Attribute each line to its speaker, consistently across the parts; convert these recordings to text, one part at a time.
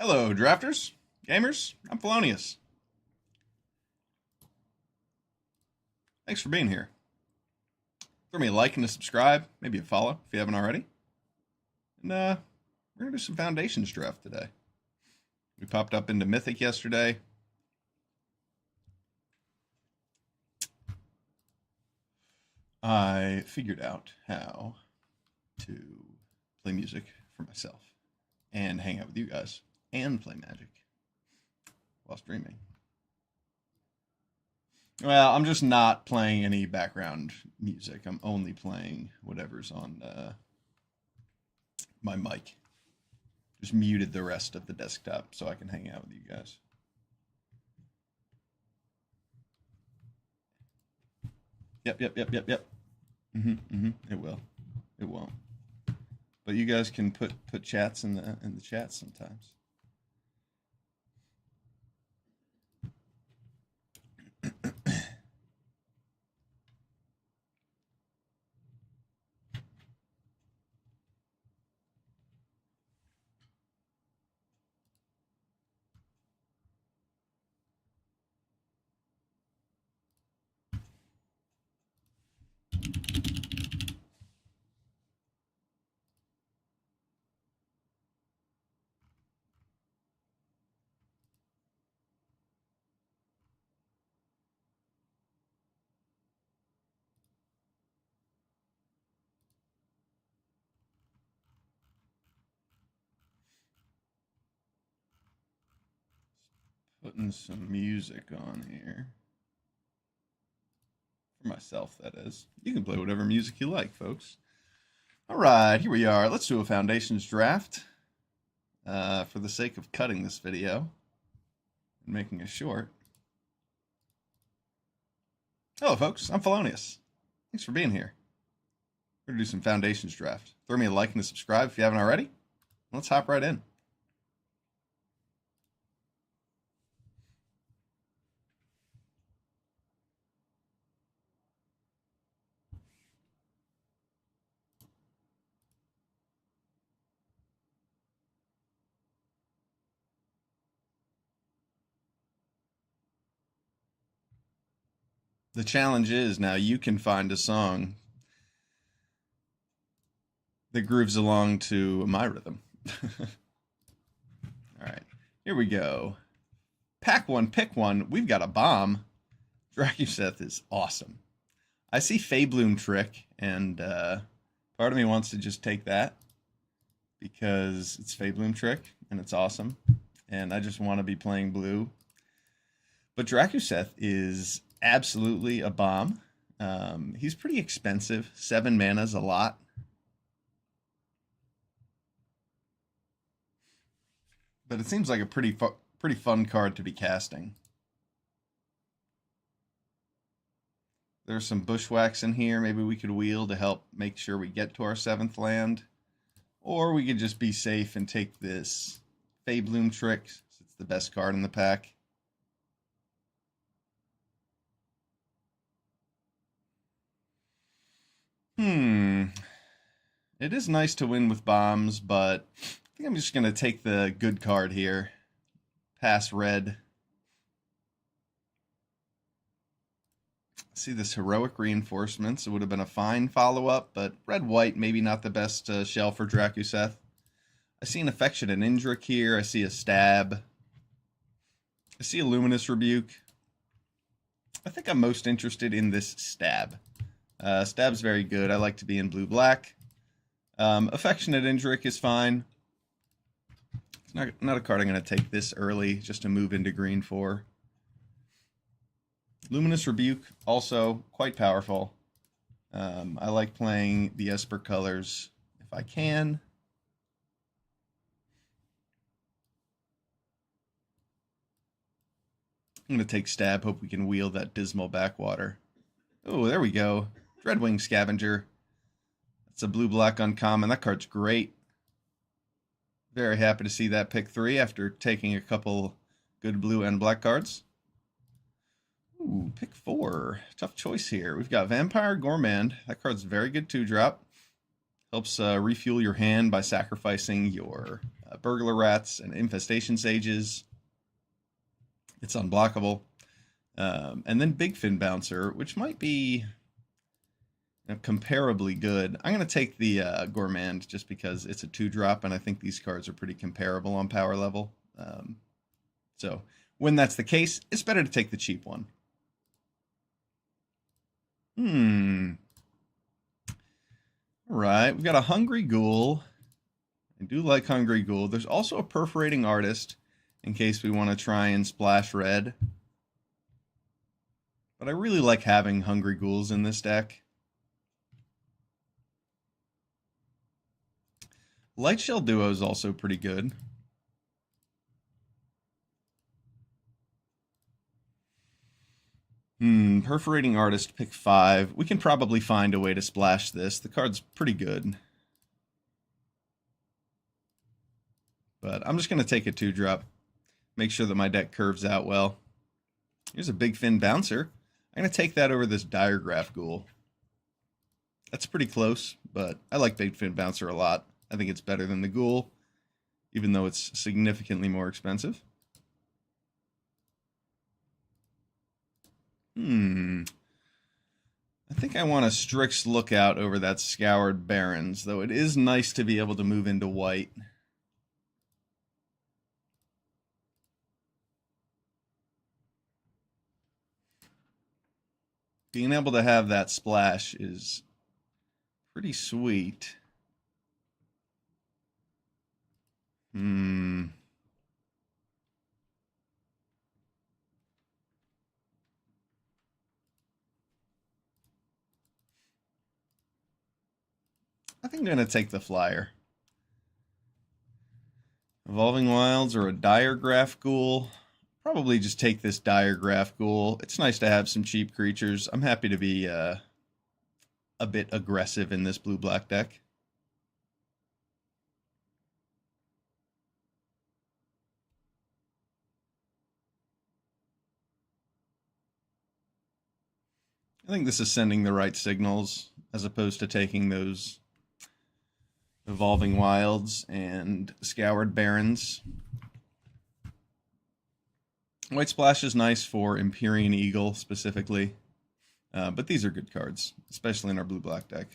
Speaker 1: Hello, drafters, gamers. I'm Felonyus. Thanks for being here. Throw me a like and a subscribe, maybe a follow if you haven't already. And we're gonna do some Foundations draft today. We popped up into Mythic yesterday. I figured out how to play music for myself and hang out with you guys and play Magic while streaming. Well, I'm just not playing any background music. I'm only playing whatever's on my mic. Just muted the rest of the desktop so I can hang out with you guys. Yep. It will. It won't. But you guys can put chats in the chat sometimes. Putting some music on here. For myself, that is. You can play whatever music you like, folks. All right, here we are. Let's do a Foundations draft. For the sake of cutting this video and making it short. Hello, folks. I'm Felonius. Thanks for being here. We're going to do some Foundations draft. Throw me a like and a subscribe if you haven't already. Let's hop right in. The challenge is now you can find a song that grooves along to my rhythm. All right, here we go. Pack one, pick one. We've got a bomb. Dracuseth is awesome. I see Feybloom Trick, and part of me wants to just take that because it's Feybloom Trick and it's awesome, and I just want to be playing blue. But Dracuseth is absolutely a bomb. He's pretty expensive. 7 mana is a lot. But it seems like a pretty fun card to be casting. There's some Bushwhacks in here. Maybe we could wheel to help make sure we get to our 7th land. Or we could just be safe and take this Feybloom Trick. It's the best card in the pack. It is nice to win with bombs, but I think I'm just going to take the good card here. Pass red. See this Heroic Reinforcements. It would have been a fine follow-up, but red-white maybe not the best shell for Dracuseth. I see an Affectionate Indrik here. I see a Stab. I see a Luminous Rebuke. I think I'm most interested in this Stab. Stab's very good. I like to be in blue-black. Affectionate Indrik is fine. It's not a card I'm going to take this early just to move into green for. Luminous Rebuke, also quite powerful. I like playing the Esper colors if I can. I'm going to take Stab, hope we can wheel that Dismal Backwater. Oh, there we go. Dreadwing Scavenger. That's a blue-black uncommon. That card's great. Very happy to see that pick 3 after taking a couple good blue and black cards. Ooh, pick 4. Tough choice here. We've got Vampire Gourmand. That card's very good 2-drop. Helps refuel your hand by sacrificing your Burglar Rats and Infestation Sages. It's unblockable. And then Big Fin Bouncer, which might be comparably good. I'm going to take the Gourmand just because it's a 2-drop, and I think these cards are pretty comparable on power level. So when that's the case, it's better to take the cheap one. All right, we've got a Hungry Ghoul. I do like Hungry Ghoul. There's also a Perforating Artist in case we want to try and splash red. But I really like having Hungry Ghouls in this deck. Lightshell Duo is also pretty good. Perforating Artist, pick 5. We can probably find a way to splash this. The card's pretty good. But I'm just going to take a 2-drop. Make sure that my deck curves out well. Here's a Big Fin Bouncer. I'm going to take that over this Diregraph Ghoul. That's pretty close, but I like Big Fin Bouncer a lot. I think it's better than the Ghoul, even though it's significantly more expensive. I think I want a Strix Lookout over that Scoured Barrens, though it is nice to be able to move into white. Being able to have that splash is pretty sweet. I think I'm going to take the flyer. Evolving Wilds or a Diregraph Ghoul. Probably just take this Diregraph Ghoul. It's nice to have some cheap creatures. I'm happy to be a bit aggressive in this blue-black deck. I think this is sending the right signals as opposed to taking those Evolving Wilds and Scoured Barrens. White Splash is nice for Empyrean Eagle specifically, but these are good cards, especially in our blue-black deck.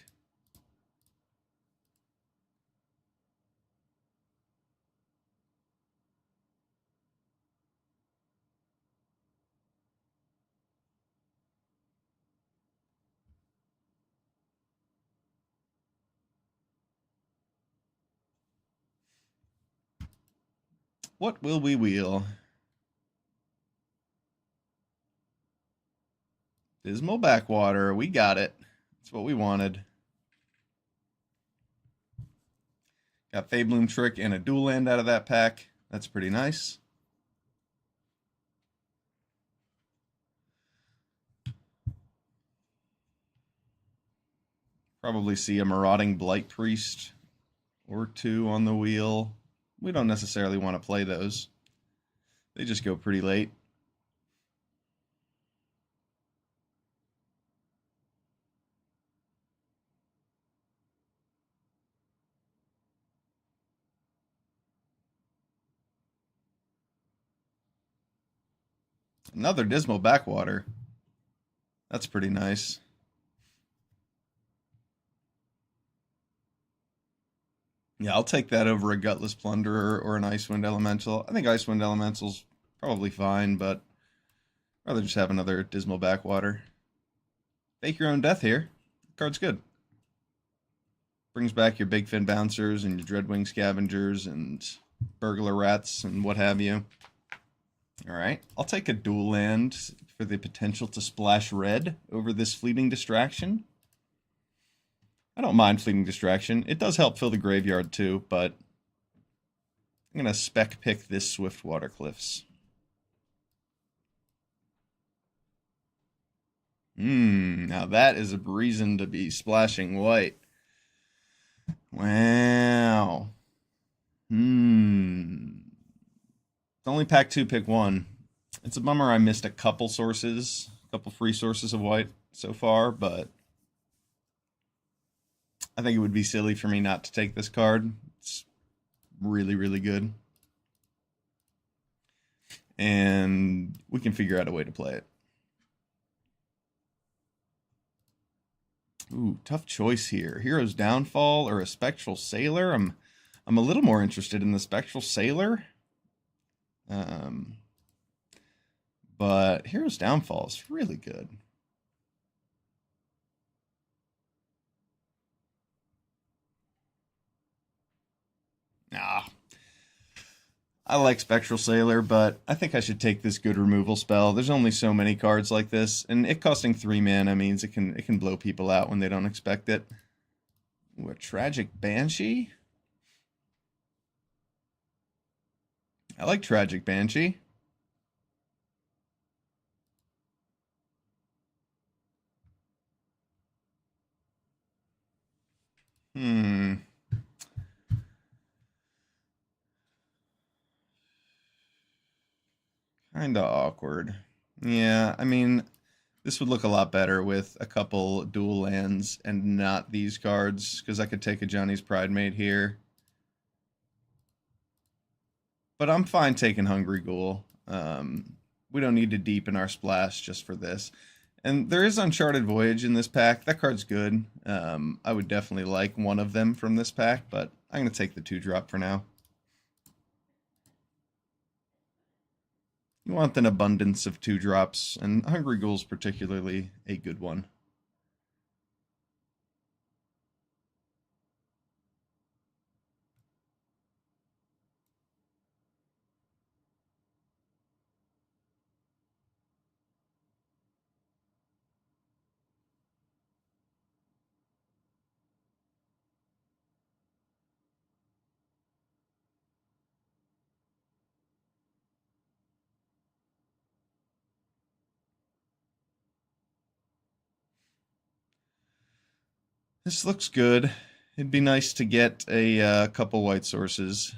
Speaker 1: What will we wheel? Dismal Backwater. We got it. That's what we wanted. Got Fabloom Trick and a Dual Land out of that pack. That's pretty nice. Probably see a Marauding Blight Priest or 2 on the wheel. We don't necessarily want to play those. They just go pretty late. Another Dismal Backwater. That's pretty nice. Yeah, I'll take that over a Gutless Plunderer or an Icewind Elemental. I think Icewind Elemental's probably fine, but I'd rather just have another Dismal Backwater. Fake your own death here. The card's good. Brings back your Big Fin Bouncers and your Dreadwing Scavengers and Burglar Rats and what have you. Alright, I'll take a Dual Land for the potential to splash red over this Fleeting Distraction. I don't mind Fleeting Distraction. It does help fill the graveyard too, but I'm going to spec pick this Swiftwater Cliffs. Now that is a reason to be splashing white. Wow. It's only pack 2, pick 1. It's a bummer I missed a couple sources, a couple free sources of white so far, but I think it would be silly for me not to take this card. It's really, really good. And we can figure out a way to play it. Ooh, tough choice here. Hero's Downfall or a Spectral Sailor? I'm a little more interested in the Spectral Sailor. Um, but Hero's Downfall is really good. Ah, I like Spectral Sailor, but I think I should take this good removal spell. There's only so many cards like this, and it costing 3 mana means it can blow people out when they don't expect it. Ooh, a Tragic Banshee? I like Tragic Banshee. Hmm. Kinda awkward. Yeah, I mean, this would look a lot better with a couple dual lands and not these cards, because I could take a Johnny's Pride Mate here. But I'm fine taking Hungry Ghoul. We don't need to deepen our splash just for this. And there is Uncharted Voyage in this pack. That card's good. I would definitely like one of them from this pack, but I'm going to take the 2-drop for now. You want an abundance of 2-drops, and Hungry Ghoul's particularly a good one. This looks good. It'd be nice to get a couple white sources,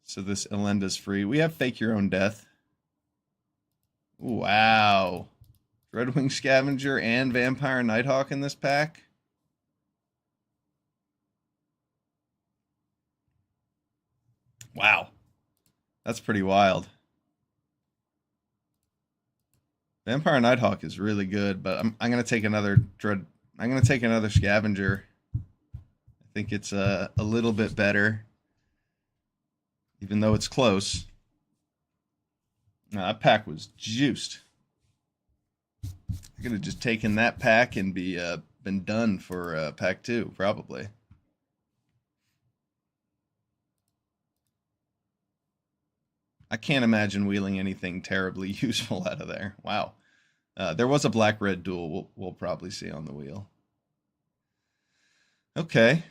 Speaker 1: so this Elenda's free. We have Fake Your Own Death. Wow. Dreadwing Scavenger and Vampire Nighthawk in this pack. Wow. That's pretty wild. Vampire Nighthawk is really good, but I'm gonna take another Dread. I'm gonna take another Scavenger. I think it's a little bit better, even though it's close. That pack was juiced. I could have just taken that pack and been done for pack 2, probably. I can't imagine wheeling anything terribly useful out of there. Wow. There was a black-red duel we'll probably see on the wheel. Okay.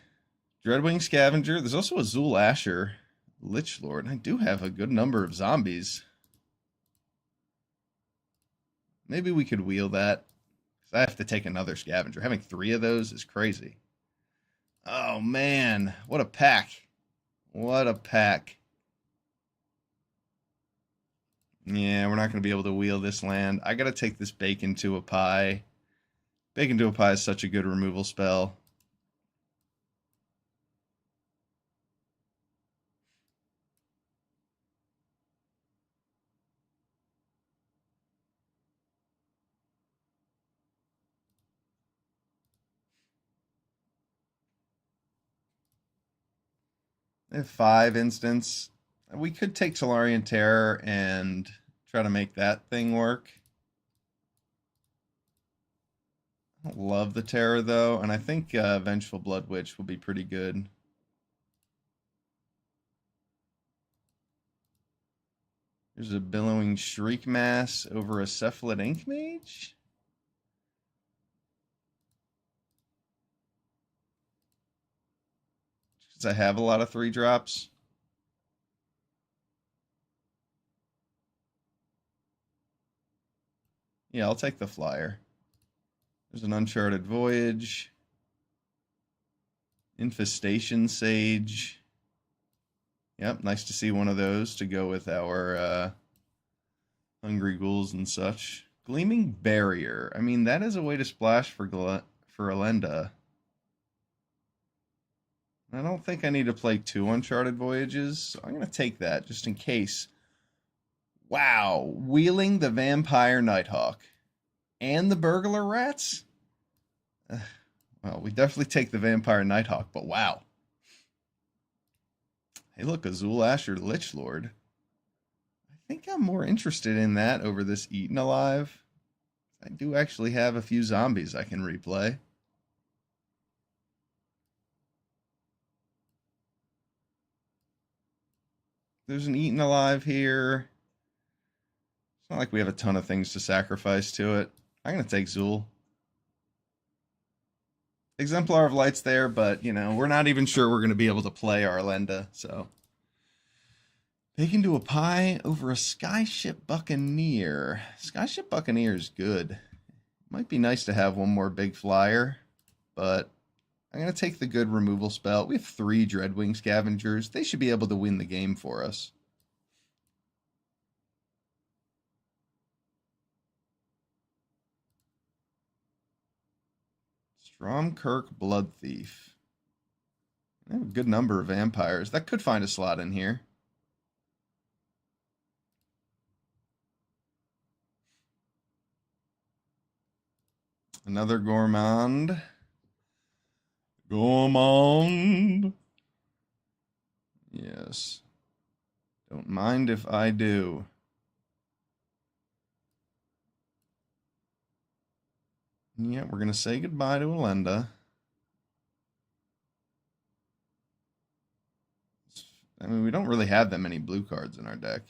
Speaker 1: Dreadwing Scavenger. There's also a Zul Asher Lich Lord. I do have a good number of zombies. Maybe we could wheel that. I have to take another Scavenger. Having 3 of those is crazy. Oh, man. What a pack. What a pack. Yeah, we're not going to be able to wheel this land. I got to take this Bacon to a Pie. Bacon to a Pie is such a good removal spell. They have 5 instants. We could take Solarian Terror and try to make that thing work. I don't love the Terror, though, and I think Vengeful Blood Witch will be pretty good. There's a Billowing Shriek Mass over a Cephalid Ink Mage? Because I have a lot of 3-drops. Yeah, I'll take the flyer. There's an Uncharted Voyage. Infestation Sage. Yep, nice to see one of those to go with our Hungry Ghouls and such. Gleaming Barrier. I mean, that is a way to splash for Elenda. I don't think I need to play 2 Uncharted Voyages, so I'm going to take that just in case. Wow, Wheeling the Vampire Nighthawk and the Burglar Rats? Well, we definitely take the Vampire Nighthawk, but wow. Hey, look, Azul Asher Lich Lord. I think I'm more interested in that over this Eaten Alive. I do actually have a few zombies I can replay. There's an Eaten Alive here. It's not like we have a ton of things to sacrifice to it. I'm going to take Zul. Exemplar of Light's there, but, we're not even sure we're going to be able to play Arlenda, so. They can do a pie over a Skyship Buccaneer. Skyship Buccaneer is good. Might be nice to have one more big flyer, but I'm going to take the good removal spell. We have 3 Dreadwing Scavengers. They should be able to win the game for us. Stromkirk Blood Thief. I have a good number of vampires. That could find a slot in here. Another Gourmand. Gourmand. Yes. Don't mind if I do. Yeah, we're going to say goodbye to Alenda. I mean, we don't really have that many blue cards in our deck.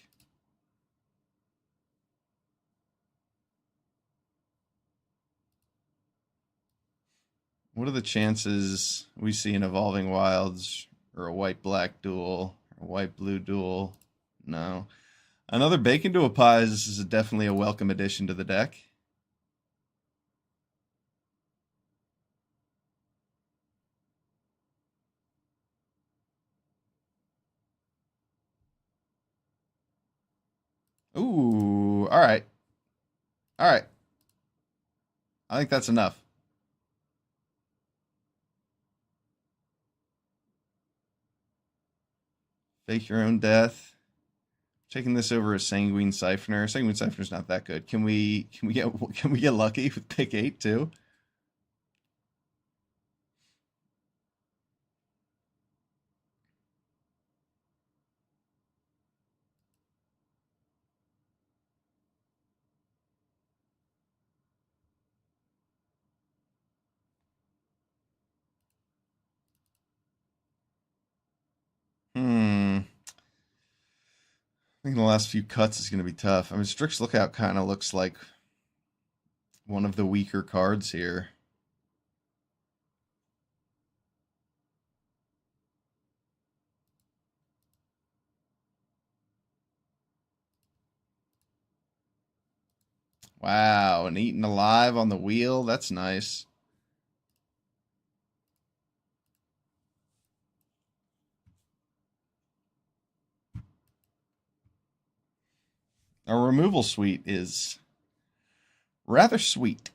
Speaker 1: What are the chances we see an Evolving Wilds or a white-black duel or a white-blue duel? No. Another Bacon to a Pie. This is definitely a welcome addition to the deck. Ooh, all right. All right. I think that's enough. Fake your own death. Taking this over a Sanguine Siphoner. Sanguine Siphoner's not that good. Can we get lucky with pick 8 too? I think the last few cuts is going to be tough. I mean, Strix Lookout kind of looks like one of the weaker cards here. Wow, and Eaten Alive on the wheel. That's nice. Our removal suite is rather sweet.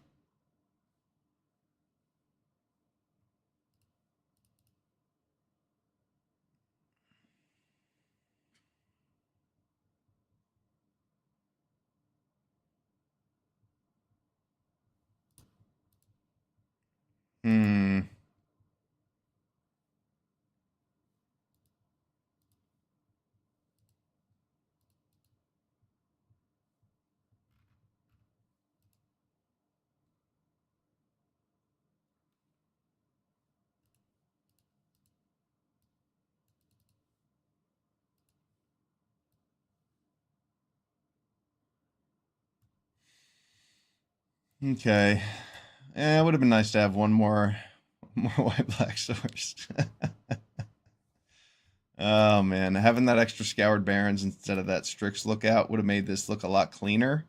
Speaker 1: Hmm. Okay. It would have been nice to have one more white black source. Oh man, having that extra Scoured Barrens instead of that Strix Lookout would have made this look a lot cleaner.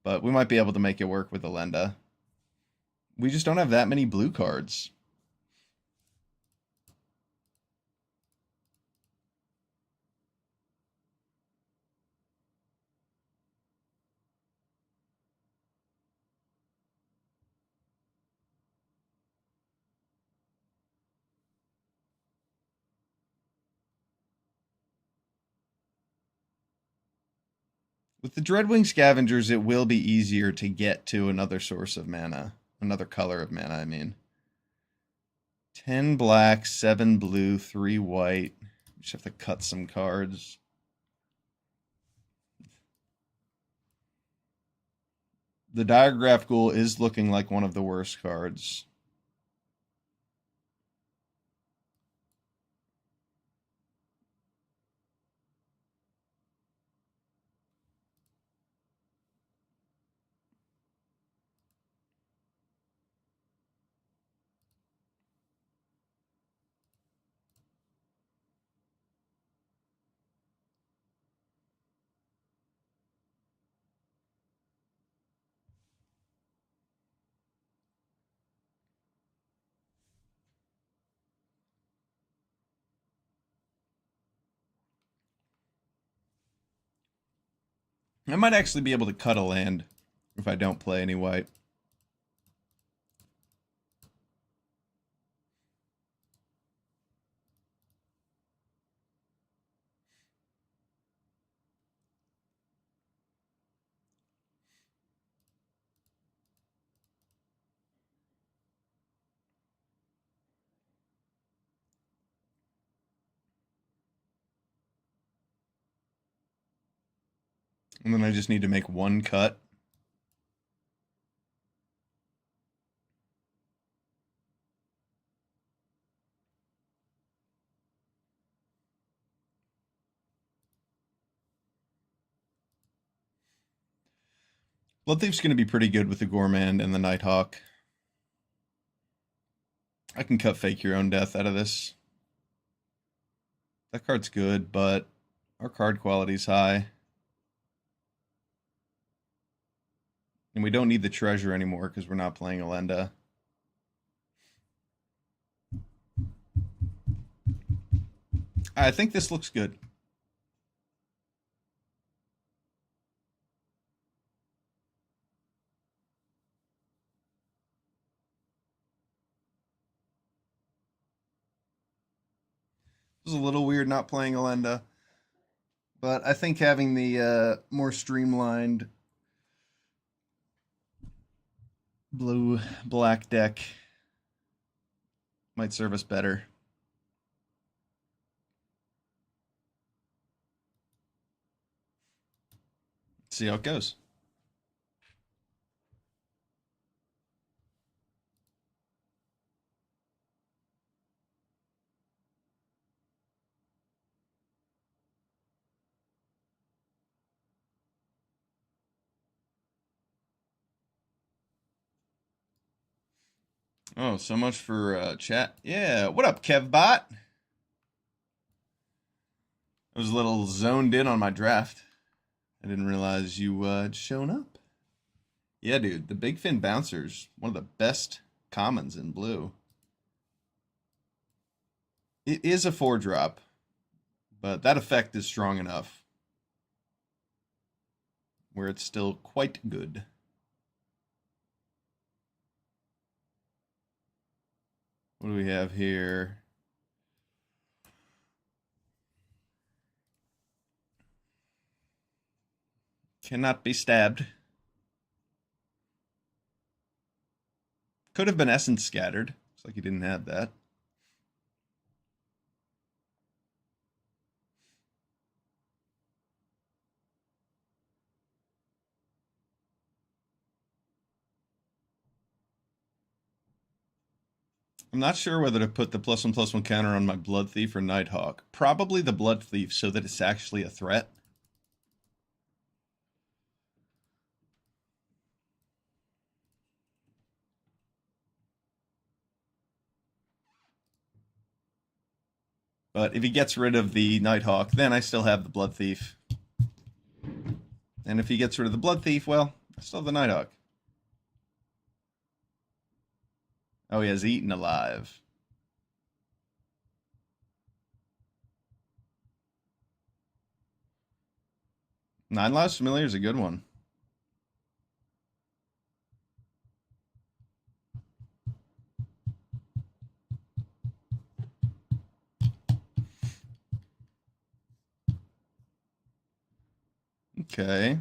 Speaker 1: But we might be able to make it work with Alenda. We just don't have that many blue cards. With the Dreadwing Scavengers, it will be easier to get to another source of mana. Another color of mana, I mean. 10 black, 7 blue, 3 white. Just have to cut some cards. The Diagraph Ghoul is looking like one of the worst cards. I might actually be able to cut a land if I don't play any white. And then I just need to make one cut. Bloodthief's going to be pretty good with the Gourmand and the Nighthawk. I can cut Fake Your Own Death out of this. That card's good, but our card quality's high. And we don't need the treasure anymore because we're not playing Elenda. I think this looks good. It was a little weird not playing Elenda, but I think having the more streamlined blue-black deck might serve us better. Let's see how it goes. Oh, so much for chat. Yeah, what up, KevBot? I was a little zoned in on my draft. I didn't realize you had shown up. Yeah, dude, the Big Fin Bouncer's one of the best commons in blue. It is a 4-drop, but that effect is strong enough where it's still quite good. What do we have here? Cannot be stabbed. Could have been Essence Scattered. Looks like he didn't have that. I'm not sure whether to put the +1/+1 counter on my Blood Thief or Nighthawk. Probably the Blood Thief so that it's actually a threat. But if he gets rid of the Nighthawk, then I still have the Blood Thief. And if he gets rid of the Blood Thief, well, I still have the Nighthawk. Oh, he has Eaten Alive. Nine Lives Familiar is a good one. Okay.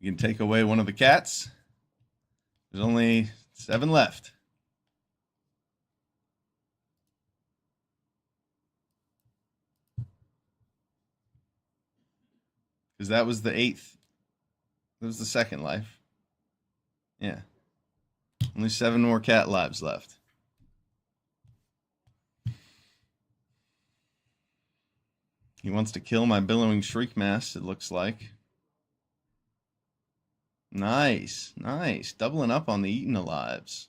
Speaker 1: You can take away one of the cats. There's only 7 left. Because that was the 8th. That was the 2nd life. Yeah. Only 7 more cat lives left. He wants to kill my billowing shriek mass, it looks like. Nice, nice. Doubling up on the eaten alives.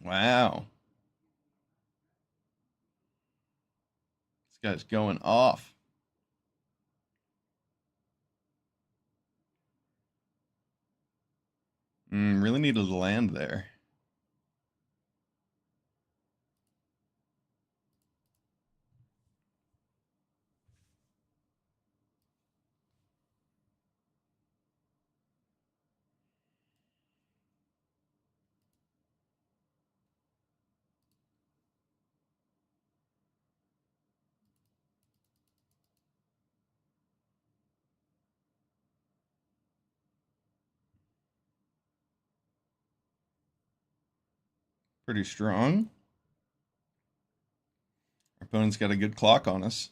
Speaker 1: Wow. This guy's going off. Really needed to land there. Pretty strong. Our opponent's got a good clock on us.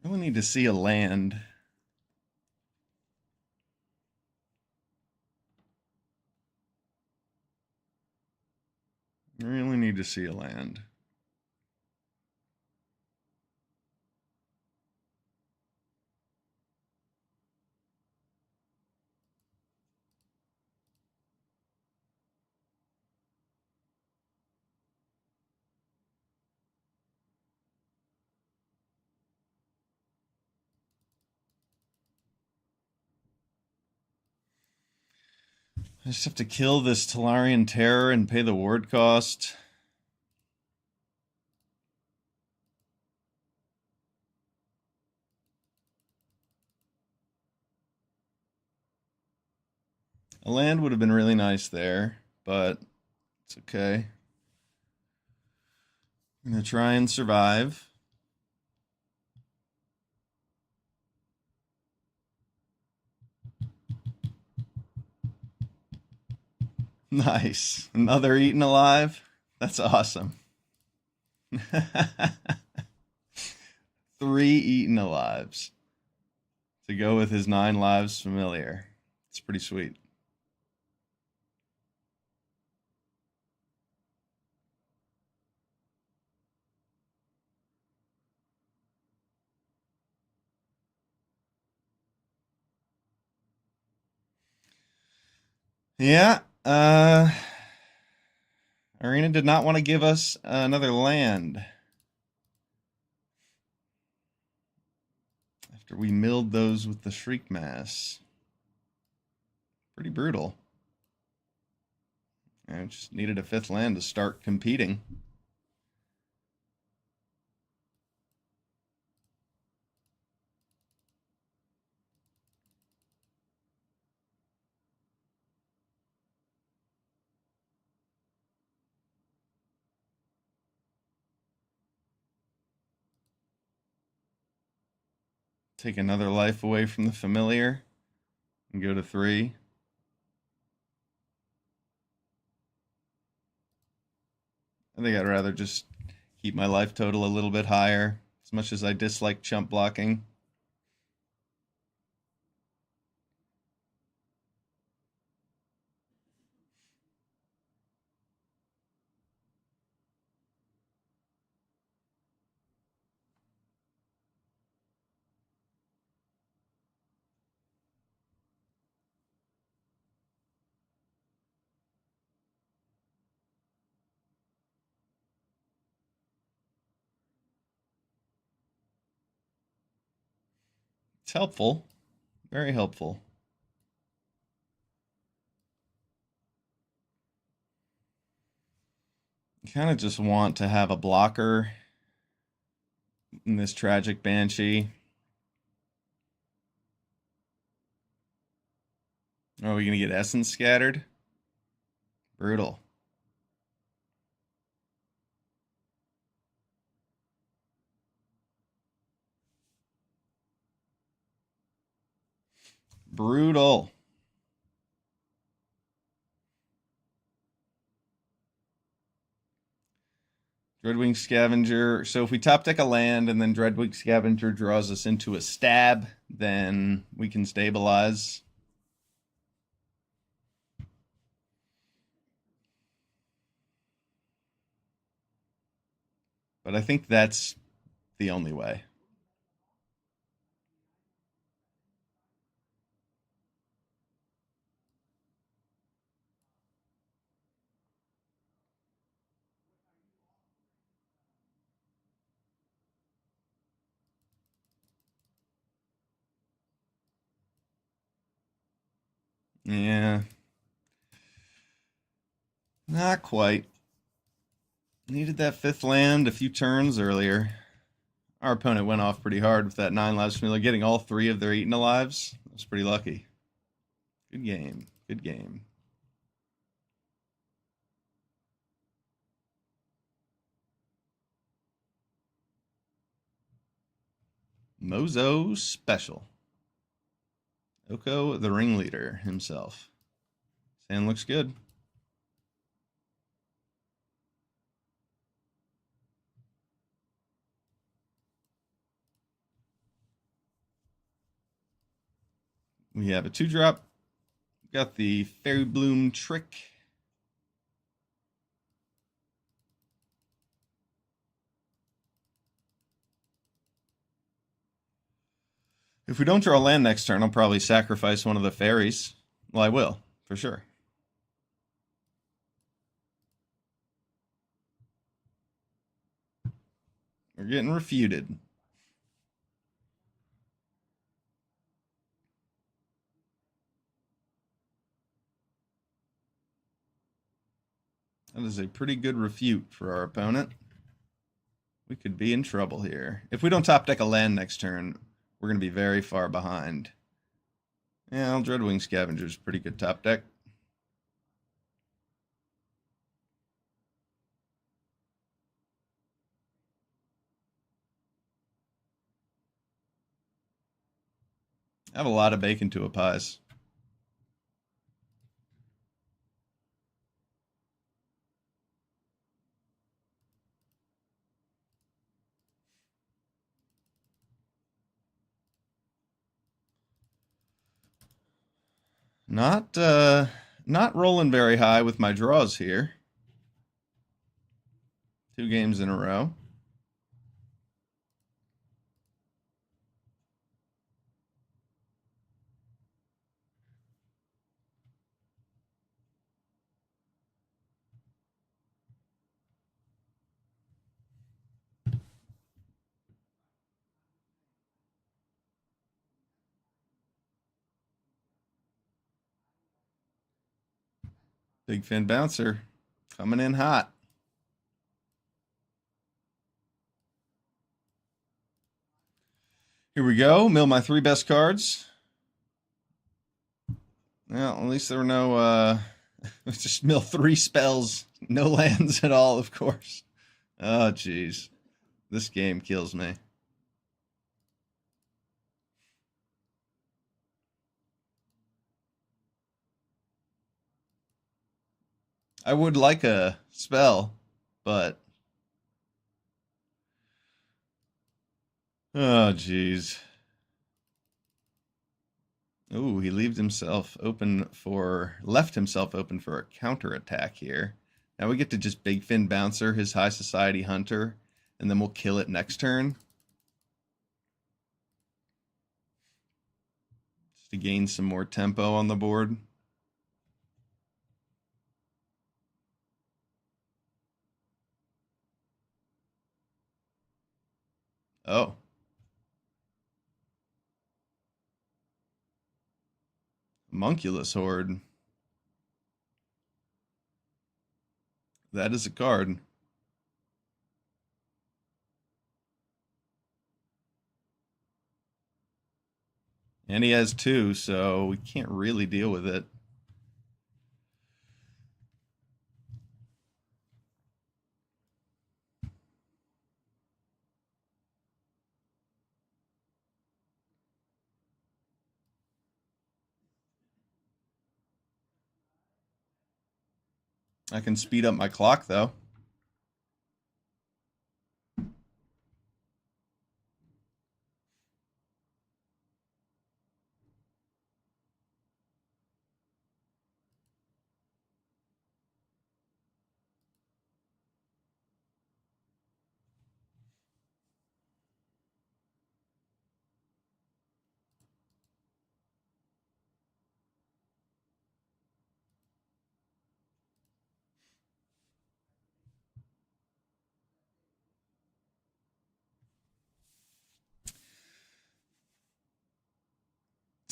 Speaker 1: Really need to see a land. Really need to see a land. I just have to kill this Talarian Terror and pay the ward cost. A land would have been really nice there, but it's okay. I'm going to try and survive. Nice. Another eaten alive? That's awesome. 3 eaten alives to go with his 9 lives familiar. It's pretty sweet. Yeah, Arena did not want to give us another land. After we milled those with the Shriek Mass. Pretty brutal. I just needed a 5th land to start competing. Take another life away from the familiar and go to 3. I think I'd rather just keep my life total a little bit higher, as much as I dislike chump blocking. It's helpful. Very helpful. You kind of just want to have a blocker in this tragic Banshee. Are we going to get essence scattered? Brutal. Brutal. Dreadwing Scavenger. So if we top deck a land and then Dreadwing Scavenger draws us into a stab, then we can stabilize. But I think that's the only way. Yeah. Not quite. Needed that fifth land a few turns earlier. Our opponent went off pretty hard with that 9 lives familiar, getting all 3 of their Eaten Alives. That was pretty lucky. Good game. Good game. Mozo Special. Oko, the ringleader himself. Sand looks good. We have a 2-drop. Got the Fairy Bloom Trick. If we don't draw land next turn, I'll probably sacrifice one of the fairies. Well, I will, for sure. We're getting refuted. That is a pretty good refute for our opponent. We could be in trouble here. If we don't top deck a land next turn, we're going to be very far behind. Yeah, Dreadwing Scavenger's pretty good top deck. I have a lot of bacon to a pies. Not rolling very high with my draws here. 2 games in a row. Big Fin Bouncer coming in hot. Here we go. Mill my 3 best cards. Well, at least there were no just mill 3 spells. No lands at all, of course. Oh, jeez. This game kills me. I would like a spell, but oh, jeez. Ooh, he left himself open for a counterattack here. Now we get to just Big Fin Bouncer his High Society Hunter, and then we'll kill it next turn. Just to gain some more tempo on the board. Oh. Monculus Horde. That is a card. And he has 2, so we can't really deal with it. I can speed up my clock, though.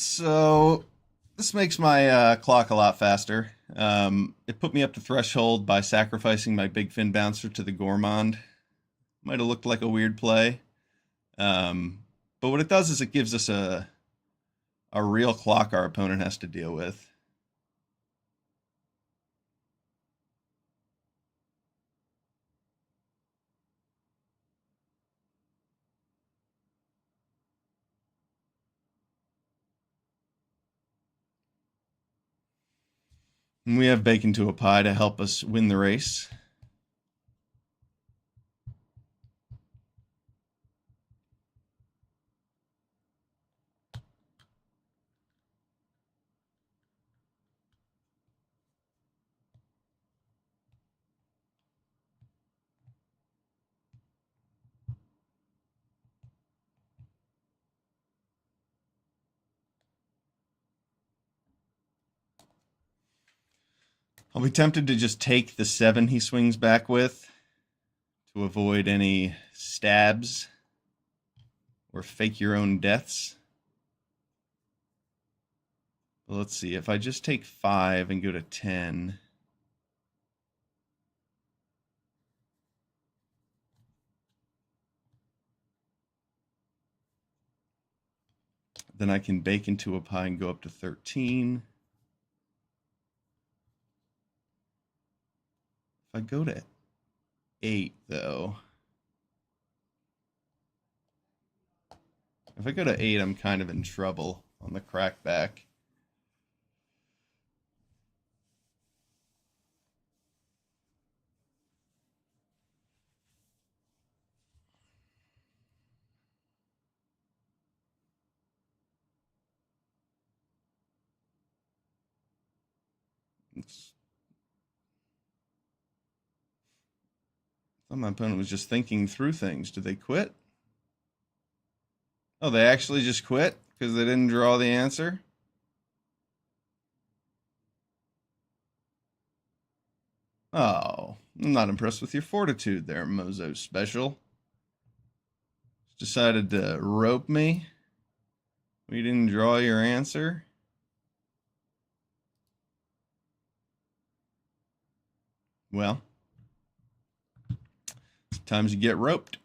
Speaker 1: So this makes my clock a lot faster. It put me up to threshold by sacrificing my big fin bouncer to the Gourmand. Might have looked like a weird play. But what it does is it gives us a real clock our opponent has to deal with. And we have bacon to a pie to help us win the race. I'll be tempted to just take the 7 he swings back with to avoid any stabs or fake your own deaths. But let's see, if I just take 5 and go to 10, then I can bake into a pie and go up to 13. If I go to 8, though, if I go to 8, I'm kind of in trouble on the crackback. I thought my opponent was just thinking through things. Did they quit? Oh, they actually just quit because they didn't draw the answer? Oh, I'm not impressed with your fortitude there, Mozo Special. Decided to rope me. We didn't draw your answer. Well, sometimes you get roped.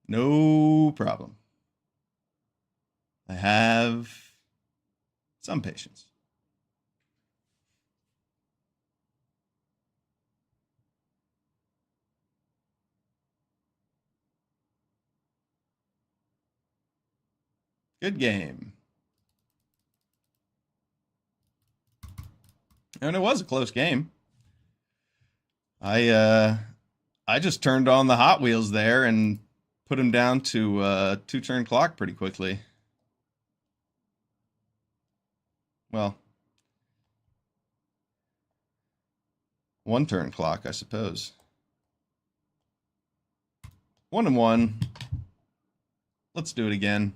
Speaker 1: No problem. I have some patience. Good game. And it was a close game. I just turned on the Hot Wheels there and put him down to 2-turn clock pretty quickly. Well, 1-turn clock, I suppose. 1-1. Let's do it again.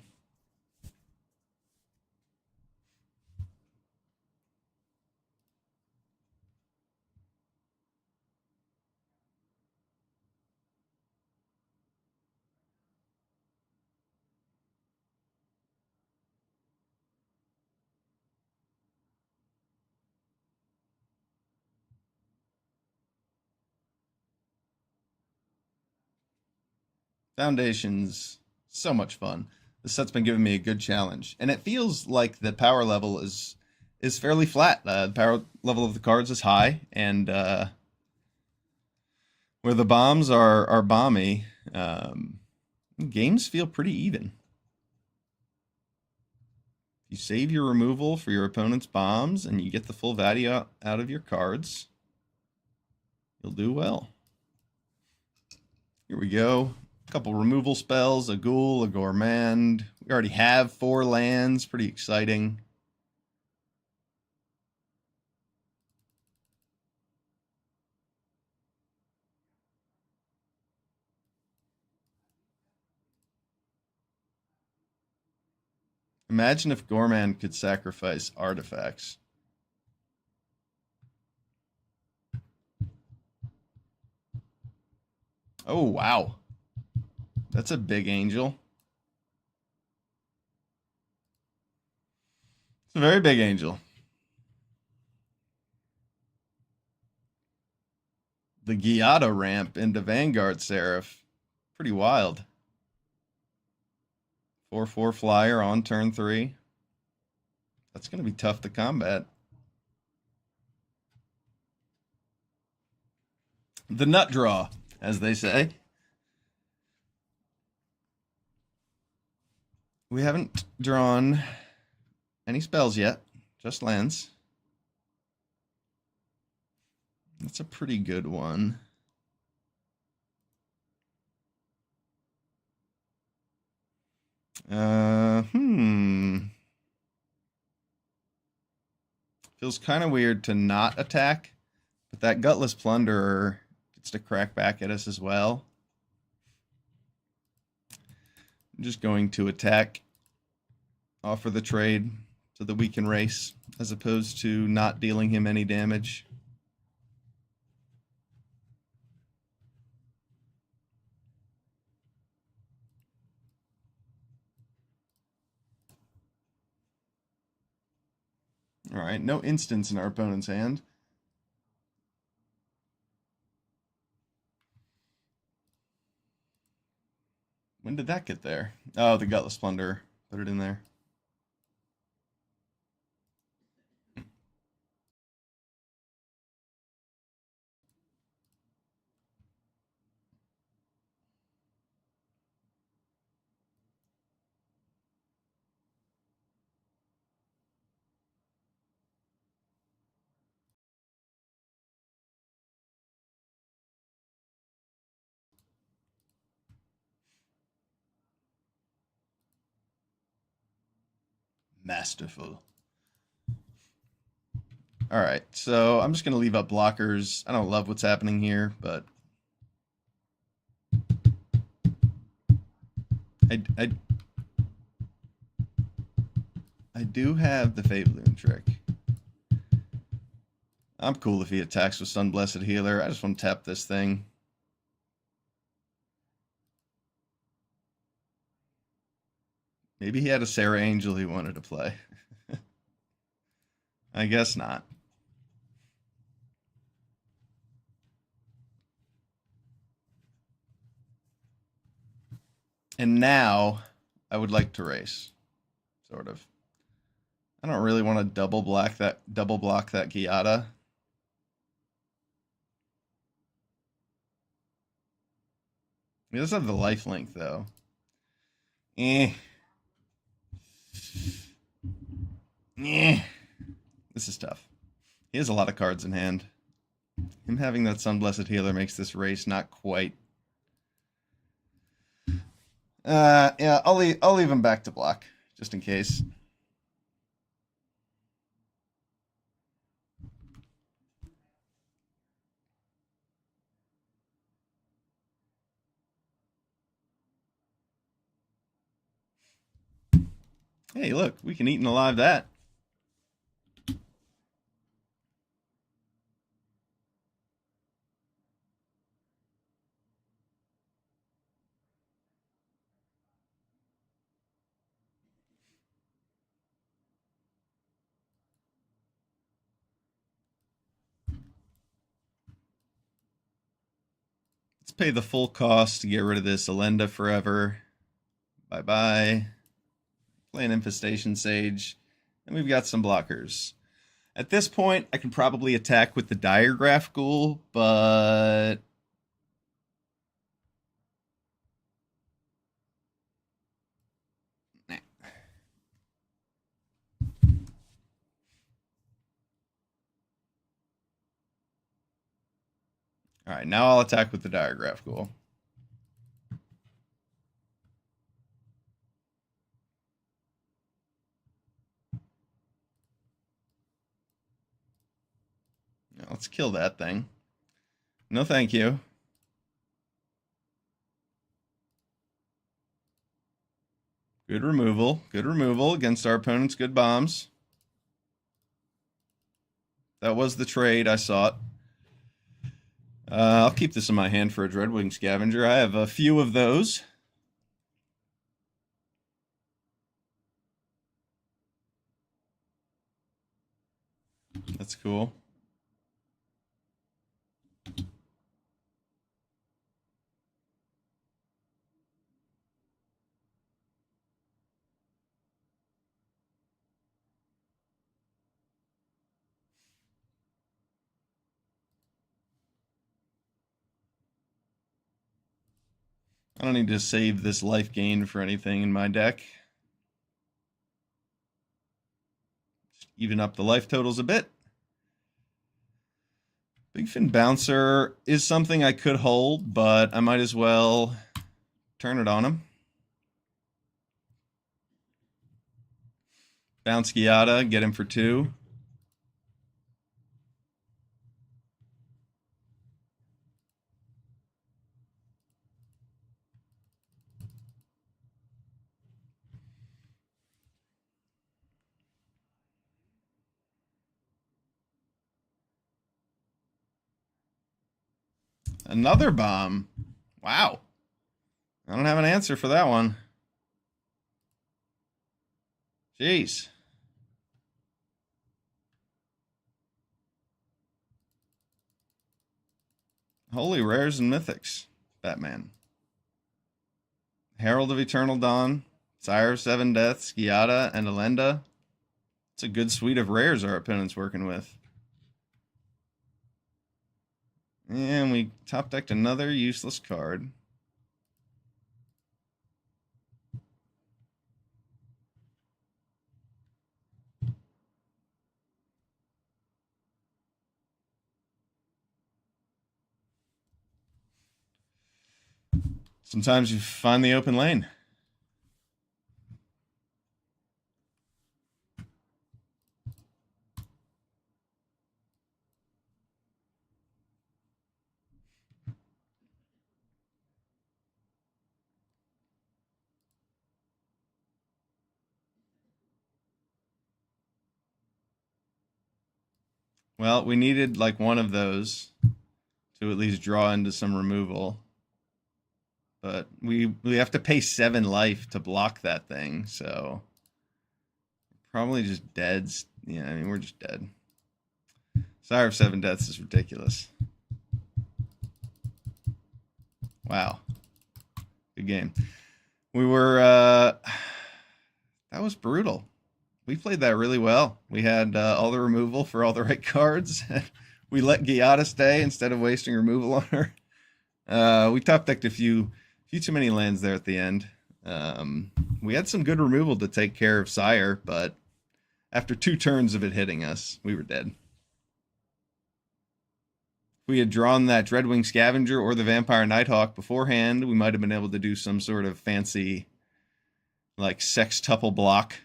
Speaker 1: Foundation's so much fun. This set's been giving me a good challenge, and it feels like the power level is fairly flat. The power level of the cards is high, and where the bombs are bomby, games feel pretty even. You save your removal for your opponent's bombs, and you get the full value out of your cards. You'll do well. Here we go. A couple removal spells, a ghoul, a gourmand. We already have 4 lands. Pretty exciting. Imagine if Gourmand could sacrifice artifacts. Oh, wow. That's a big angel. It's a very big angel. The Giada ramp into Vanguard Seraph. Pretty wild. 4/4 flyer on turn 3. That's going to be tough to combat. The nut draw, as they say. We haven't drawn any spells yet, just lands. That's a pretty good one. Feels kind of weird to not attack, but that Gutless Plunderer gets to crack back at us as well. I'm just going to attack, offer the trade so that we can race, as opposed to not dealing him any damage. All right, no instants in our opponent's hand. When did that get there? Oh, the Gutless Plunderer. Put it in there. Masterful. All right, so I'm just going to leave up blockers. I don't love what's happening here, but I do have the Fabloon trick. I'm cool if he attacks with Sunblessed Healer. I just want to tap this thing. Maybe he had a Sarah Angel he wanted to play. I guess not. And now I would like to race, sort of. I don't really want to double block that Giada. He does have the lifelink though. This is tough. He has a lot of cards in hand. Him having that Sunblessed Healer makes this race not quite. Yeah, I'll leave him back to block just in case. Hey, look, we can eat and alive that. Let's pay the full cost to get rid of this Elenda forever. Bye-bye. Play an Infestation Sage. And we've got some blockers. At this point, I can probably attack with the Diregraph Ghoul, but... nah. Alright, now I'll attack with the Diregraph Ghoul. Now let's kill that thing. No thank you. Good removal. Good removal against our opponent's good bombs. That was the trade. I saw it. I'll keep this in my hand for a Dreadwing Scavenger. I have a few of those. That's cool. I don't need to save this life gain for anything in my deck. Just even up the life totals a bit. Big Fin Bouncer is something I could hold, but I might as well turn it on him. Bounce Giada, get him for 2. Another bomb. Wow. I don't have an answer for that one. Jeez. Holy rares and mythics, Batman. Herald of Eternal Dawn, Sire of Seven Deaths, Giada, and Elenda. It's a good suite of rares our opponent's working with. And we top decked another useless card. Sometimes you find the open lane. Well, we needed like one of those to at least draw into some removal. But we have to pay 7 life to block that thing, so probably just deads. Yeah, I mean, we're just dead. Sire of Seven Deaths is ridiculous. Wow. Good game. We were that was brutal. We played that really well. We had all the removal for all the right cards. We let Giada stay instead of wasting removal on her. We top decked a few too many lands there at the end. We had some good removal to take care of Sire, but after 2 turns of it hitting us, we were dead. If we had drawn that Dreadwing Scavenger or the Vampire Nighthawk beforehand, we might have been able to do some sort of fancy, like, sextuple block.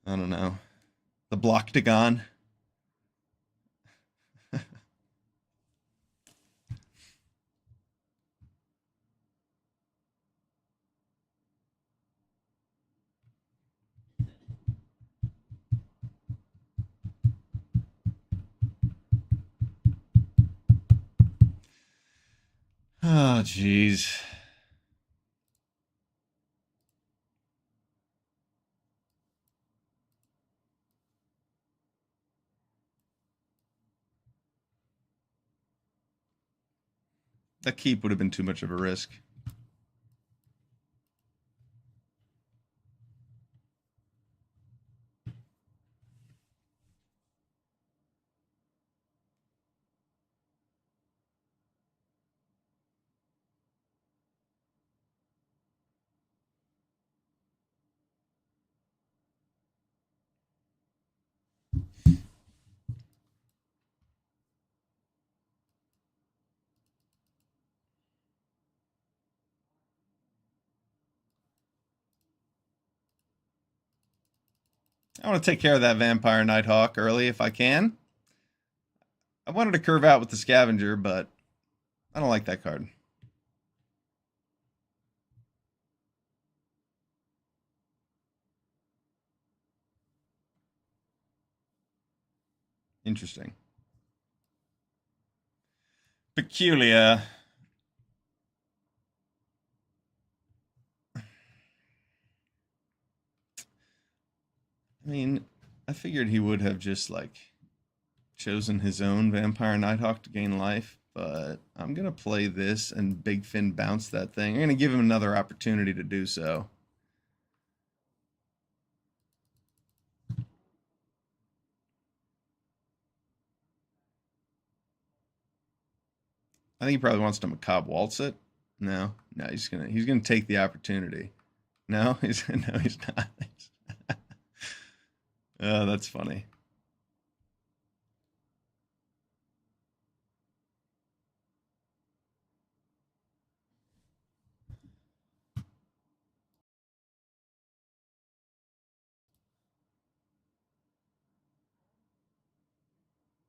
Speaker 1: I don't know. The Blocktagon. Oh, jeez. That keep would have been too much of a risk. I want to take care of that Vampire Nighthawk early if I can. I wanted to curve out with the Scavenger, but I don't like that card. Interesting. Peculiar. I mean, I figured he would have just, like, chosen his own Vampire Nighthawk to gain life, but I'm going to play this and Big Fin bounce that thing. I'm going to give him another opportunity to do so. I think he probably wants to Macabre Waltz it. No, he's gonna take the opportunity. No, he's not. Oh, that's funny.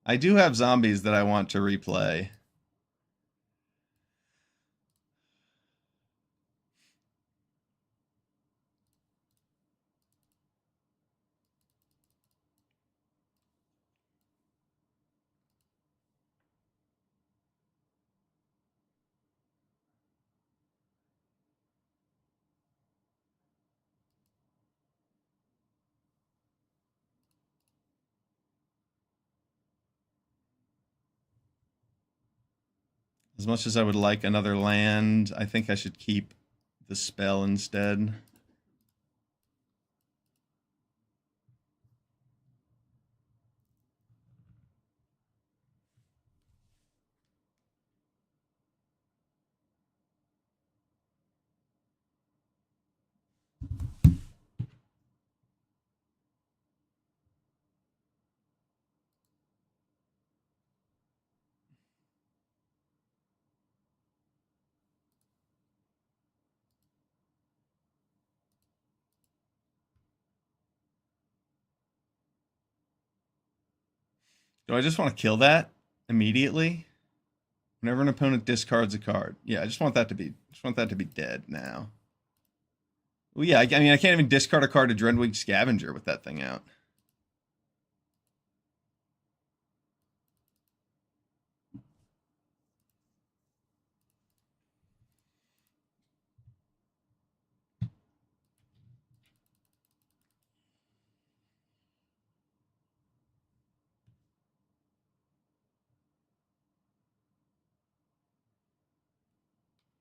Speaker 1: I do have zombies that I want to replay. As much as I would like another land, I think I should keep the spell instead. Do I just want to kill that immediately? Whenever an opponent discards a card. Yeah, I just want that to be dead now. Well, yeah, I mean, I can't even discard a card to Dreadwing Scavenger with that thing out.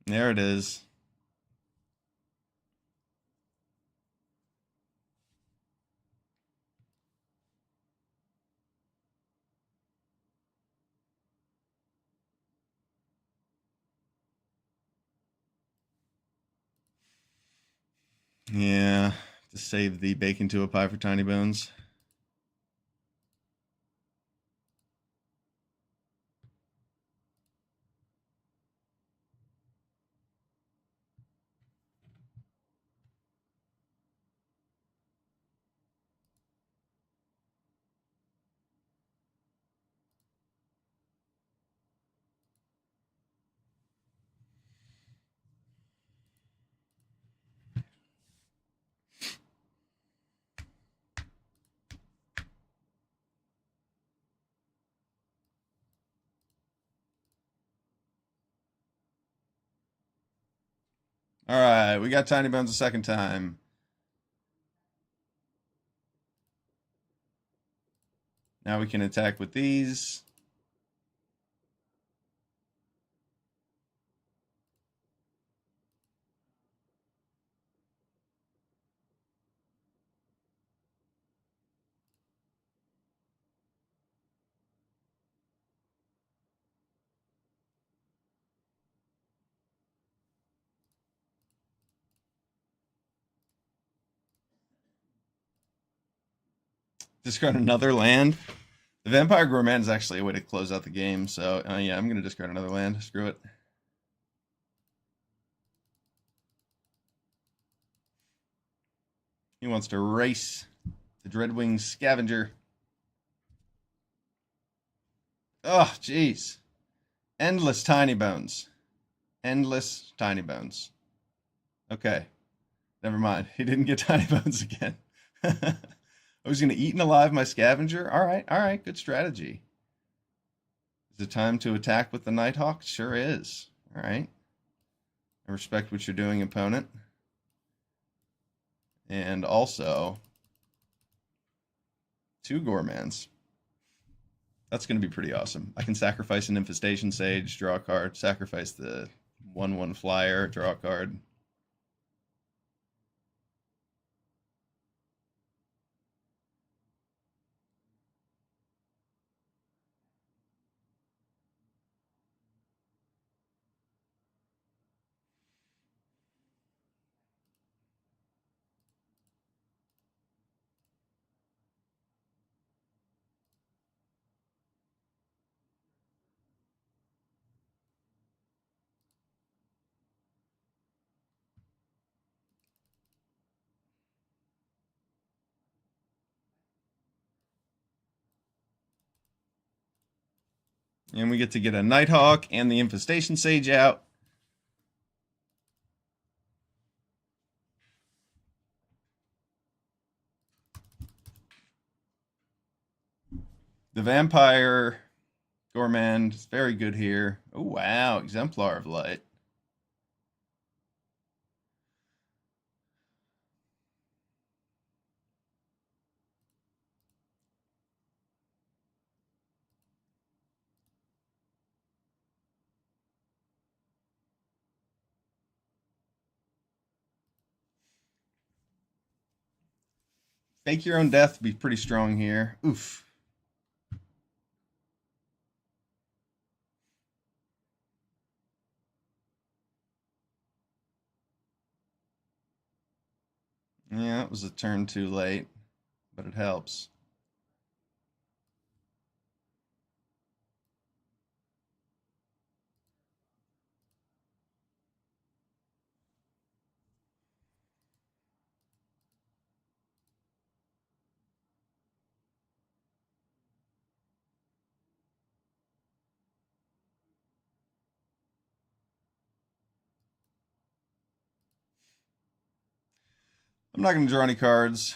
Speaker 1: There it is. Yeah, to save the bacon to a pie for Tiny Bones. All right, we got Tiny Bones a second time. Now we can attack with these. Discard another land. The Vampire Gourmand is actually a way to close out the game, so yeah, I'm going to discard another land. Screw it. He wants to race the Dreadwing Scavenger. Oh, jeez. Endless Tiny Bones. Endless Tiny Bones. Okay. Never mind. He didn't get Tiny Bones again. I was going to eat alive my Scavenger? All right. Good strategy. Is it time to attack with the Nighthawk? Sure is. All right. I respect what you're doing, opponent. And also, 2 Gourmands. That's going to be pretty awesome. I can sacrifice an Infestation Sage, draw a card, sacrifice the 1/1 flyer, draw a card. And we get to get a Nighthawk and the Infestation Sage out. The Vampire Gourmand is very good here. Oh, wow. Exemplar of Light. Fake Your Own Death would be pretty strong here. Oof. Yeah, it was a turn too late, but it helps. I'm not going to draw any cards.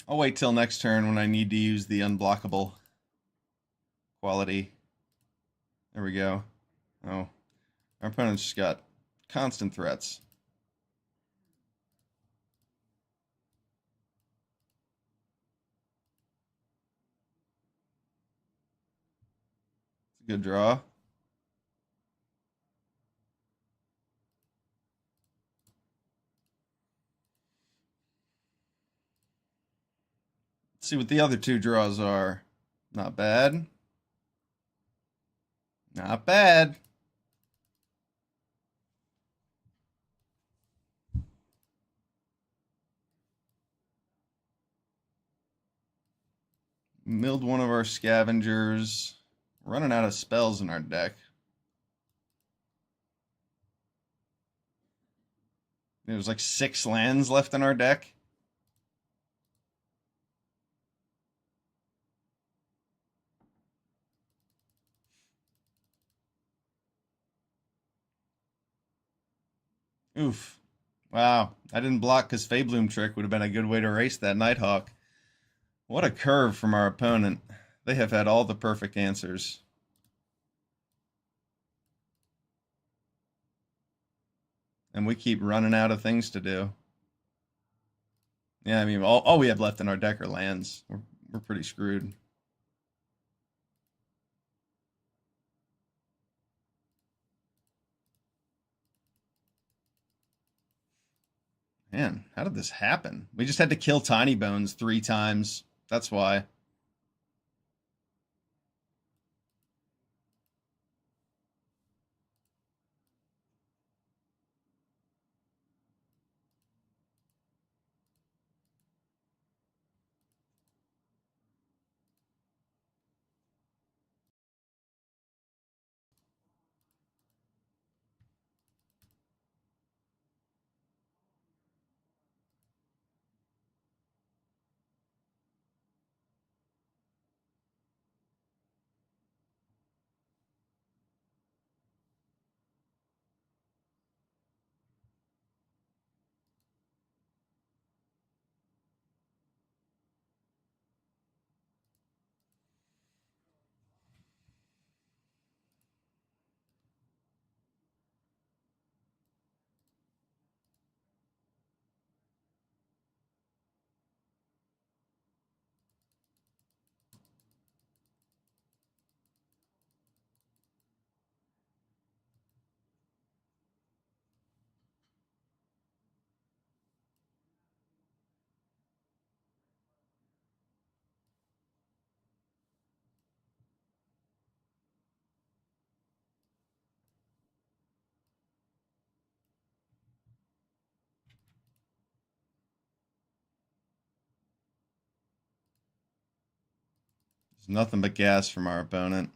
Speaker 1: I'll wait till next turn when I need to use the unblockable quality. There we go. Oh, our opponent's just got constant threats. It's a good draw. Let's see what the other 2 draws are. Not bad. Not bad. Milled one of our Scavengers. Running out of spells in our deck. There's like 6 lands left in our deck. Oof. Wow. I didn't block because Fabloom Trick would have been a good way to erase that Nighthawk. What a curve from our opponent. They have had all the perfect answers. And we keep running out of things to do. Yeah, I mean, all we have left in our deck are lands. We're pretty screwed. Man, how did this happen? We just had to kill Tiny Bones 3 times. That's why. Nothing but gas from our opponent.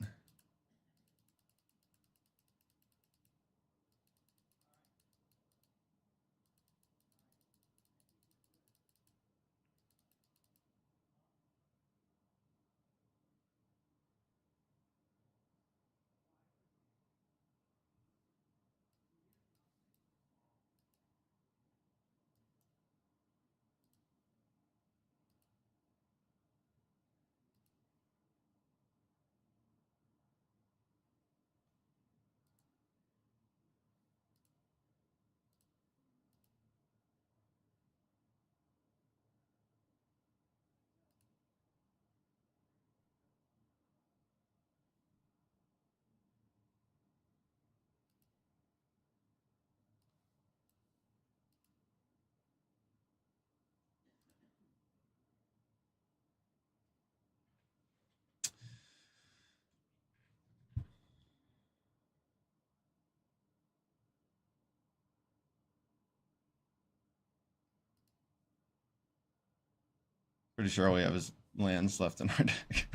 Speaker 1: Pretty sure all we have is lands left in our deck.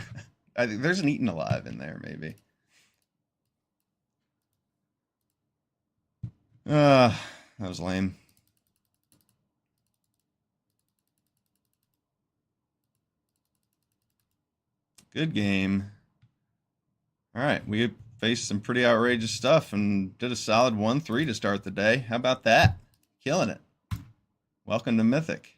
Speaker 1: I think there's an Eaten Alive in there, maybe. That was lame. Good game. All right, we faced some pretty outrageous stuff and did a solid 1-3 to start the day. How about that? Killing it. Welcome to Mythic.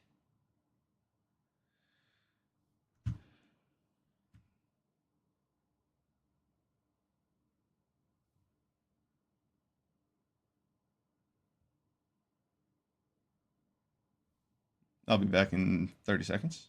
Speaker 1: I'll be back in 30 seconds.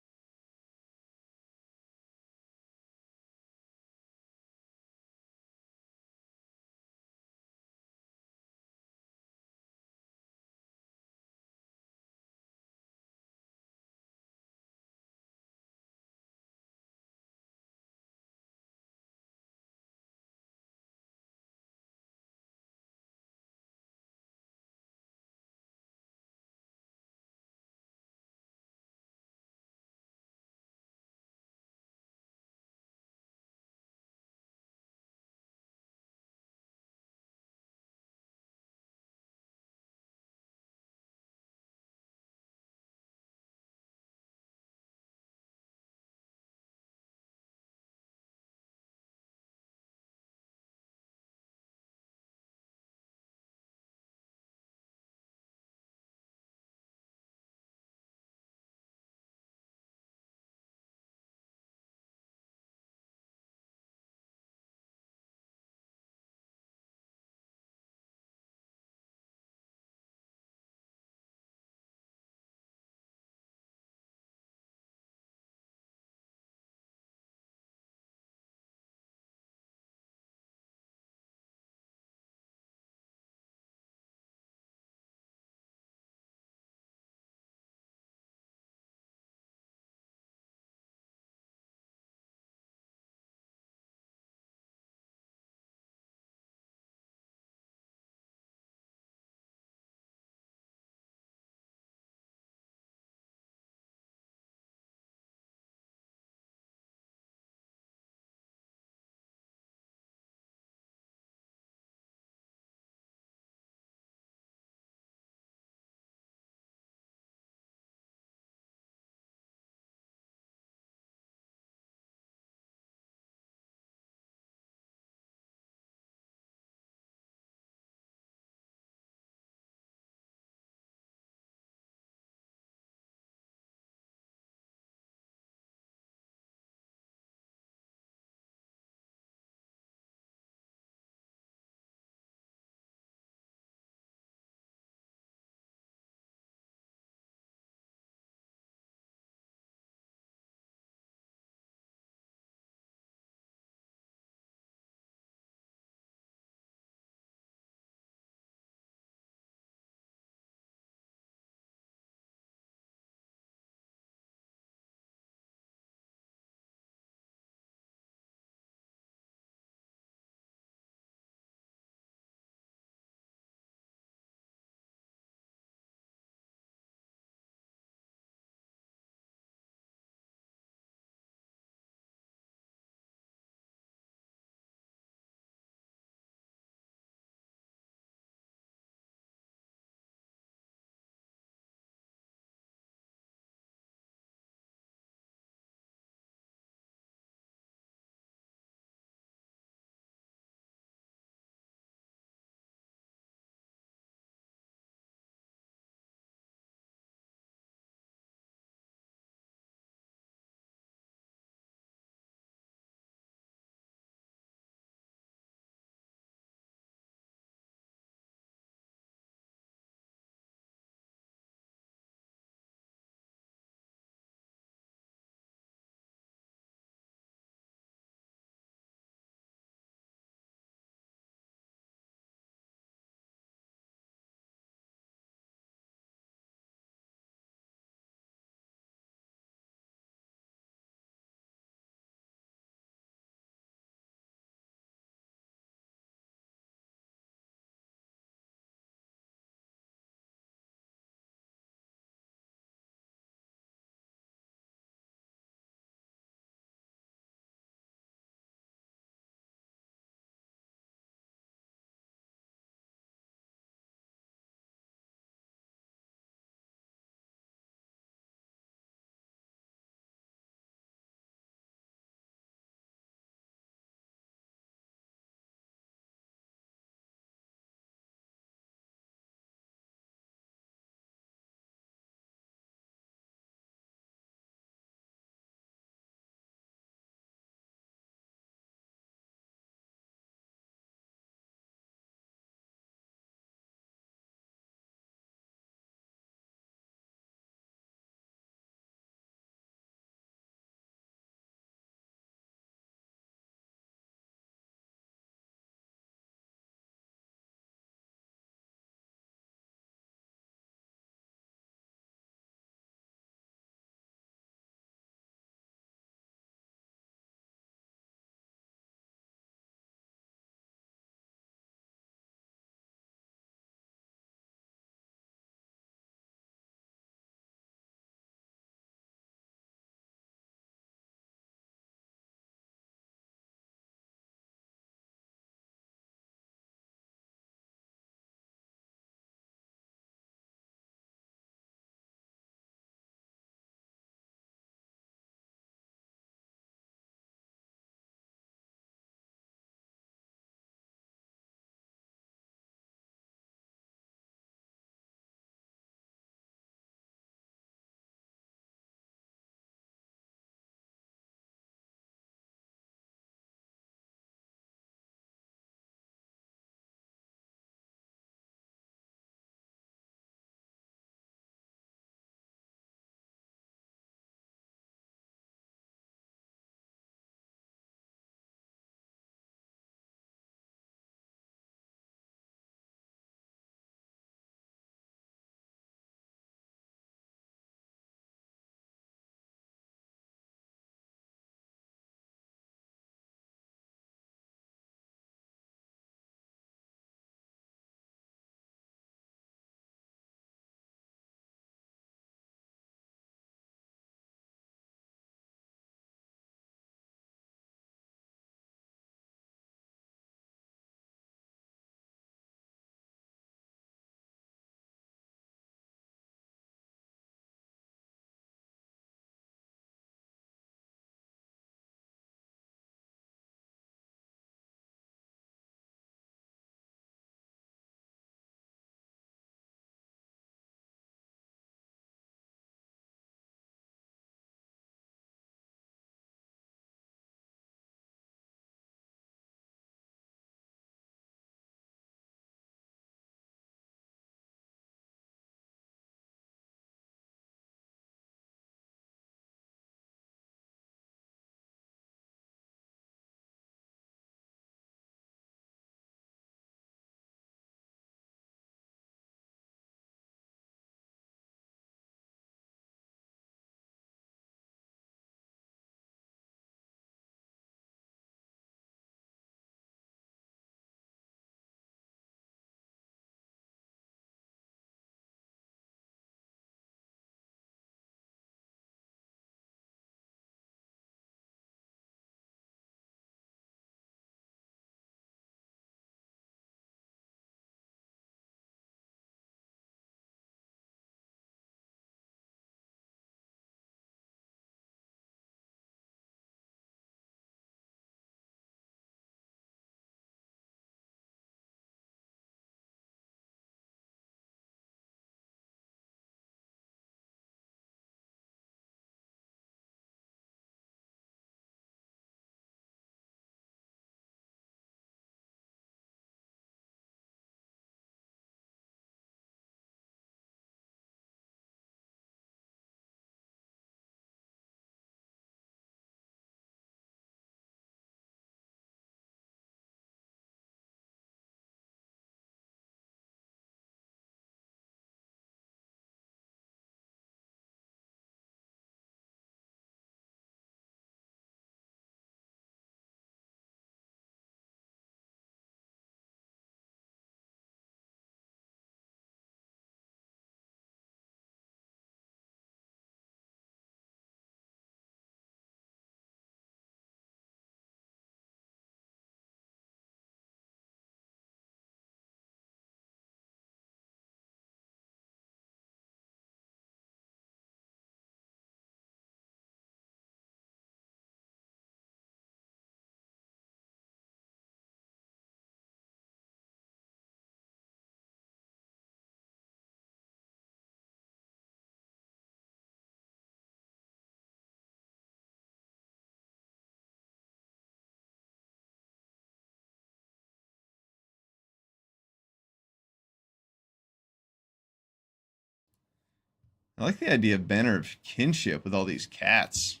Speaker 1: I like the idea of Banner of Kinship with all these cats.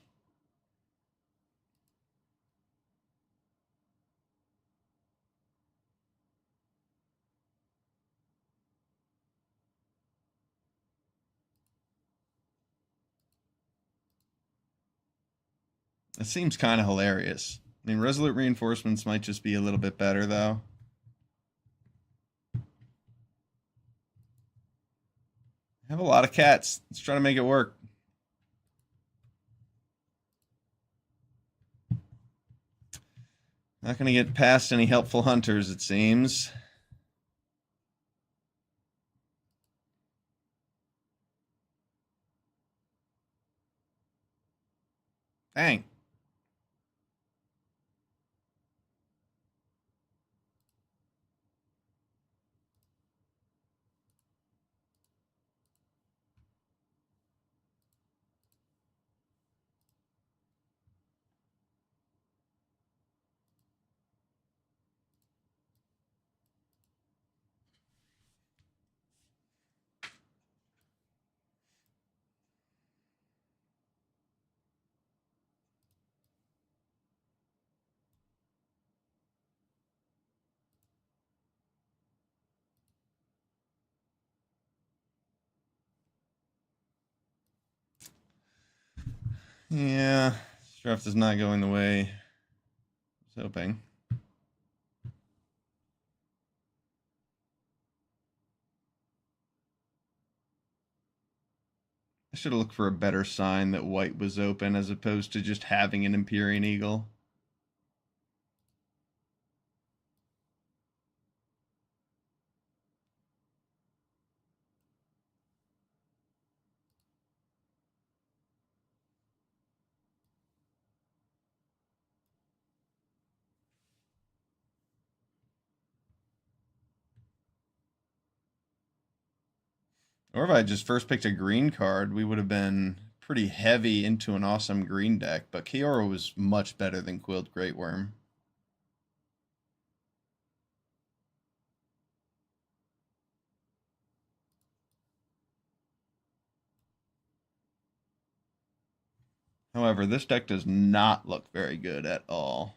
Speaker 1: It seems kind of hilarious. I mean, Resolute Reinforcements might just be a little bit better, though. I have a lot of cats. Let's try to make it work. Not going to get past any helpful hunters, it seems. Dang. Yeah, this draft is not going the way I was hoping. I should have looked for a better sign that white was open as opposed to just having an Empyrean Eagle. Or if I just first picked a green card, we would have been pretty heavy into an awesome green deck. But Kiora was much better than Quilled Great Worm. However, this deck does not look very good at all.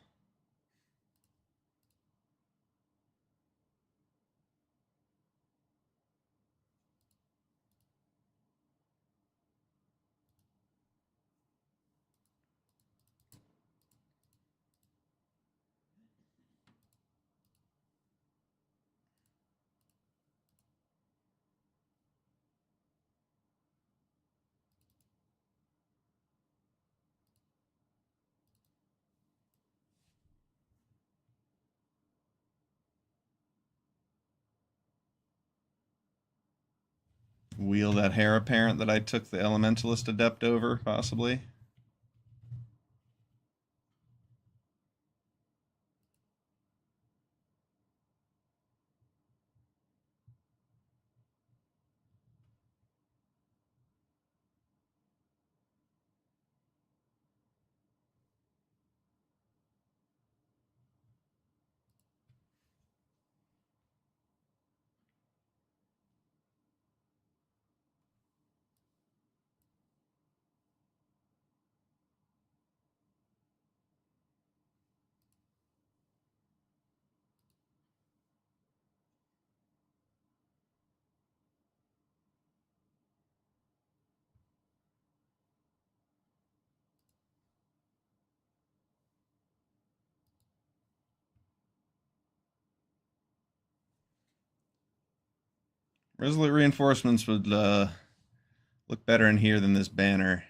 Speaker 1: Wheel that Heir Apparent that I took the Elementalist Adept over, possibly. Resolute Reinforcements would look better in here than this banner.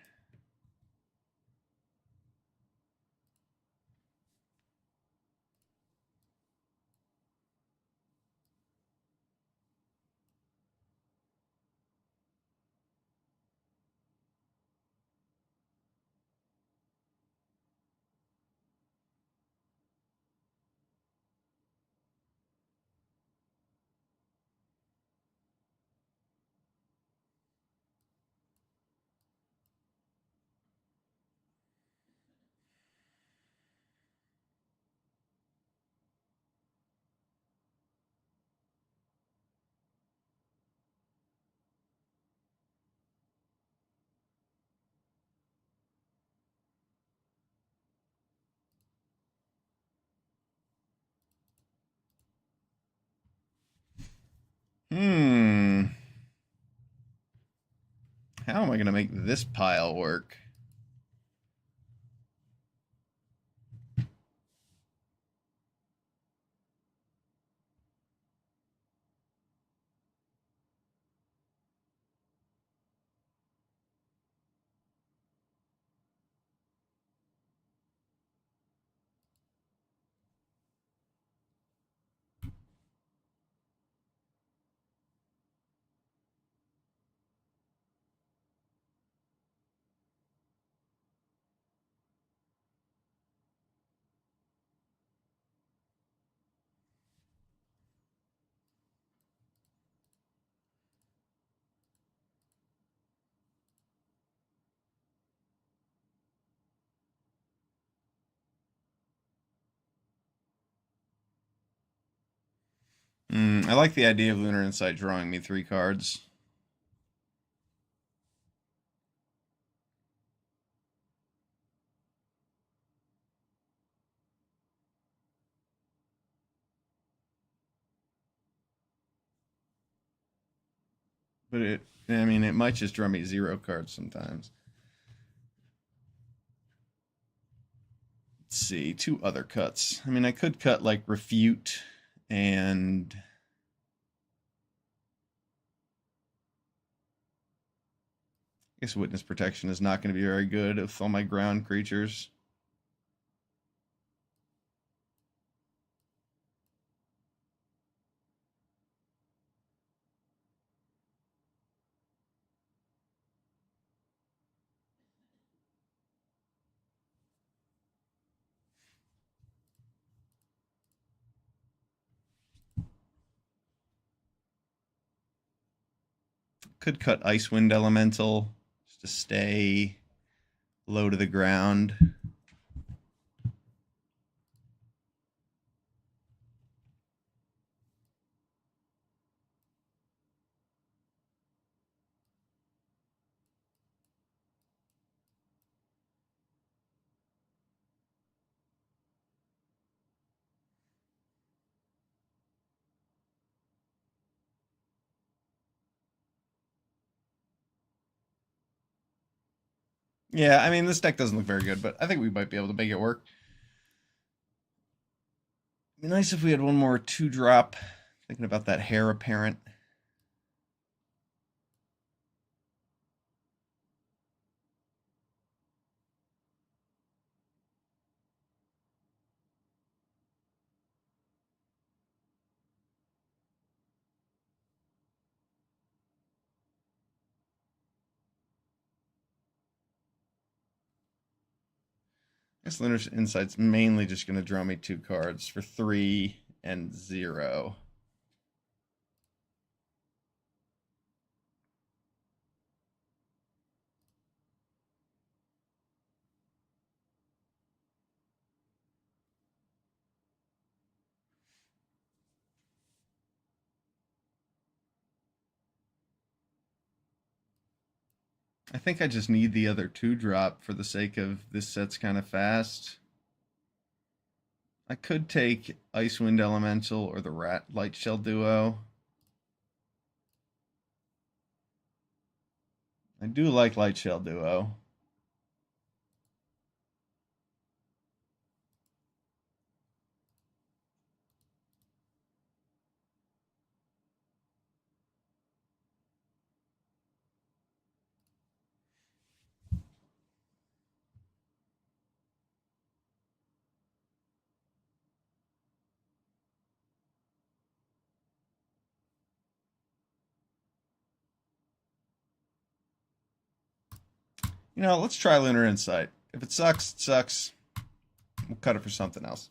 Speaker 1: Hmm. How am I going to make this pile work? I like the idea of Lunar Insight drawing me 3 cards. But I mean, it might just draw me 0 cards sometimes. Let's see, 2 other cuts. I mean, I could cut like Refute and I guess Witness Protection is not going to be very good with all my ground creatures. Could cut Icewind Elemental just to stay low to the ground. Yeah, I mean, this deck doesn't look very good, but I think we might be able to make it work. It'd be nice if we had one more 2-drop. Thinking about that Heir Apparent. I guess Lunar Insight's mainly just going to draw me 2 cards for 3 and 0. I think I just need the other 2-drop for the sake of this set's kind of fast. I could take Icewind Elemental or the Rat Light Shell duo. I do like Light Shell duo. You know, let's try Lunar Insight. If it sucks, it sucks. We'll cut it for something else.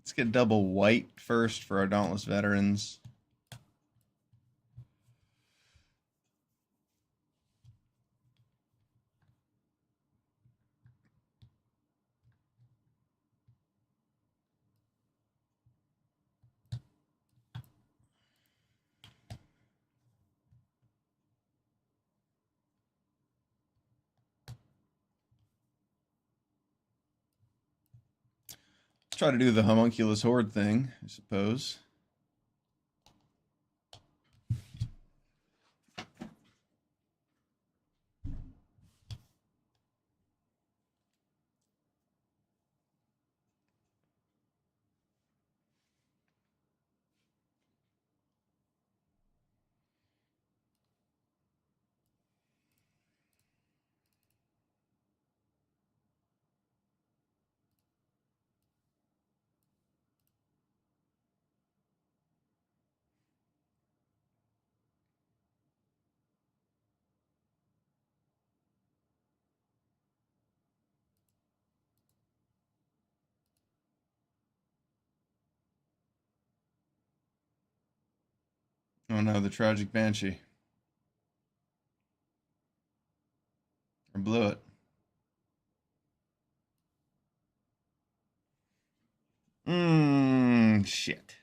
Speaker 1: Let's get double white first for our Dauntless Veterans. Try to do the homunculus horde thing, I suppose. Oh no, the Tragic Banshee. I blew it. Shit.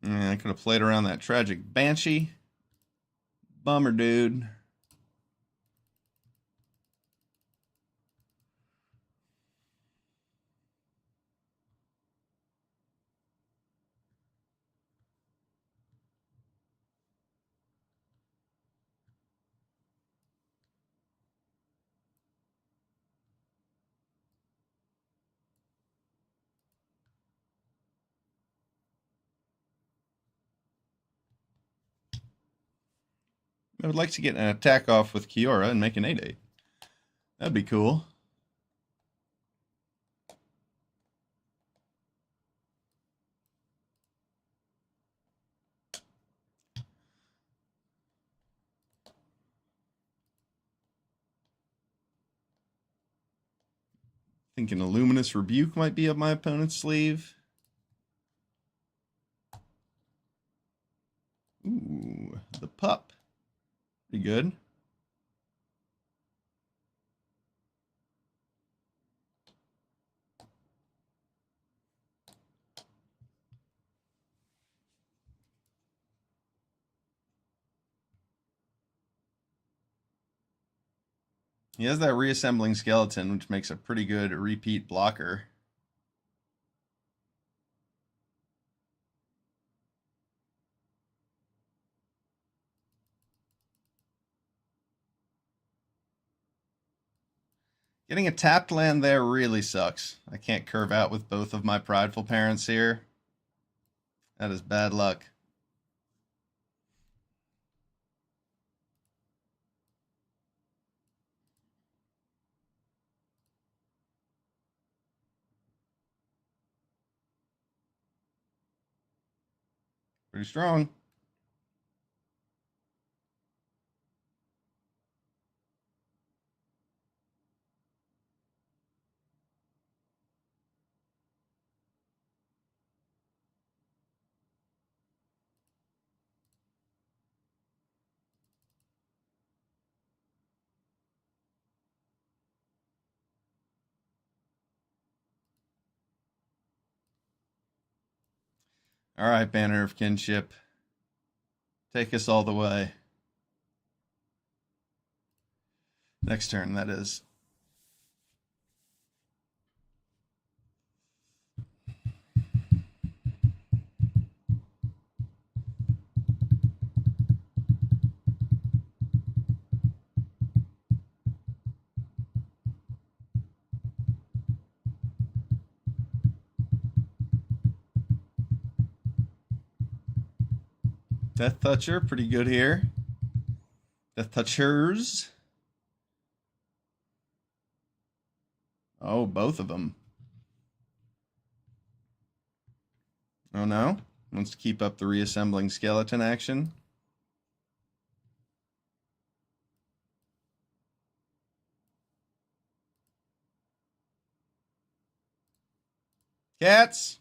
Speaker 1: I could have played around that Tragic Banshee. Bummer, dude. I would like to get an attack off with Kiora and make an 8/8. That'd be cool. Thinking a Luminous Rebuke might be up my opponent's sleeve. Ooh, the pup. Pretty good. He has that reassembling skeleton, which makes a pretty good repeat blocker. Getting a tapped land there really sucks. I can't curve out with both of my prideful parents here. That is bad luck. Pretty strong. All right, Banner of Kinship. Take us all the way. Next turn, that is. Death Toucher, pretty good here. Death Touchers. Oh, both of them. Oh no? Wants to keep up the reassembling skeleton action. Cats!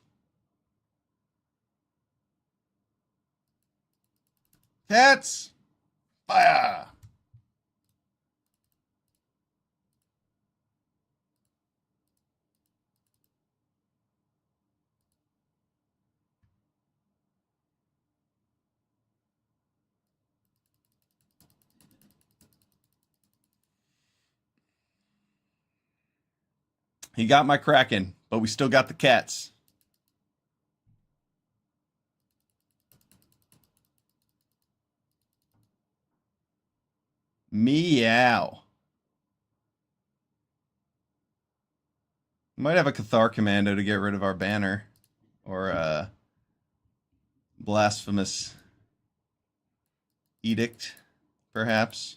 Speaker 1: Cats! Fire! He got my Kraken, but we still got the cats. Meow. Might have a Cathar Commando to get rid of our banner. Or a Blasphemous Edict, perhaps.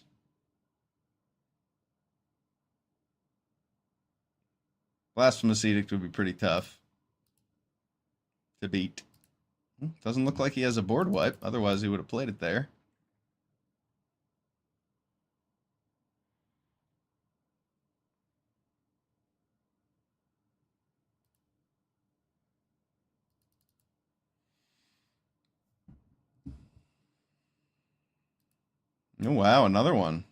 Speaker 1: Blasphemous Edict would be pretty tough to beat. Doesn't look like he has a board wipe, otherwise he would have played it there. Oh, wow, another one.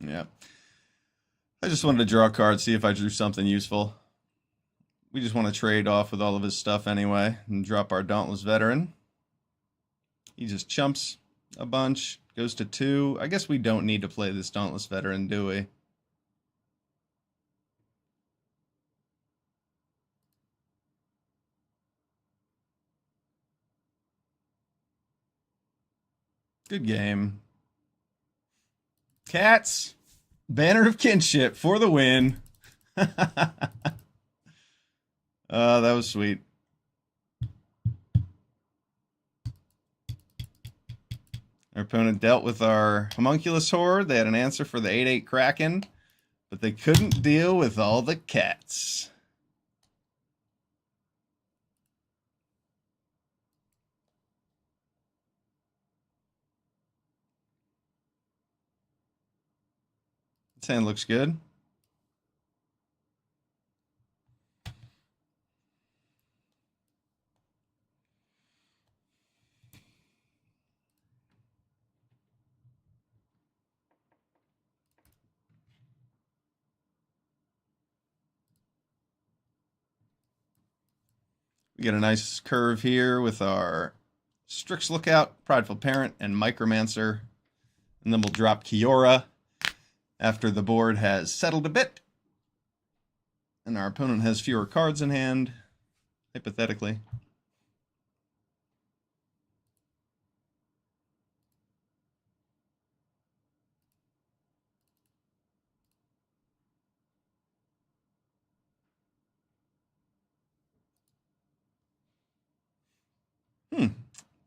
Speaker 1: Yeah. I just wanted to draw a card, see if I drew something useful. We just want to trade off with all of his stuff anyway and drop our Dauntless Veteran. He just chumps a bunch, goes to 2. I guess we don't need to play this Dauntless Veteran, do we? Good game. Cats, Banner of Kinship for the win. That was sweet. Our opponent dealt with our Homunculus Horde. They had an answer for the 8/8 Kraken, but they couldn't deal with all the cats. This hand looks good. We get a nice curve here with our Strix Lookout, Prideful Parent, and Micromancer. And then we'll drop Kiora after the board has settled a bit. And our opponent has fewer cards in hand, hypothetically.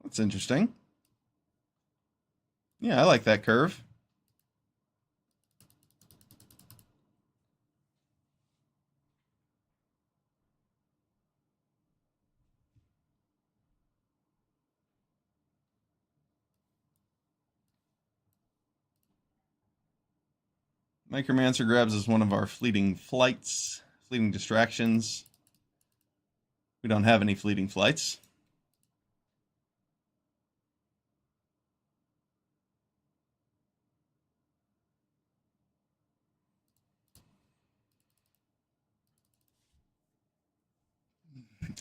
Speaker 1: That's interesting. Yeah, I like that curve. Micromancer grabs as one of our fleeting flights, fleeting distractions. We don't have any fleeting flights.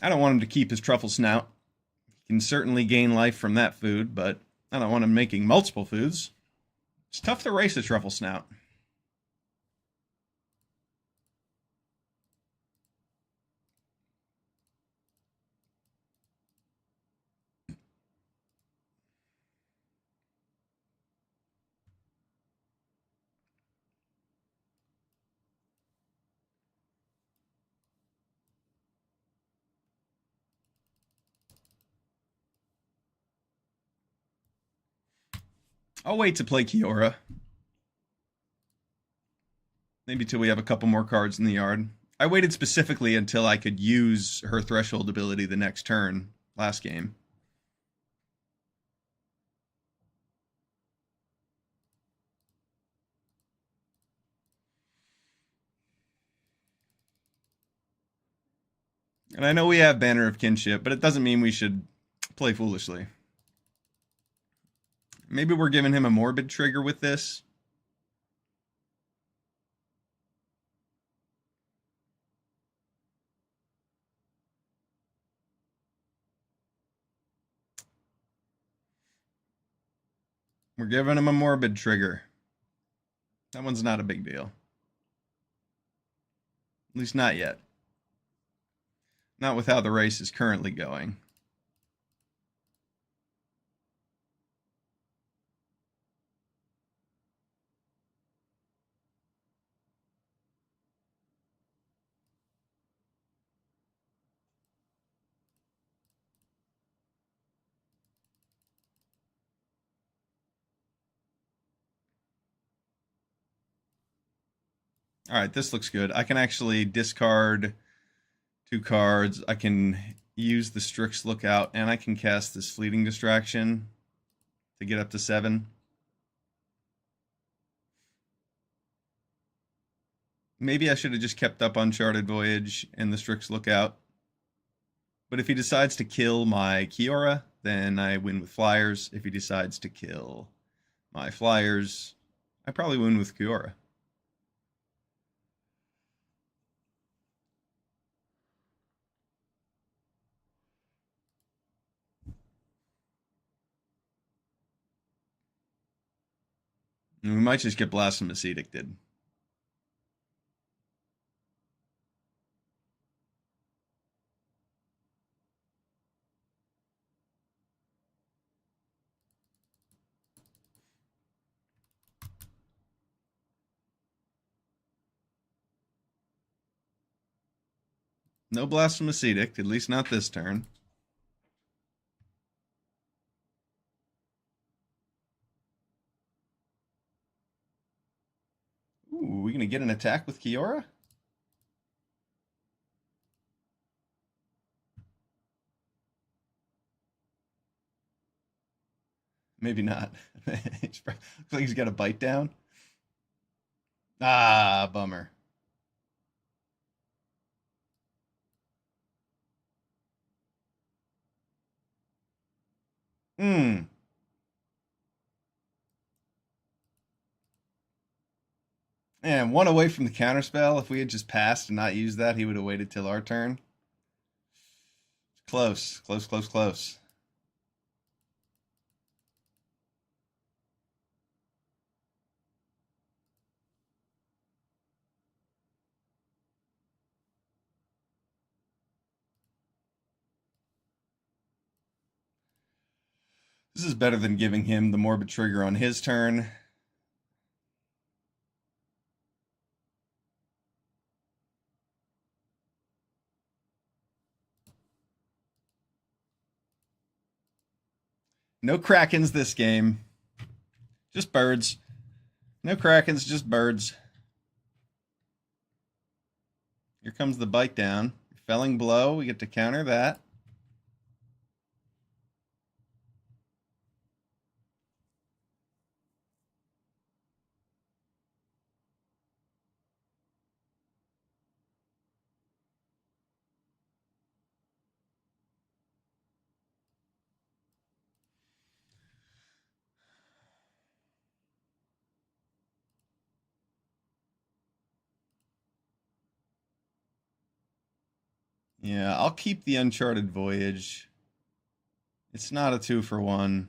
Speaker 1: I don't want him to keep his truffle snout. He can certainly gain life from that food, but I don't want him making multiple foods. It's tough to race a truffle snout. I'll wait to play Kiora. Maybe till we have a couple more cards in the yard. I waited specifically until I could use her threshold ability the next turn last game. And I know we have Banner of Kinship, but it doesn't mean we should play foolishly. Maybe we're giving him a morbid trigger with this. We're giving him a morbid trigger. That one's not a big deal. At least not yet. Not with how the race is currently going. All right, this looks good. I can actually discard 2 cards. I can use the Strix Lookout, and I can cast this Fleeting Distraction to get up to 7. Maybe I should have just kept up Uncharted Voyage and the Strix Lookout. But if he decides to kill my Kiora, then I win with Flyers. If he decides to kill my Flyers, I probably win with Kiora. And we might just get Blasphemous Edicted. No Blasphemous Edict, at least not this turn. Ooh, we gonna get an attack with Kiora? Maybe not. Looks like he's got a bite down. Ah, bummer. Hmm. And 1 away from the counterspell. If we had just passed and not used that, he would have waited till our turn. Close, close, close, close. This is better than giving him the Morbid Trigger on his turn. No Krakens this game. Just birds. No Krakens, just birds. Here comes the bite down. Felling Blow. We get to counter that. Yeah, I'll keep the Uncharted Voyage. It's not a 2-for-1,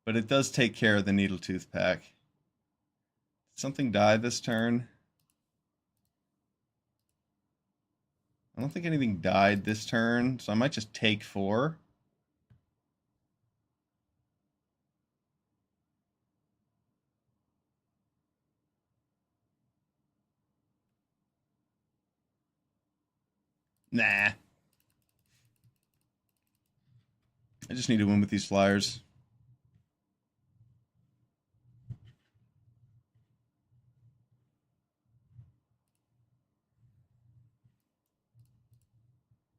Speaker 1: but it does take care of the Needletooth pack. Did something die this turn? I don't think anything died this turn, so I might just take 4. Nah. I just need to win with these Flyers.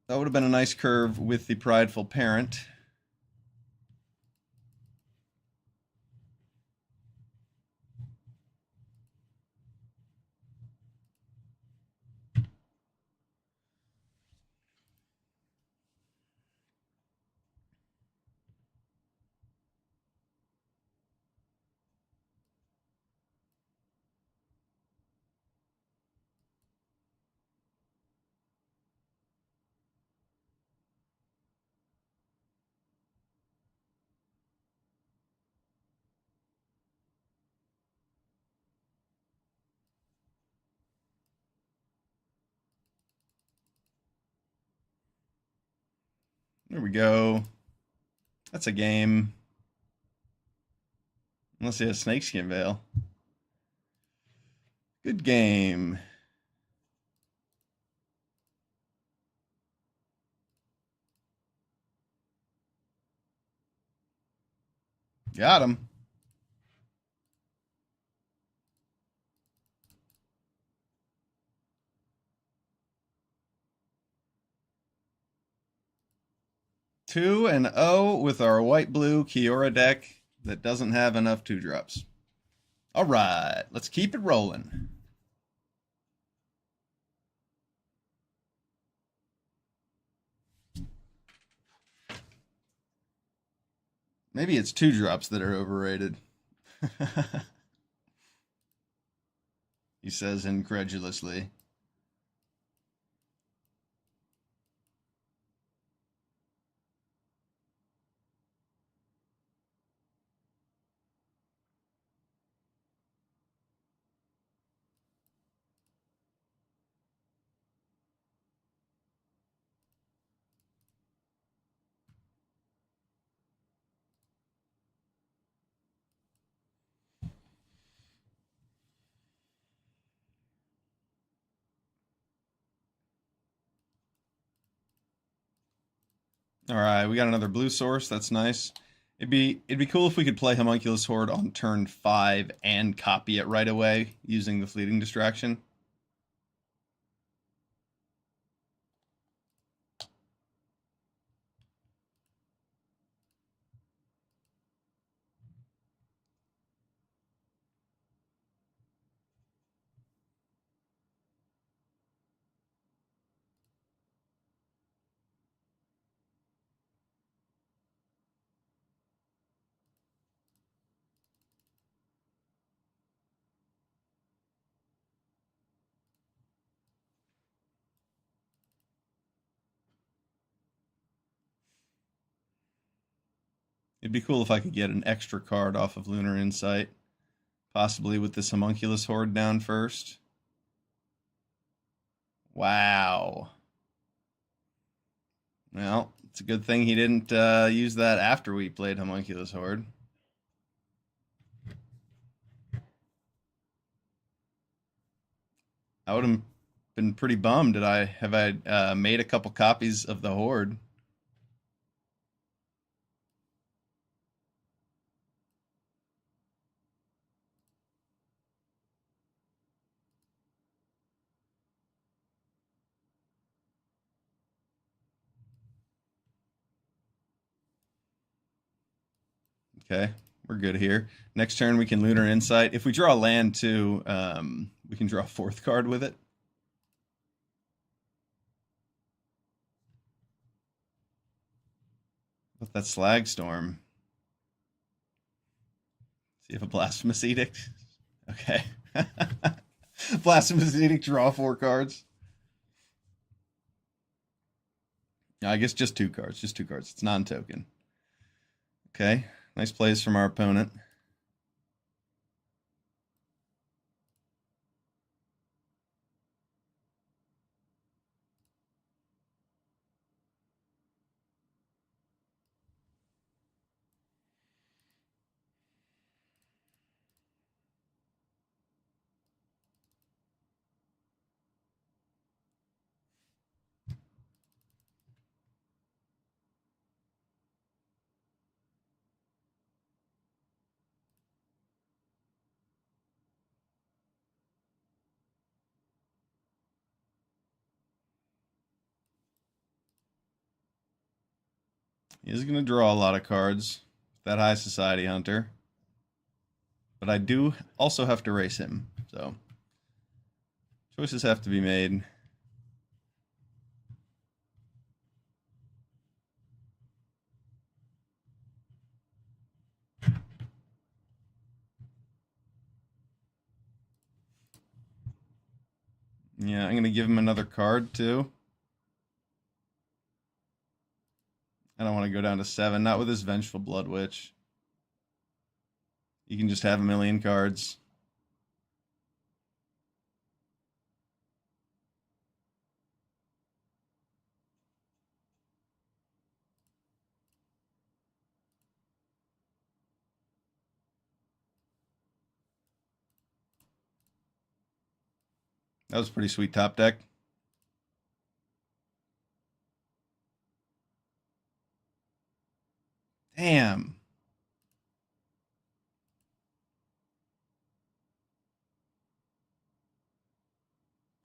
Speaker 1: That would have been a nice curve with the prideful parent. There we go. That's a game. Unless he has Snakeskin Veil. Good game. Got him. Two and 0 with our white-blue Kiora deck that doesn't have enough 2-drops. All right, let's keep it rolling. Maybe it's 2-drops that are overrated. He says incredulously. All right, we got another blue source. That's nice. It'd be cool if we could play Homunculus Horde on turn 5 and copy it right away using the fleeting distraction. It'd be cool if I could get an extra card off of Lunar Insight, possibly with this Homunculus Horde down first. Wow. Well, it's a good thing he didn't use that after we played Homunculus Horde. I would have been pretty bummed. Did I have I made a couple copies of the Horde? Okay, we're good here. Next turn we can Lunar Insight. If we draw land too, we can draw a 4th card with it. With that Slag Storm. See if a Blasphemous Edict. Okay. Blasphemous Edict, draw 4 cards. I guess just 2 cards. Just 2 cards. It's non-token. Okay. Nice plays from our opponent. He is going to draw a lot of cards. That High Society Hunter. But I do also have to race him. So choices have to be made. Yeah, I'm going to give him another card too. I don't want to go down to 7. Not with his Vengeful Blood Witch. You can just have a million cards. That was pretty sweet top deck. Damn.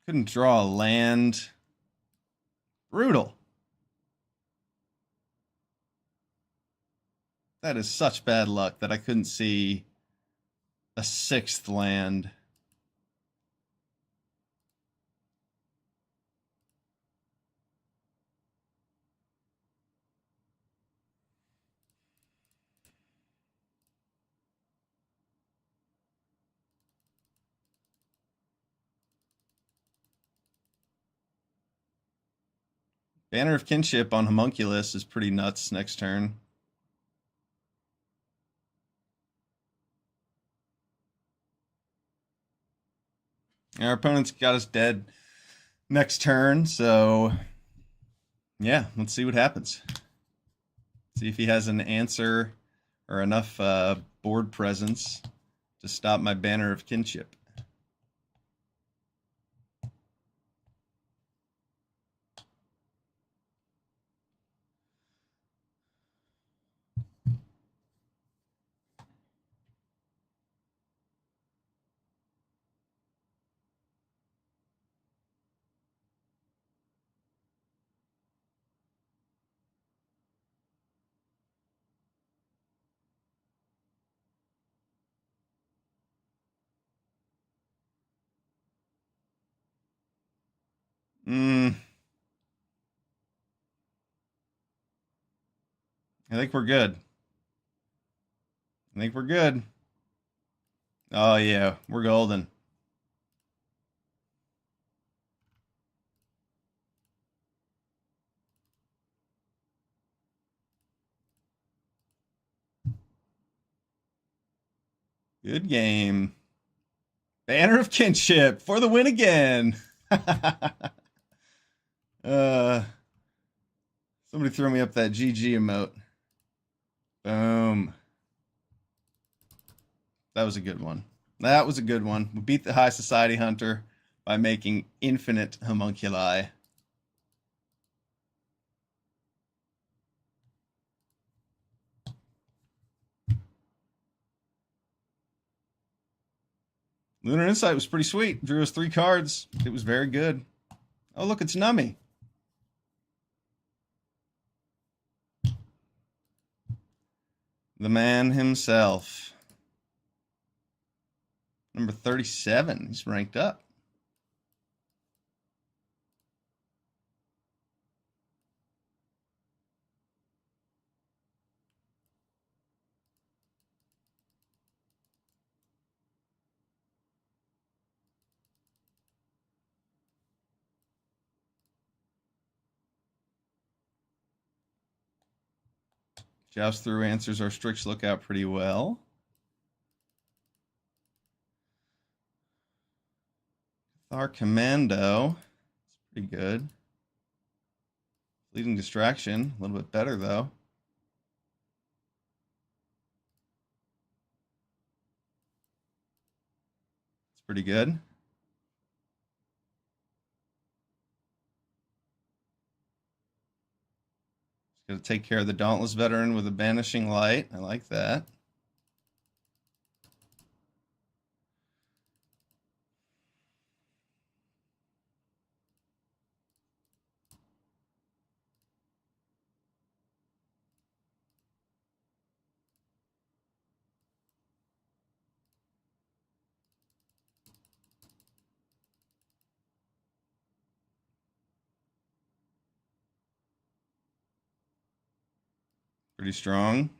Speaker 1: Couldn't draw a land. Brutal. That is such bad luck that I couldn't see a 6th land. Banner of Kinship on Homunculus is pretty nuts next turn. Our opponent's got us dead next turn, so yeah, let's see what happens. See if he has an answer or enough board presence to stop my Banner of Kinship. I think we're good. I think we're good. Oh yeah, we're golden. Good game. Banner of Kinship for the win again. Somebody throw me up that GG emote. Boom. That was a good one. That was a good one. We beat the High Society Hunter by making infinite homunculi. Lunar Insight was pretty sweet. Drew us 3 cards. It was very good. Oh, look, it's Nummy. The man himself. Number 37. He's ranked up. Joust through answers our Strix lookout pretty well. Our Commando. It's pretty good. Fleeting Distraction. A little bit better, though. It's pretty good. Got to take care of the Dauntless Veteran with a Banishing Light. I like that. Pretty strong.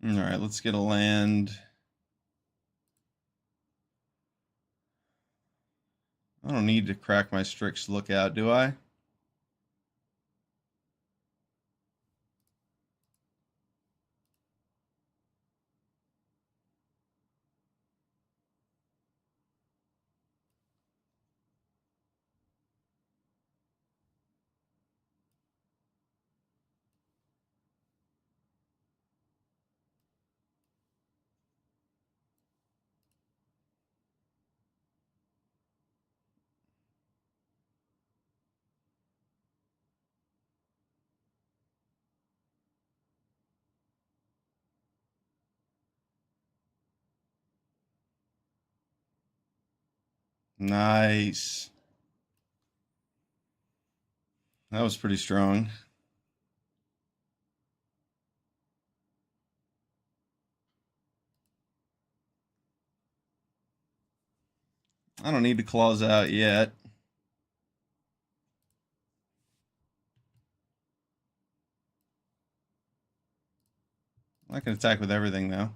Speaker 1: All right, let's get a land. I don't need to crack my Strix Lookout, do I? Nice. That was pretty strong. I don't need to claws out yet. I can attack with everything, though.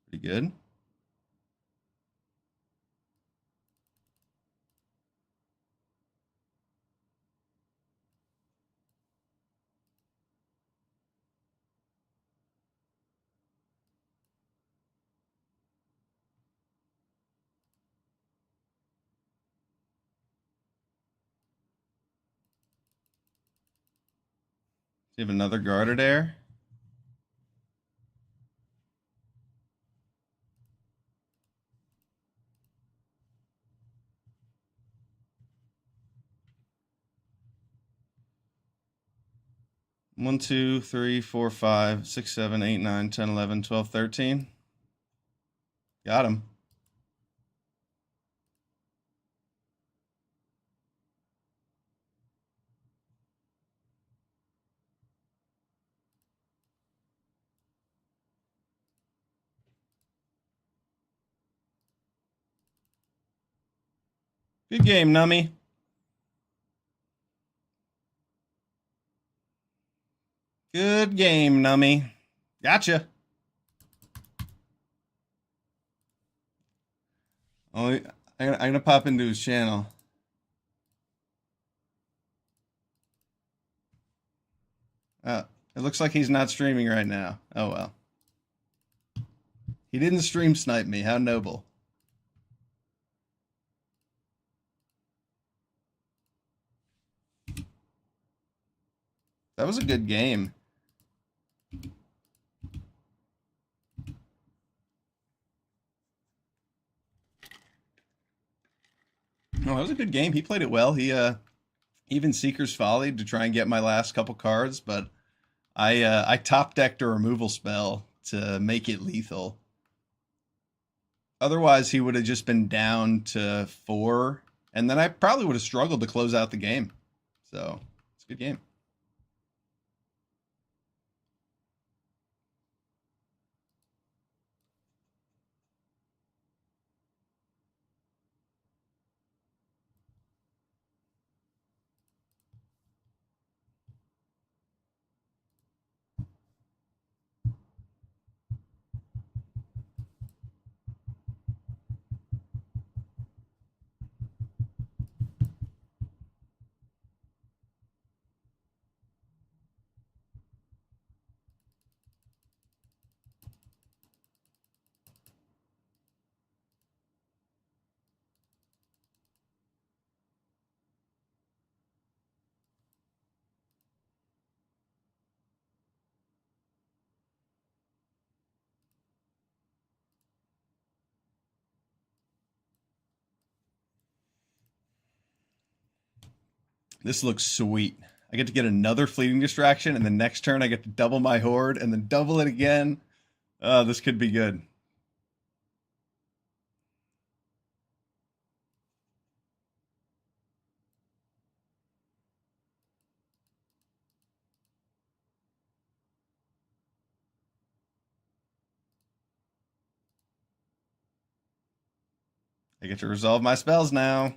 Speaker 1: Pretty good. Do you have another guarded air? One, two, three, four, 5, 6, 7, 8, 9, 10, 11, 12, 13. Got him. Good game, Nummy. Good game, Nummy. Gotcha. Oh, I'm gonna pop into his channel. It looks like he's not streaming right now. Oh well. He didn't stream snipe me. How noble. That was a good game. Oh, that was a good game. He played it well. He even Seeker's Folly to try and get my last couple cards, but I top decked a removal spell to make it lethal. Otherwise, he would have just been down to 4, and then I probably would have struggled to close out the game. So it's a good game. This looks sweet. I get to get another fleeting distraction, and the next turn I get to double my horde, and then double it again. Oh, this could be good. I get to resolve my spells now.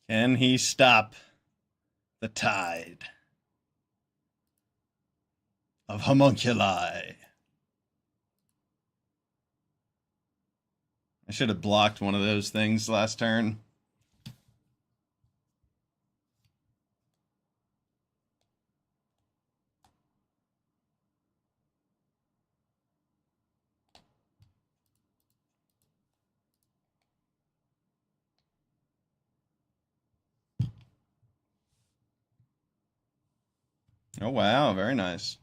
Speaker 1: Can he stop the tide of homunculi? I should have blocked one of those things last turn. Oh, wow. Very nice.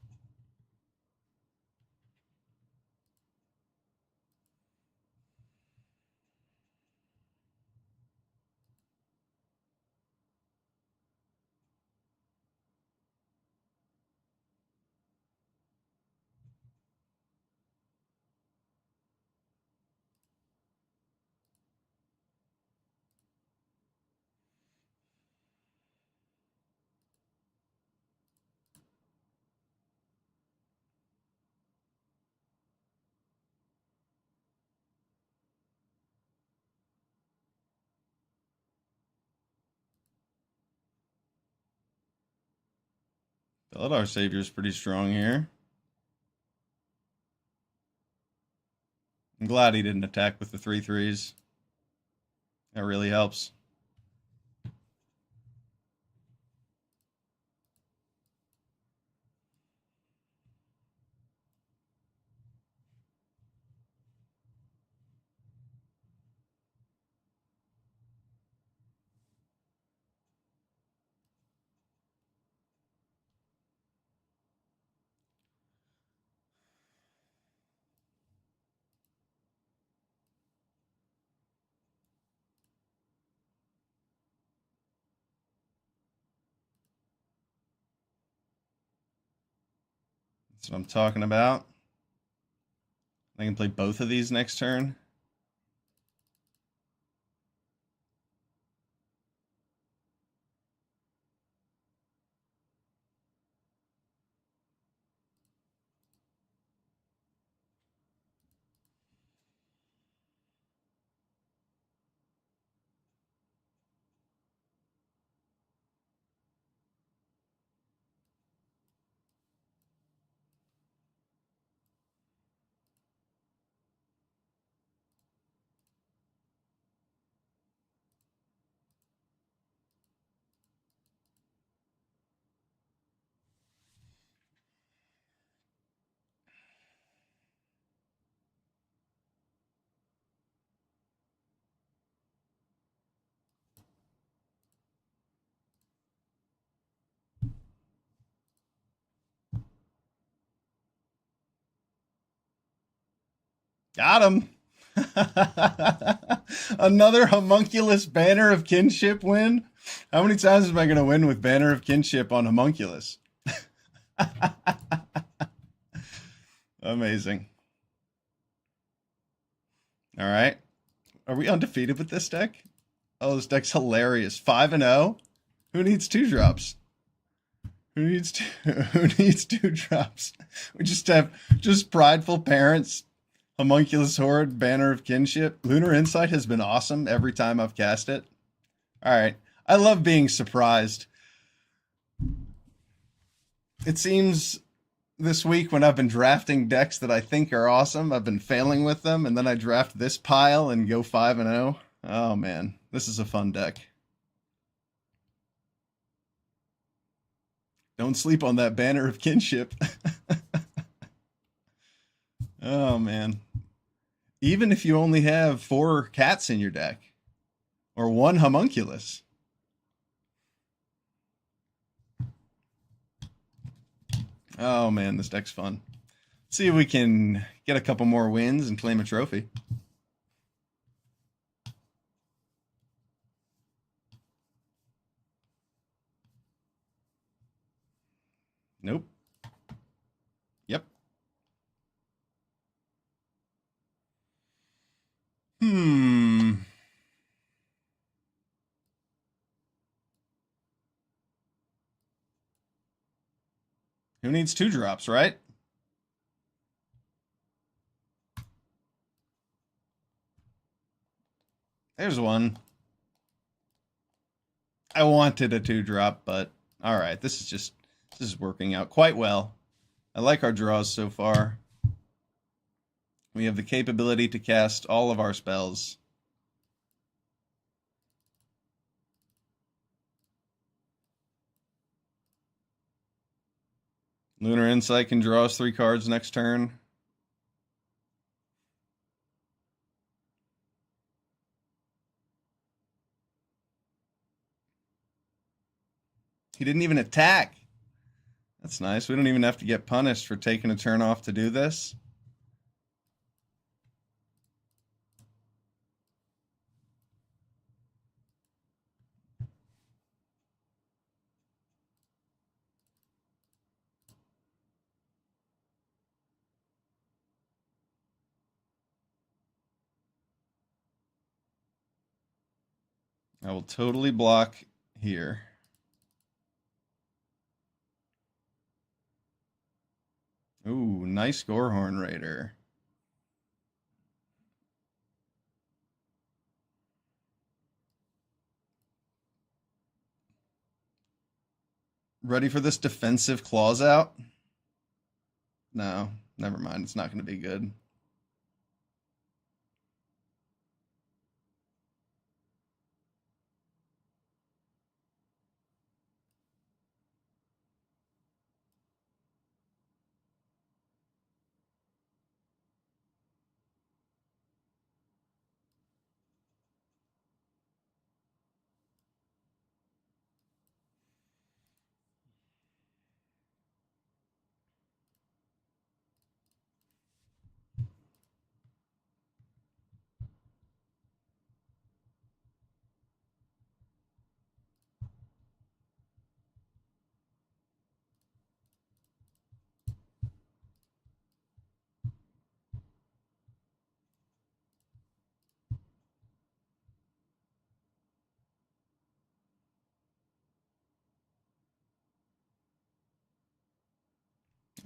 Speaker 1: Felidar Savior's pretty strong here. I'm glad he didn't attack with the 3/3s. That really helps. That's what I'm talking about. I can play both of these next turn. Got him. Another homunculus Banner of Kinship win. How many times am I going to win with Banner of Kinship on homunculus? Amazing. All right. Are we undefeated with this deck? Oh, this deck's hilarious. 5-0. Who needs 2-drops? Who needs two, who needs 2-drops? We just have just prideful parents, homunculus horde, Banner of Kinship. Lunar Insight has been awesome every time I've cast it. All right. I love being surprised. It seems this week when I've been drafting decks that I think are awesome, I've been failing with them, and then I draft this pile and go 5-0. Oh man, this is a fun deck. Don't sleep on that Banner of Kinship. Oh man. Even if you only have 4 cats in your deck, or 1 homunculus. Oh man, this deck's fun. Let's see if we can get a couple more wins and claim a trophy. Nope. Yep. Hmm. Who needs 2-drops, right? There's one. I wanted a 2-drop, but all right. This is working out quite well. I like our draws so far. We have the capability to cast all of our spells. Lunar Insight can draw us 3 cards next turn. He didn't even attack. That's nice. We don't even have to get punished for taking a turn off to do this. I will totally block here. Ooh, nice Gorehorn Raider. Ready for this defensive claws out? No, never mind. It's not going to be good.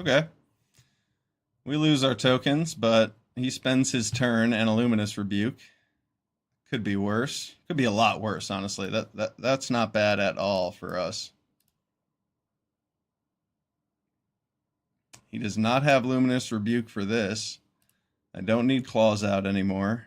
Speaker 1: Okay. We lose our tokens, but he spends his turn and a Luminous Rebuke. Could be worse. Could be a lot worse, honestly. That's not bad at all for us. He does not have Luminous Rebuke for this. I don't need claws out anymore.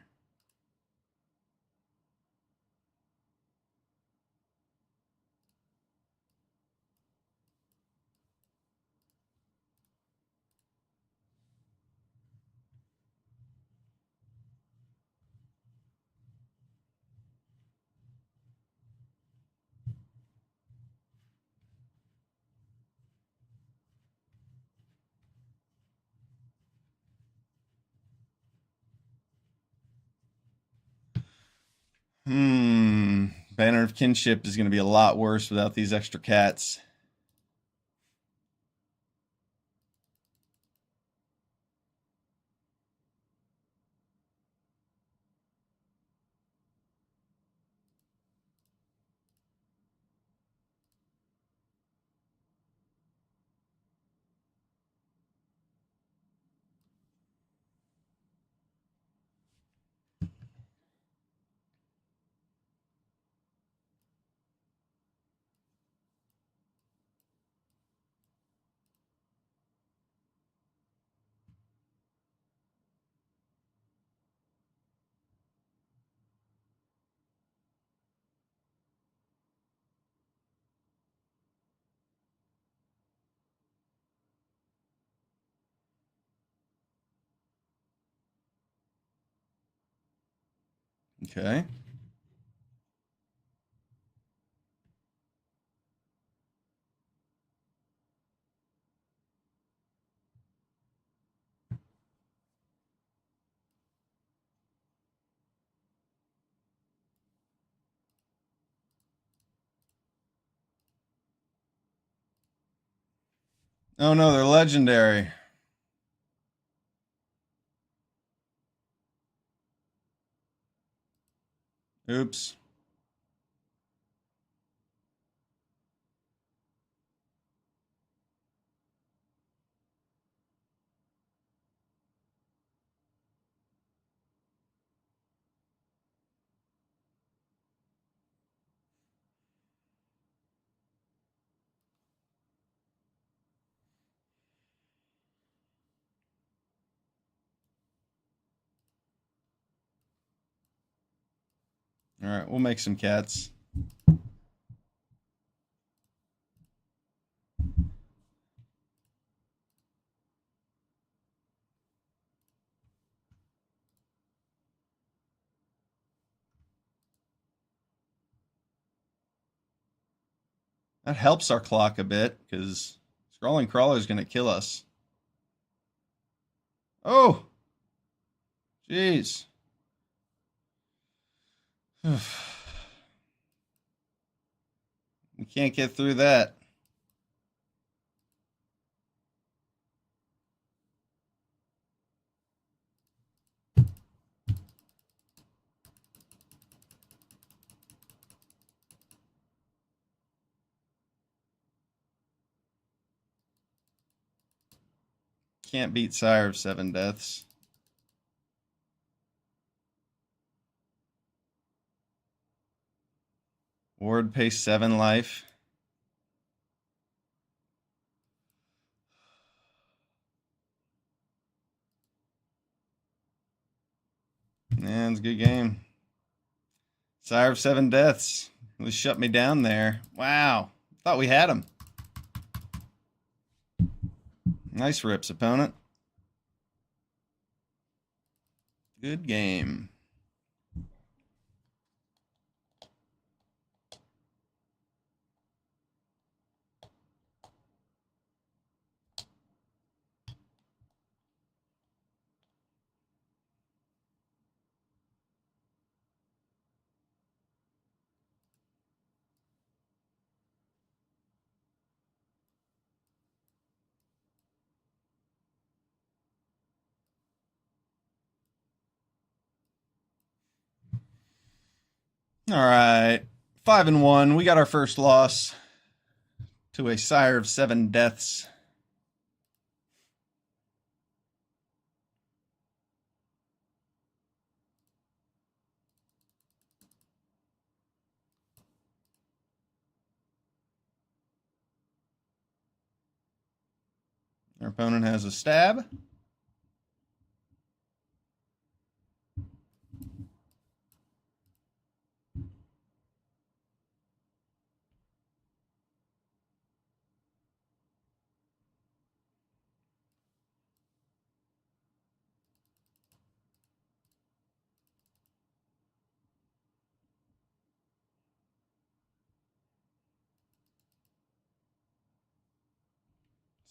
Speaker 1: Banner of Kinship is going to be a lot worse without these extra cats. Okay. Oh no, they're legendary. Oops. All right, we'll make some cats. That helps our clock a bit because Scrawling Crawler is going to kill us. Oh, jeez. We can't get through that. Can't beat Sire of Seven Deaths. Ward pays 7 life. Man, it's a good game. Sire of Seven Deaths. Really shut me down there. Wow. Thought we had him. Nice rips, opponent. Good game. All right. 5-1. We got our first loss to a Sire of Seven Deaths. Our opponent has a stab.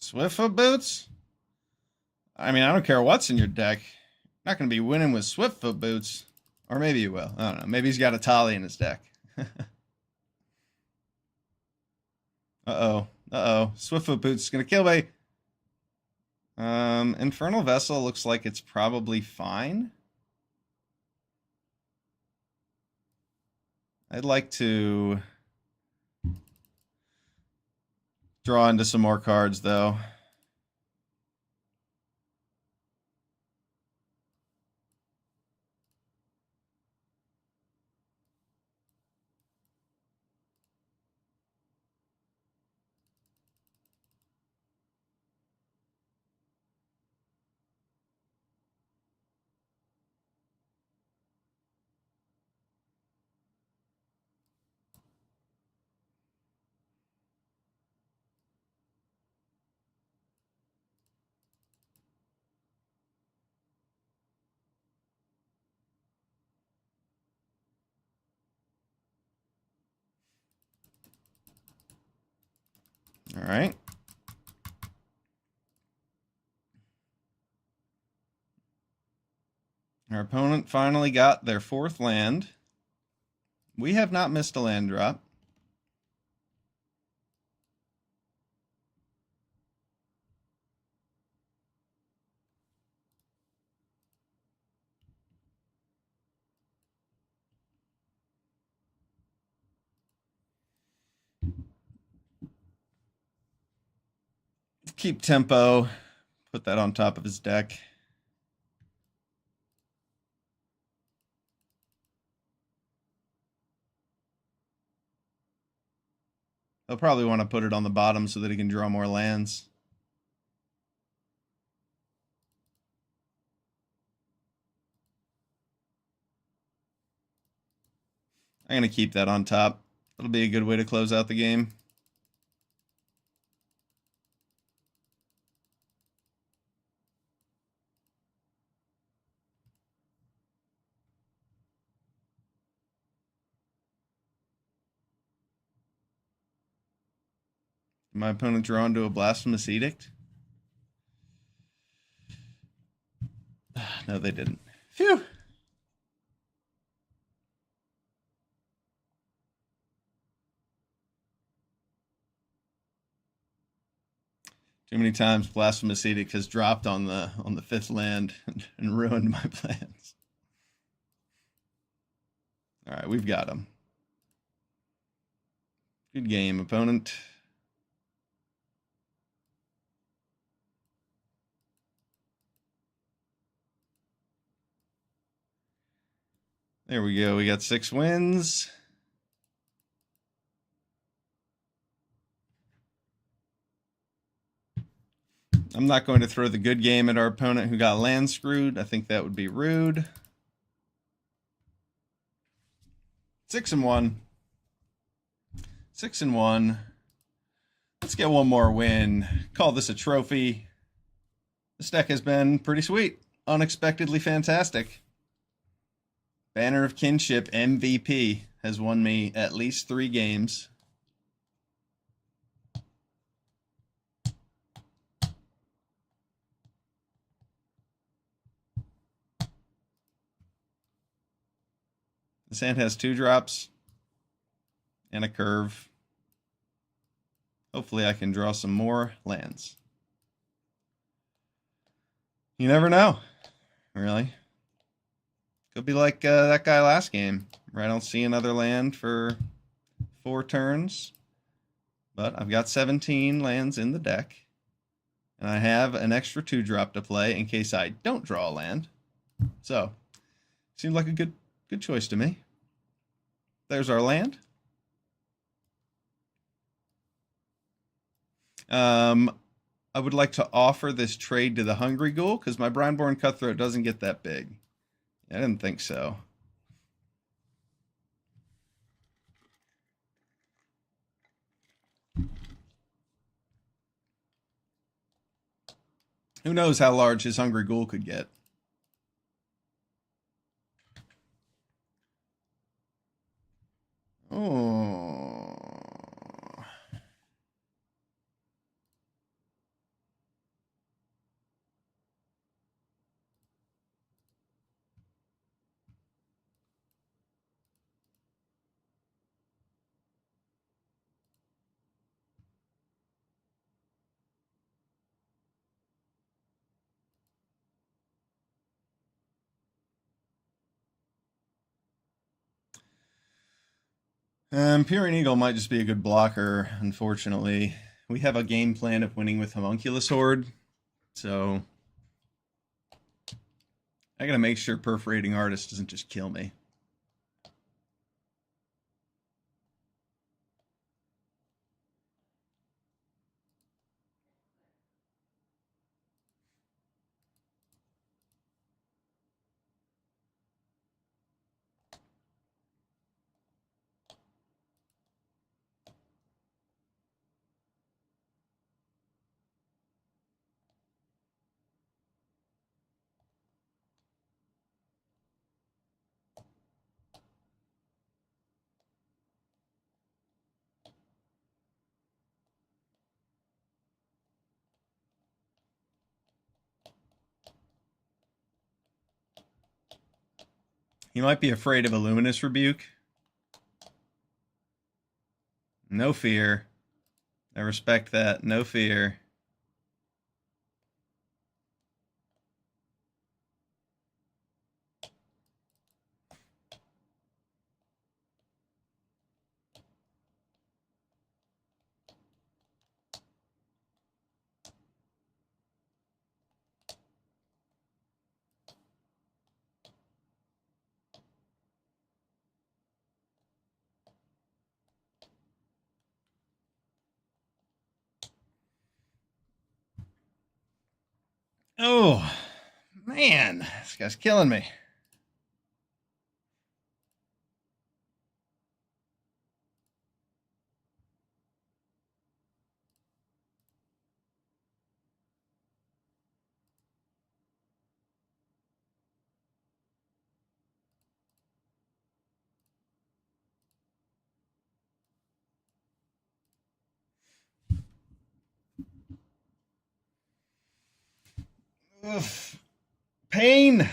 Speaker 1: Swiftfoot Boots? I mean, I don't care what's in your deck. Not going to be winning with Swiftfoot Boots. Or maybe he will. I don't know. Maybe he's got a Tali in his deck. Uh-oh. Uh-oh. Swiftfoot Boots is going to kill me. Infernal Vessel looks like it's probably fine. I'd like to draw into some more cards, though. All right. Our opponent finally got their 4th land. We have not missed a land drop. Keep tempo. Put that on top of his deck. He'll probably want to put it on the bottom so that he can draw more lands. I'm going to keep that on top. That'll be a good way to close out the game. My opponent drawn to a Blasphemous Edict? No, they didn't. Phew! Too many times Blasphemous Edict has dropped on the 5th land and ruined my plans. All right, we've got him. Good game, opponent. There we go. We got 6 wins. I'm not going to throw the good game at our opponent who got land screwed. I think that would be rude. 6-1. 6-1. Let's get one more win. Call this a trophy. This deck has been pretty sweet. Unexpectedly fantastic. Banner of Kinship MVP has won me at least 3 games. This hand has 2 drops and a curve. Hopefully I can draw some more lands. You never know, really. Could be like that guy last game, where I don't see another land for 4 turns. But I've got 17 lands in the deck. And I have an extra 2-drop to play in case I don't draw a land. So, seemed like a good choice to me. There's our land. I would like to offer this trade to the Hungry Ghoul because my Brineborn Cutthroat doesn't get that big. I didn't think so. Who knows how large his Hungry Ghoul could get. Oh. Peering Eagle might just be a good blocker, unfortunately. We have a game plan of winning with Homunculus Horde, so I gotta make sure Perforating Artist doesn't just kill me. He might be afraid of a Luminous Rebuke. No fear. I respect that. No fear. Oh, man. This guy's killing me. Oof. Pain.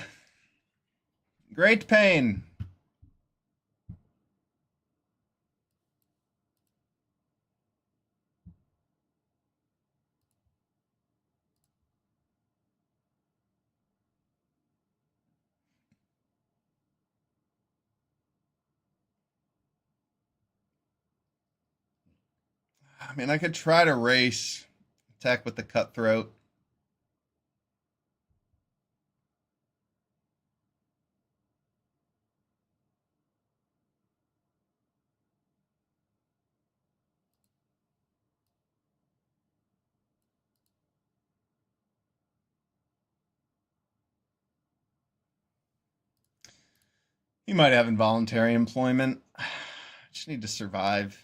Speaker 1: Great pain. I mean, I could try to race, attack with the Cutthroat. He might have involuntary employment. I just need to survive.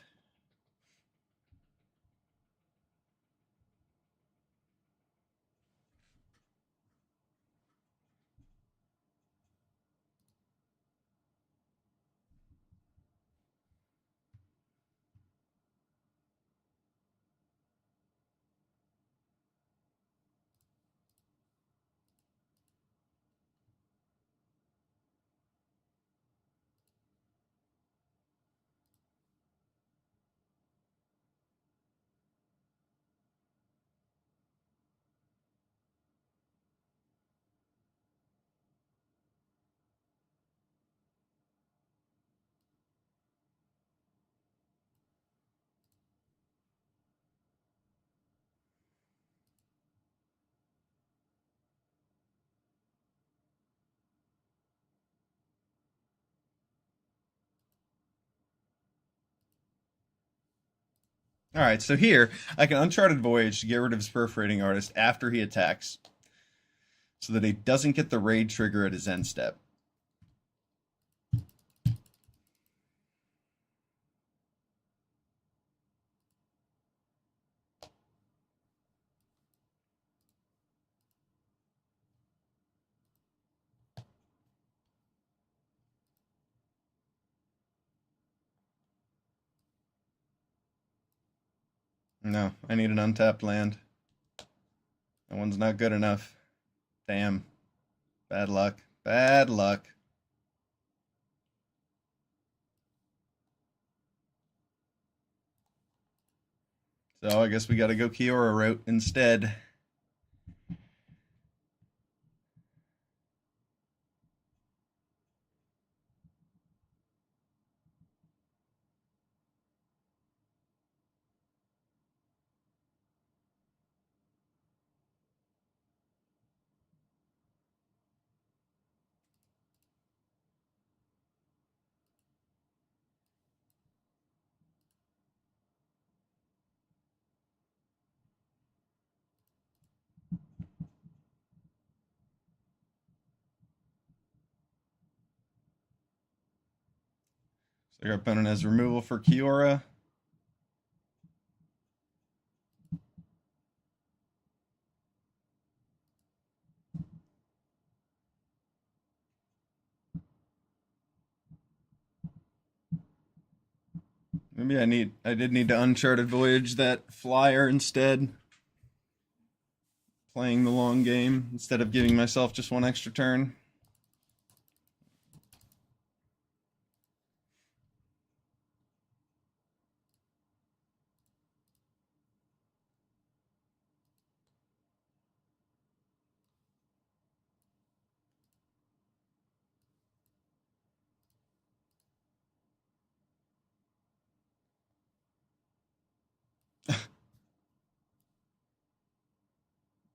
Speaker 1: All right, so here I can Uncharted Voyage to get rid of his Perforating Artist after he attacks, so that he doesn't get the raid trigger at his end step. No, I need an untapped land. That one's not good enough. Damn. Bad luck. Bad luck. So I guess we gotta go Kiora route instead. So our opponent has removal for Kiora. Maybe I did need to Uncharted Voyage that flyer instead. Playing the long game instead of giving myself just one extra turn.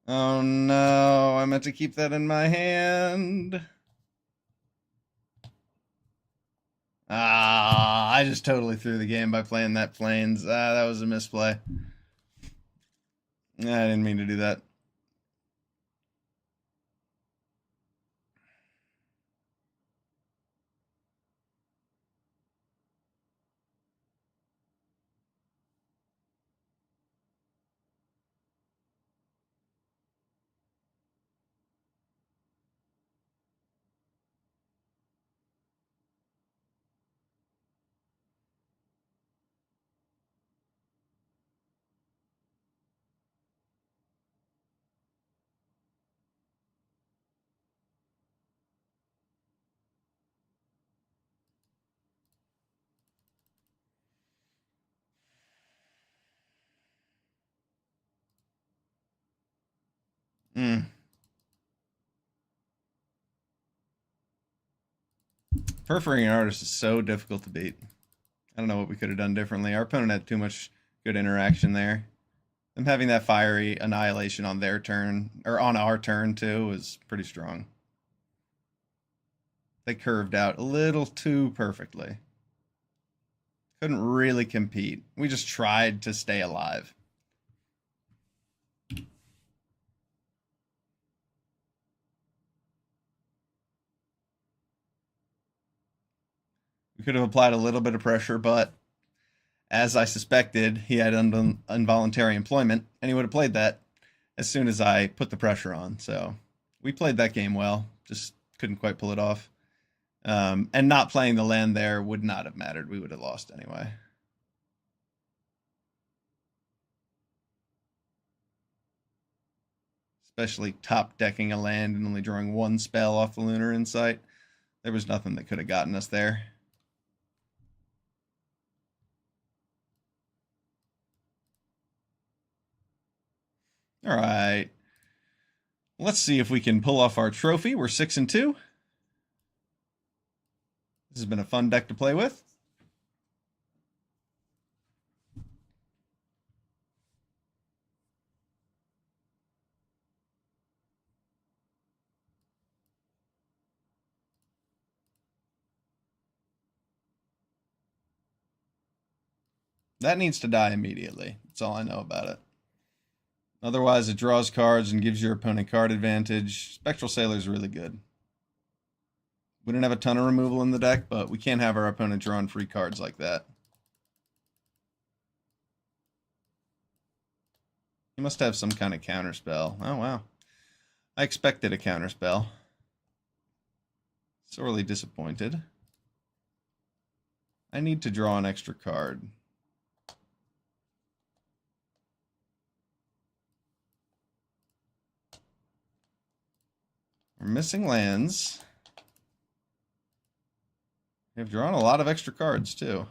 Speaker 1: Oh no, I meant to keep that in my hand. Ah, I just totally threw the game by playing that Plains. That was a misplay. I didn't mean to do that. Mm. Perforating Artist is so difficult to beat. I don't know what we could have done differently. Our opponent had too much good interaction there. Them having that fiery annihilation on their turn, or on our turn too, was pretty strong. They curved out a little too perfectly. Couldn't really compete. We just tried to stay alive. We could have applied a little bit of pressure, but as I suspected, he had involuntary employment, and he would have played that as soon as I put the pressure on. So we played that game well, just couldn't quite pull it off. And not playing the land there would not have mattered. We would have lost anyway. Especially top decking a land and only drawing one spell off the Lunar Insight. There was nothing that could have gotten us there. All right. Let's see if we can pull off our trophy. We're 6-2. This has been a fun deck to play with. That needs to die immediately. That's all I know about it. Otherwise, it draws cards and gives your opponent card advantage. Spectral Sailor is really good. We didn't have a ton of removal in the deck, but we can't have our opponent drawing free cards like that. He must have some kind of counterspell. Oh, wow. I expected a counterspell. Sorely disappointed. I need to draw an extra card. We're missing lands. We've drawn a lot of extra cards, too.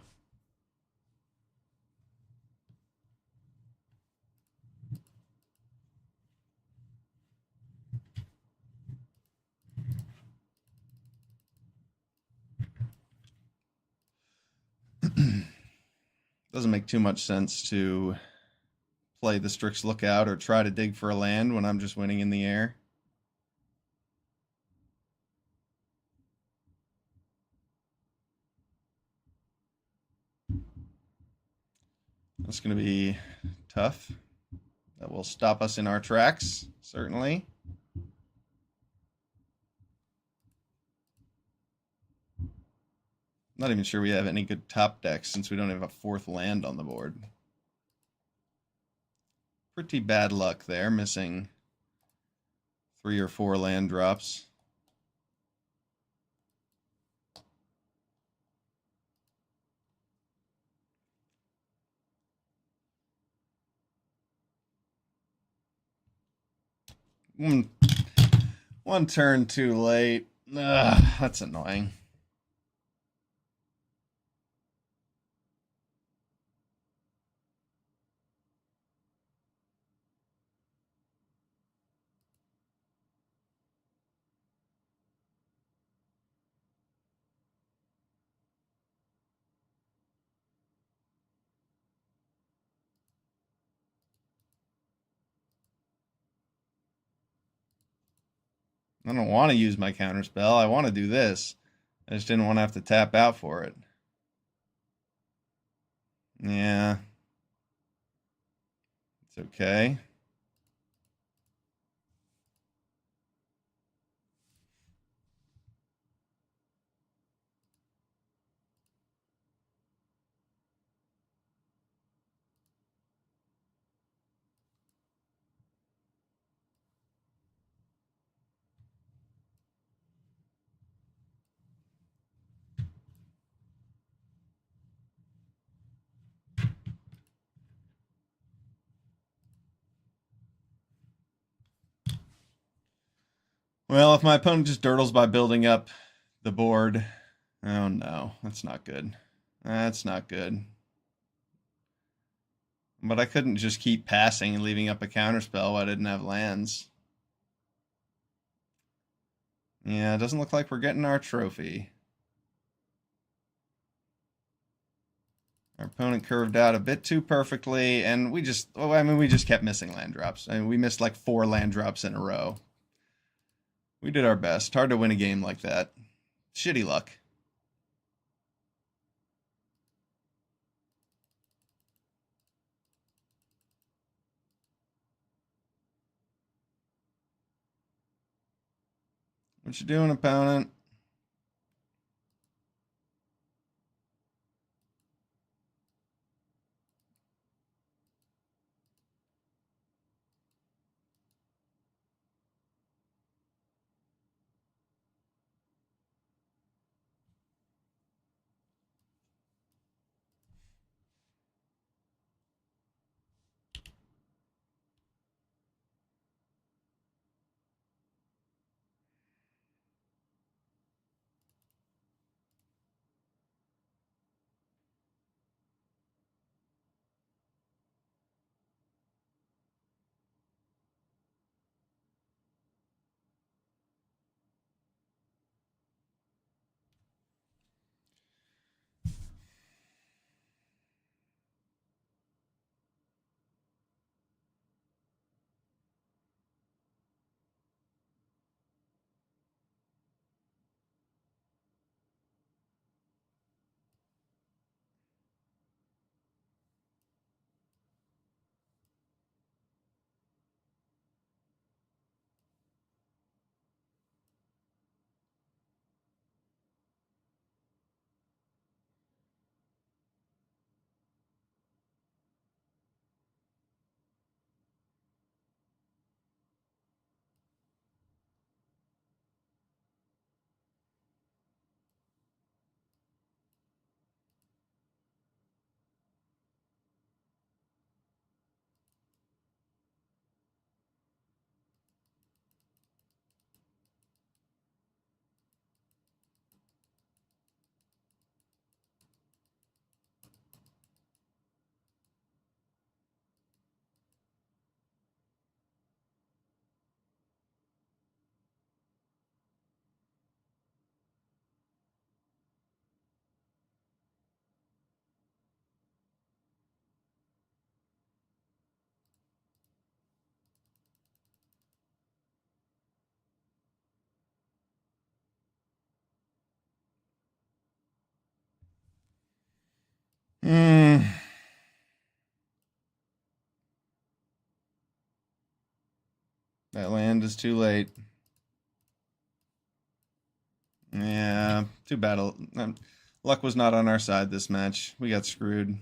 Speaker 1: Doesn't make too much sense to play the Strix Lookout or try to dig for a land when I'm just winning in the air. That's going to be tough. That will stop us in our tracks, certainly. Not even sure we have any good top decks since we don't have a 4th land on the board. Pretty bad luck there, missing 3 or 4 land drops. One turn too late. Ugh, that's annoying. I don't want to use my counterspell. I want to do this. I just didn't want to have to tap out for it. Yeah. It's okay. Well, if my opponent just dirtles by building up the board, oh no, that's not good. That's not good. But I couldn't just keep passing and leaving up a counterspell while I didn't have lands. Yeah, it doesn't look like we're getting our trophy. Our opponent curved out a bit too perfectly, and we just kept missing land drops. I mean, we missed like 4 land drops in a row. We did our best. Hard to win a game like that. Shitty luck. What you doing, opponent? That land is too late. Yeah, too bad. Luck was not on our side this match. We got screwed.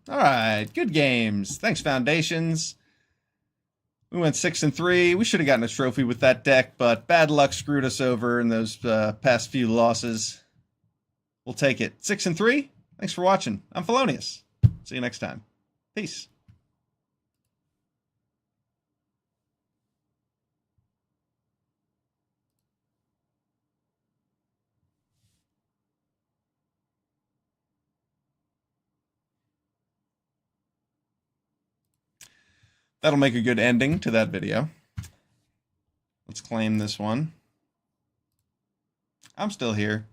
Speaker 1: All right, good games. Thanks, Foundations. We went 6-3. We should have gotten a trophy with that deck, but bad luck screwed us over in those past few losses. We'll take it. 6-3. Thanks for watching. I'm Felonyus. See you next time. Peace. That'll make a good ending to that video. Let's claim this one. I'm still here.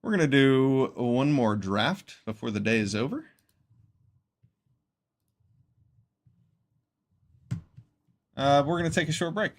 Speaker 1: We're going to do one more draft before the day is over. We're going to take a short break.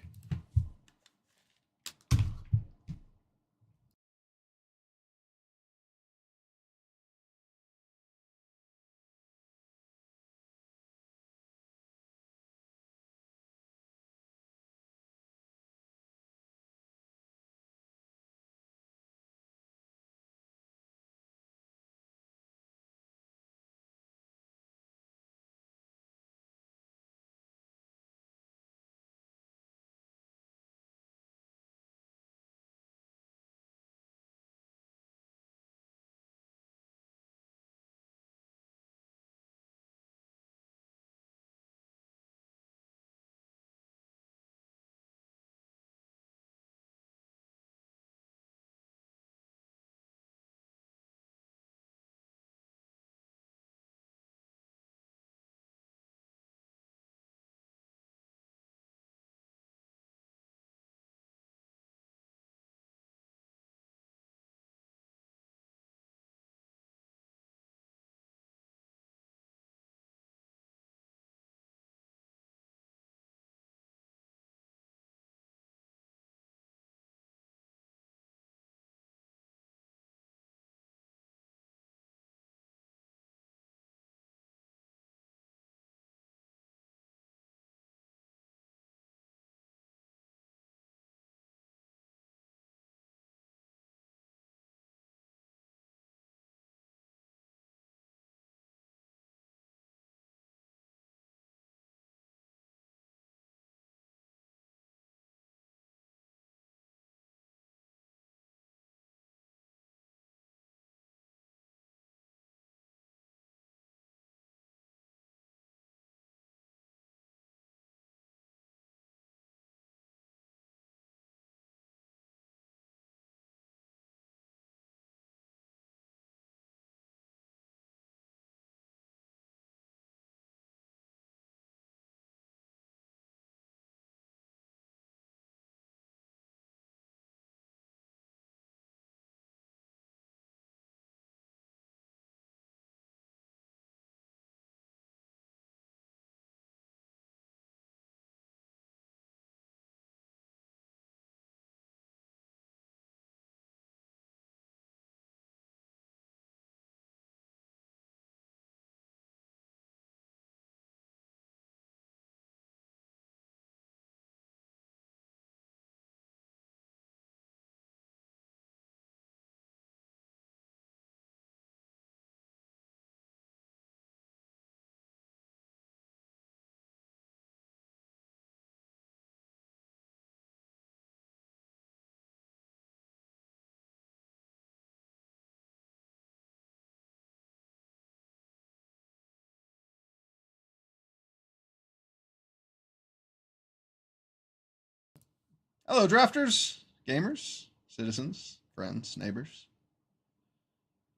Speaker 1: Hello, drafters, gamers, citizens, friends, neighbors.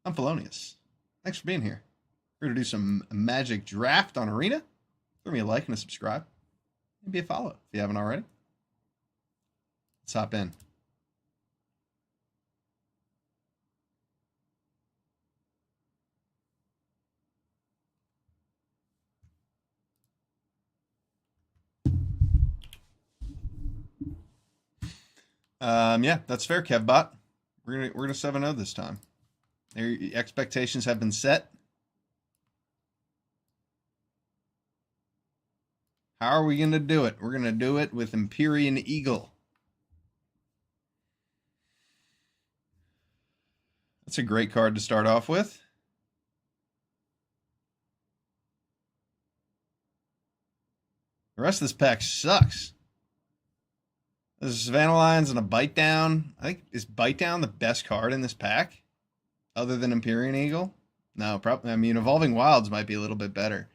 Speaker 1: I'm Felonious. Thanks for being here. We're going to do some Magic Draft on Arena. Throw me a like and a subscribe. Maybe a follow if you haven't already. Let's hop in. Yeah, that's fair, KevBot. We're gonna 7-0 this time. Their expectations have been set. How are we going to do it? We're going to do it with Empyrean Eagle. That's a great card to start off with. The rest of this pack sucks. There's Savannah Lions and a Bite Down. I think, is Bite Down the best card in this pack? Other than Empyrean Eagle? No, probably. I mean, Evolving Wilds might be a little bit better.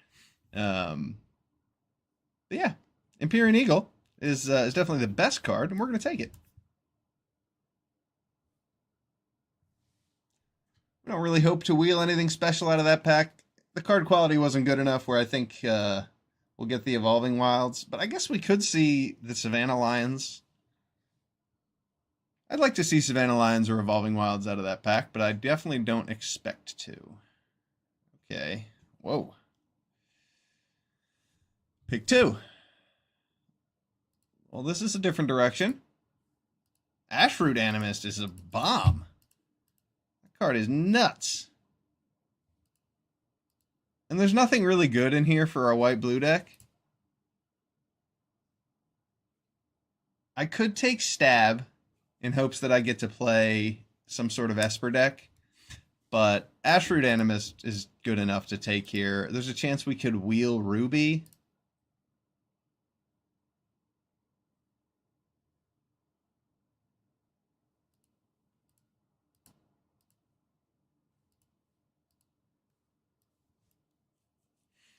Speaker 1: But yeah, Empyrean Eagle is definitely the best card, and we're going to take it. We don't really hope to wheel anything special out of that pack. The card quality wasn't good enough where I think we'll get the Evolving Wilds. But I guess we could see the Savannah Lions. I'd like to see Savannah Lions or Evolving Wilds out of that pack, but I definitely don't expect to. Okay. Whoa. Pick 2. Well, this is a different direction. Ashroot Animist is a bomb. That card is nuts. And there's nothing really good in here for our white-blue deck. I could take Stab in hopes that I get to play some sort of Esper deck. But Ashroot Animist is good enough to take here. There's a chance we could wheel Ruby.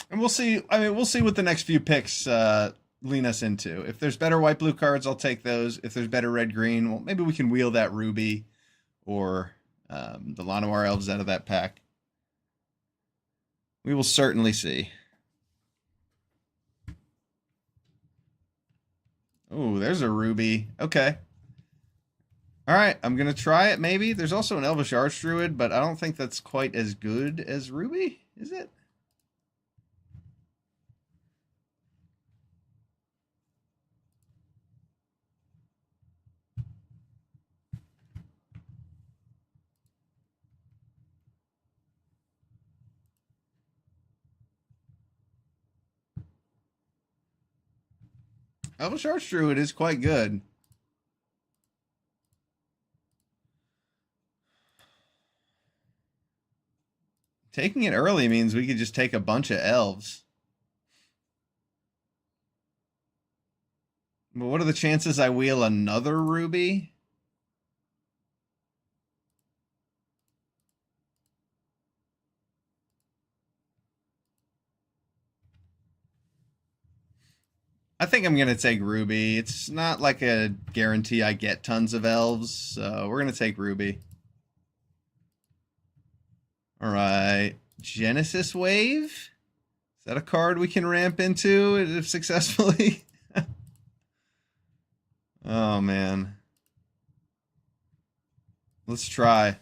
Speaker 1: And we'll see. I mean, we'll see what the next few picks lean us into. If there's better white-blue cards, I'll take those. If there's better red-green, well, maybe we can wheel that Ruby or the Llanowar Elves out of that pack. We will certainly see. Oh, there's a Ruby. Okay. All right, I'm going to try it maybe. There's also an Elvish Archdruid, but I don't think that's quite as good as Ruby, is it? Elvish Archdruid is quite good. Taking it early means we could just take a bunch of elves. But what are the chances I wheel another Ruby? I think I'm going to take Ruby. It's not like a guarantee I get tons of elves, so we're going to take Ruby. All right. Genesis Wave? Is that a card we can ramp into if successfully? Oh, man. Let's try.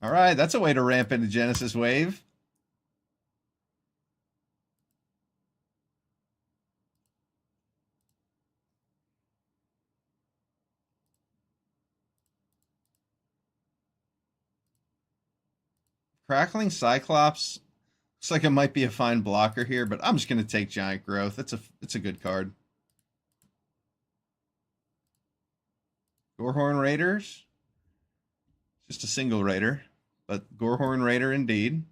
Speaker 1: All right, that's a way to ramp into Genesis Wave. Crackling Cyclops looks like it might be a fine blocker here, but I'm just going to take Giant Growth. It's a good card. Gorehorn Raiders. Just a single Raider, but Gorehorn Raider indeed.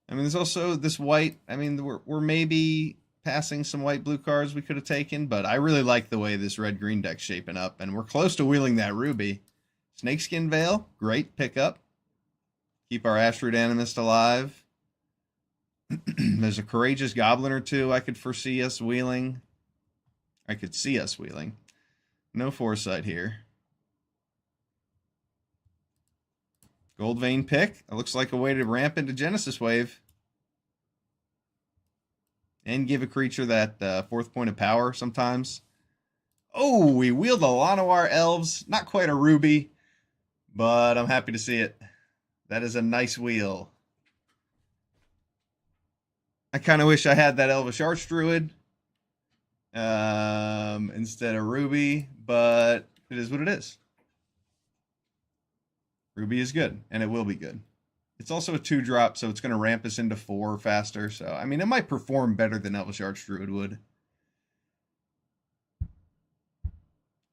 Speaker 1: I mean, there's also this white. I mean, we're maybe passing some white-blue cards we could have taken, but I really like the way this red-green deck's shaping up, and we're close to wheeling that Ruby. Snakeskin Veil, great pickup. Keep our Ashroot Animist alive. There's a Courageous Goblin or two I could foresee us wheeling. I could see us wheeling. No foresight here. Gold Vein pick. It looks like a way to ramp into Genesis Wave. And give a creature that 4th point of power sometimes. Oh, we wheeled the Llanowar Elves. Not quite a Ruby, but I'm happy to see it. That is a nice wheel. I kind of wish I had that Elvish Archdruid instead of Ruby, but it is what it is. Ruby is good, and it will be good. It's also a 2-drop, so it's going to ramp us into 4 faster. So, I mean, it might perform better than Elvish Archdruid would.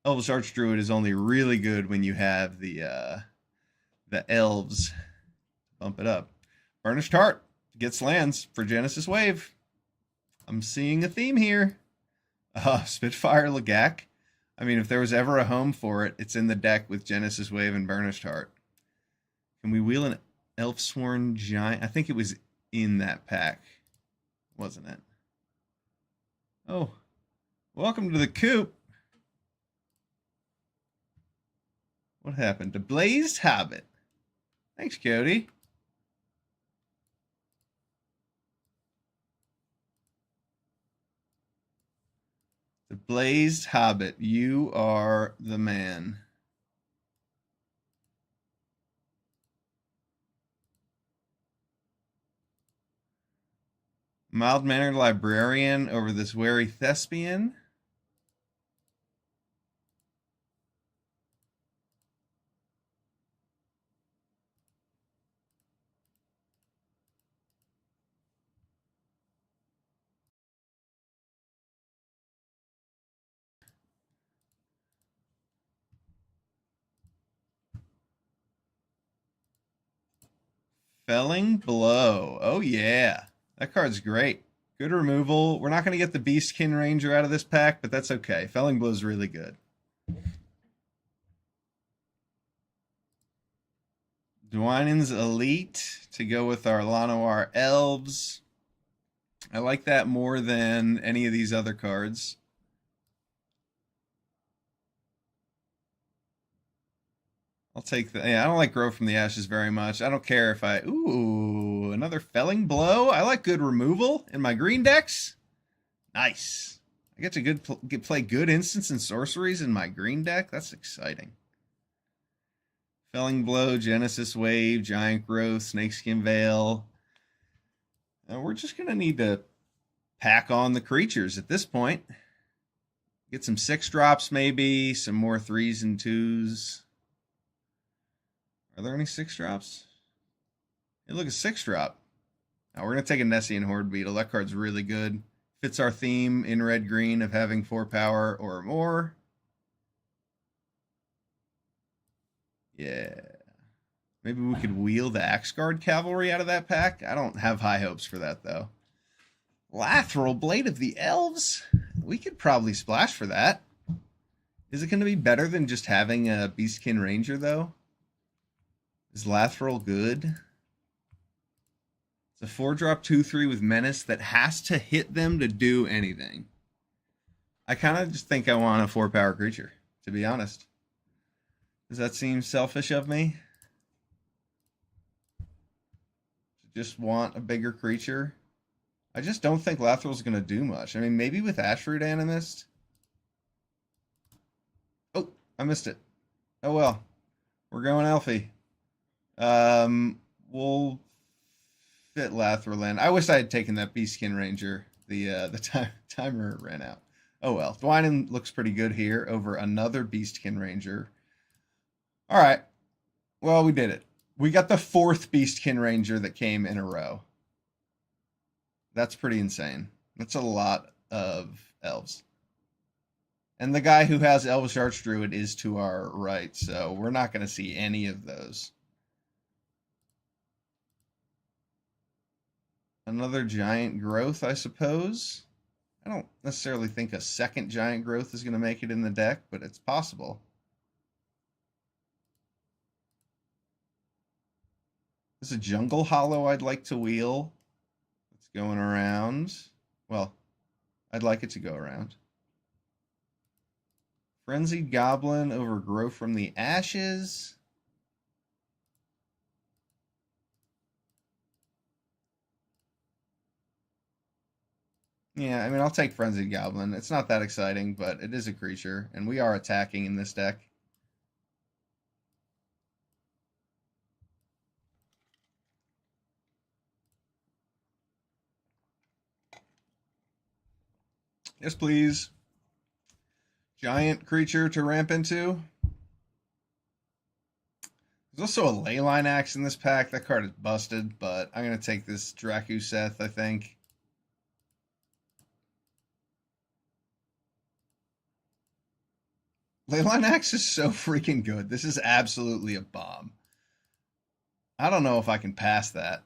Speaker 1: Elvish Archdruid is only really good when you have the elves. Bump it up. Burnished Heart gets lands for Genesis Wave. I'm seeing a theme here. Spitfire Lagak. I mean, if there was ever a home for it, it's in the deck with Genesis Wave and Burnished Heart. Can we wheel an Elfsworn Giant? I think it was in that pack, wasn't it? Oh, welcome to the coop. What happened to Blazed Hobbit? Thanks, Cody. The Blazed Hobbit, you are the man. Mild-mannered librarian over this wary thespian. Felling Blow. Oh, yeah. That card's great. Good removal. We're not going to get the Beastkin Ranger out of this pack, but that's okay. Felling Blow's really good. Dwynen's Elite to go with our Lanoir Elves. I like that more than any of these other cards. I'll take the... Yeah, I don't like Grow from the Ashes very much. I don't care if I... Ooh, another Felling Blow. I like good removal in my green decks. Nice. I get to play good instants and sorceries in my green deck. That's exciting. Felling Blow, Genesis Wave, Giant Growth, Snakeskin Veil. We're just going to need to pack on the creatures at this point. Get some 6-drops maybe, some more 3s and 2s. Are there any 6-drops? Hey, look, a 6-drop. Now we're going to take a Nessian Horde Beetle. That card's really good. Fits our theme in red-green of having 4 power or more. Yeah. Maybe we could wheel the Axguard Cavalry out of that pack. I don't have high hopes for that, though. Lateral Blade of the Elves? We could probably splash for that. Is it going to be better than just having a Beastkin Ranger, though? Is Lateral good? It's a 4-drop 2/3 with Menace that has to hit them to do anything. I kind of just think I want a 4-power creature, to be honest. Does that seem selfish of me? To just want a bigger creature? I just don't think Lathral's going to do much. I mean, maybe with Ashroot Animist. Oh, I missed it. Oh well. We're going Elfie. We'll fit Lathral in. I wish I had taken that Beastkin Ranger. The timer ran out. Oh well. Dwynen looks pretty good here over another Beastkin Ranger. All right. Well, we did it. We got the 4th Beastkin Ranger that came in a row. That's pretty insane. That's a lot of elves. And the guy who has Elvish Archdruid is to our right, so we're not going to see any of those. Another Giant Growth, I suppose. I don't necessarily think a second Giant Growth is going to make it in the deck, but it's possible. There's a Jungle Hollow I'd like to wheel. It's going around. Well, I'd like it to go around. Frenzied Goblin over Grow from the Ashes. Yeah, I mean, I'll take Frenzied Goblin. It's not that exciting, but it is a creature, and we are attacking in this deck. Yes, please. Giant creature to ramp into. There's also a Leyline Axe in this pack. That card is busted, but I'm going to take this Dracuseth, I think. Leyline Axe is so freaking good. This is absolutely a bomb. I don't know if I can pass that.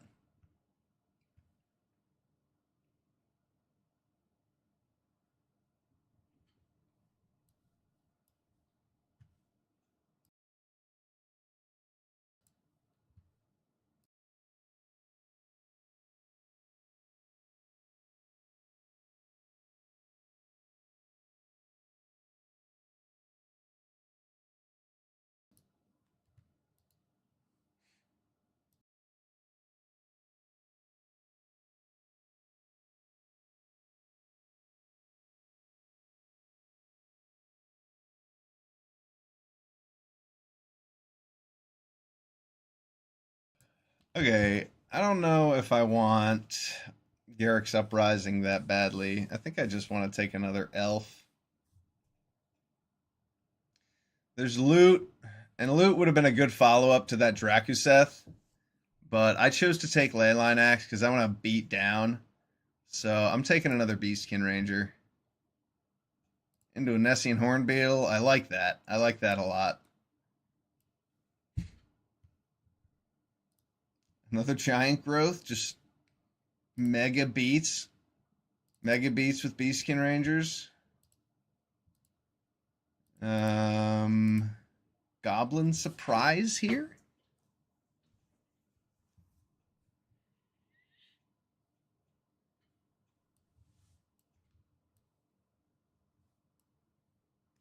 Speaker 1: Okay, I don't know if I want Garrick's Uprising that badly. I think I just want to take another elf. There's loot, and loot would have been a good follow up to that Dracuseth, but I chose to take Leyline Axe because I want to beat down. So I'm taking another Beastkin Ranger. Into a Nessian Hornbeetle. I like that. I like that a lot. Another Giant Growth. Just mega beats. Mega beats with Beastkin Rangers. Goblin Surprise here.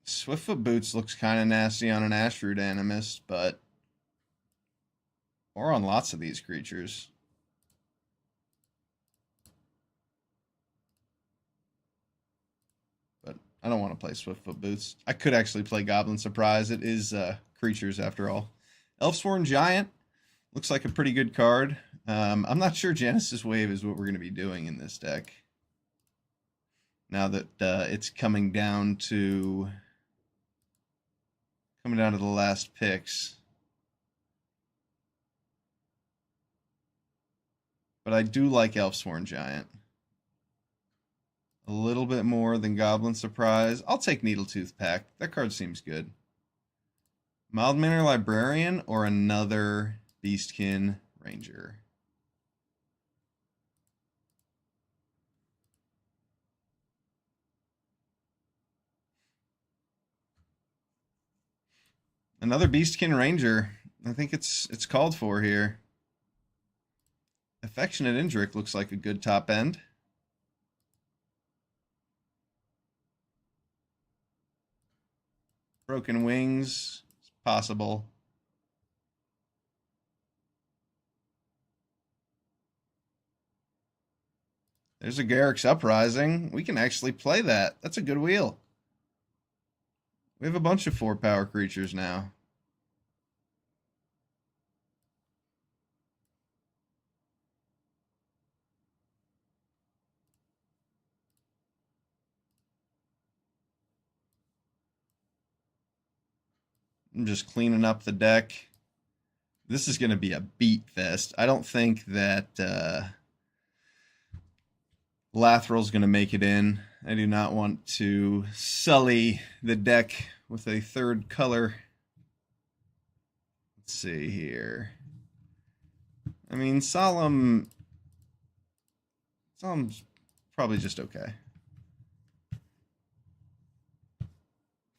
Speaker 1: Swiftfoot Boots looks kind of nasty on an Ashroot Animist, but or on lots of these creatures. But I don't want to play Swiftfoot Boots. I could actually play Goblin Surprise. It is creatures after all. Elfsworn Giant looks like a pretty good card. I'm not sure Genesis Wave is what we're going to be doing in this deck. Now that it's coming down to the last picks. But I do like Elfsworn Giant. A little bit more than Goblin Surprise. I'll take Needletooth Pact. That card seems good. Mild Manner Librarian or another Beastkin Ranger. Another Beastkin Ranger. I think it's called for here. Affectionate Indrik looks like a good top end. Broken Wings, it's possible. There's a Garrick's Uprising. We can actually play that. That's a good wheel. We have a bunch of 4-power creatures now. I'm just cleaning up the deck. This is going to be a beat fest. I don't think that Lathrel's going to make it in. I do not want to sully the deck with a third color. Let's see here. I mean, Solemn's probably just okay.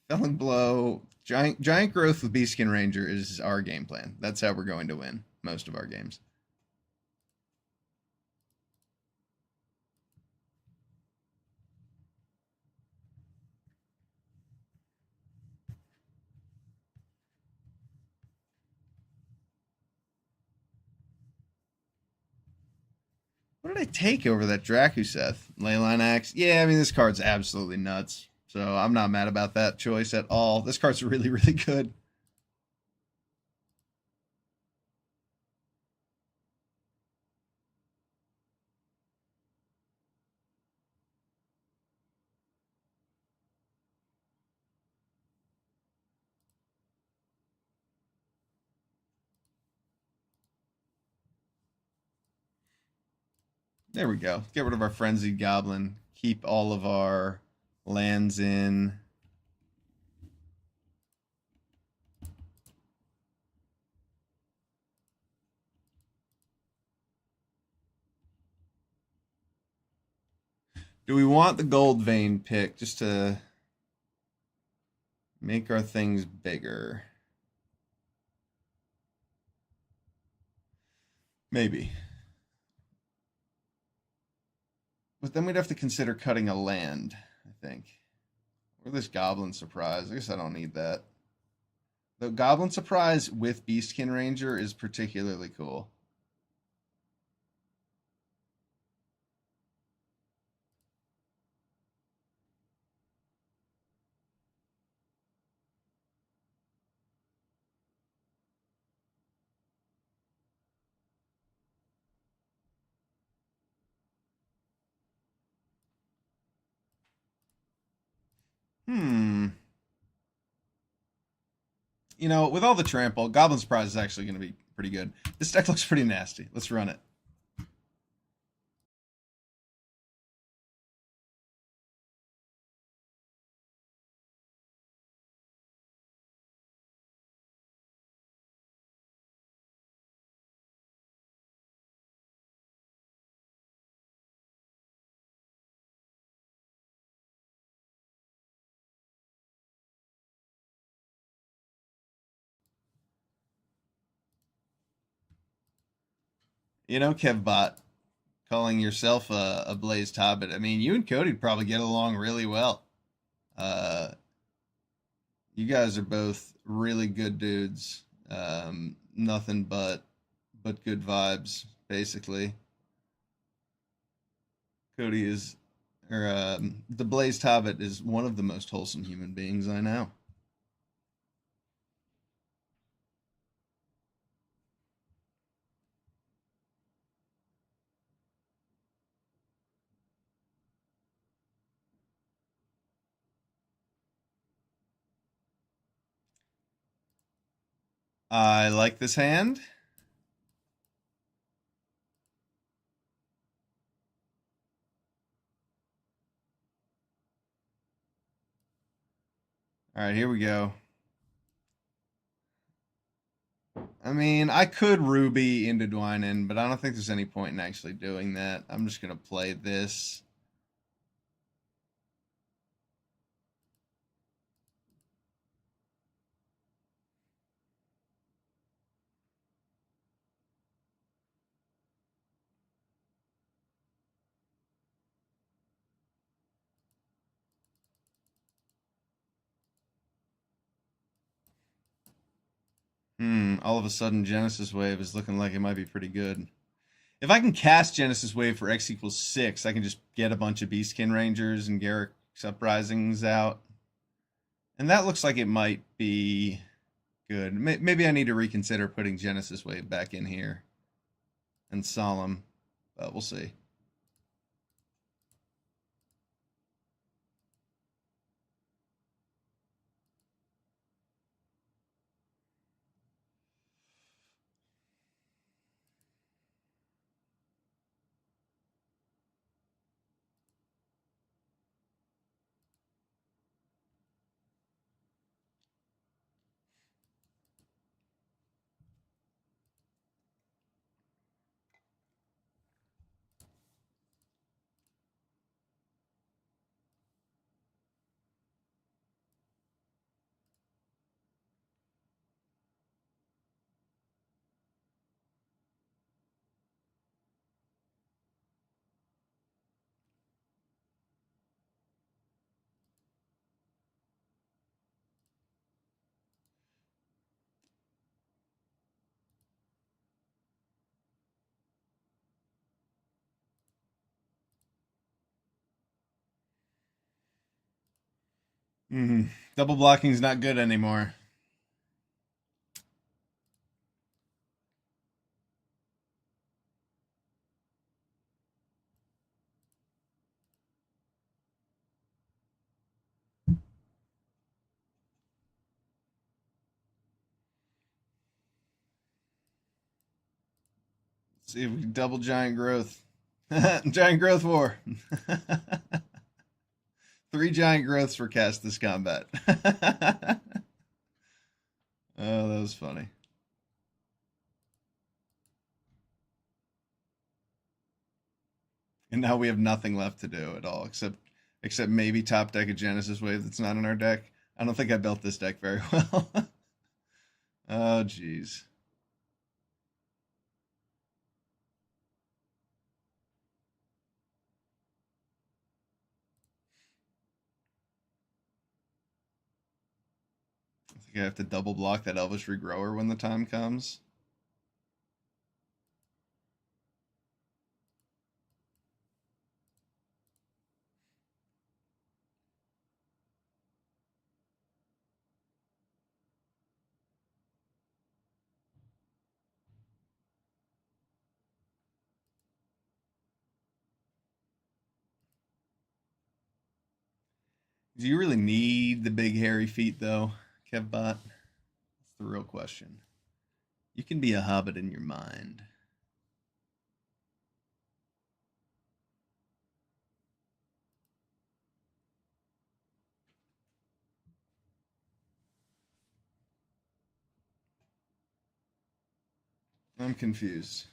Speaker 1: Felling Blow, Giant Growth with Beastkin Ranger is our game plan. That's how we're going to win most of our games. What did I take over that Dracuseth? Leyline Axe? Yeah, I mean, this card's absolutely nuts. So I'm not mad about that choice at all. This card's really, really good. There we go. Get rid of our Frenzied Goblin. Keep all of our lands in. Do we want the Gold Vein pick just to make our things bigger? Maybe. But then we'd have to consider cutting a land, I think. Or this Goblin Surprise. I guess I don't need that. The Goblin Surprise with Beastkin Ranger is particularly cool. Hmm. You know, with all the trample, Goblin Surprise is actually going to be pretty good. This deck looks pretty nasty. Let's run it. You know, Kevbot, calling yourself a Blazed Hobbit. I mean, you and Cody'd probably get along really well. Uh, you guys are both really good dudes. Nothing but good vibes, basically. Cody is, or the Blazed Hobbit is one of the most wholesome human beings I know. I like this hand. All right, here we go. I mean, I could Ruby into Dwynen, but I don't think there's any point in actually doing that. I'm just going to play this. All of a sudden, Genesis Wave is looking like it might be pretty good. If I can cast Genesis Wave for X equals 6, I can just get a bunch of Beastkin Rangers and Garruk Uprisings out. And that looks like it might be good. Maybe I need to reconsider putting Genesis Wave back in here and Solemn, but we'll see. Double blocking is not good anymore. See if we can double giant growth. Giant growth war. 3 giant growths for cast this combat. Oh, that was funny. And now we have nothing left to do at all, except maybe top deck a Genesis Wave that's not in our deck. I don't think I built this deck very well. Oh, jeez. I think I have to double block that Elvish Regrower when the time comes. Do you really need the big hairy feet, though, Kevbot? That's the real question. You can be a hobbit in your mind. I'm confused.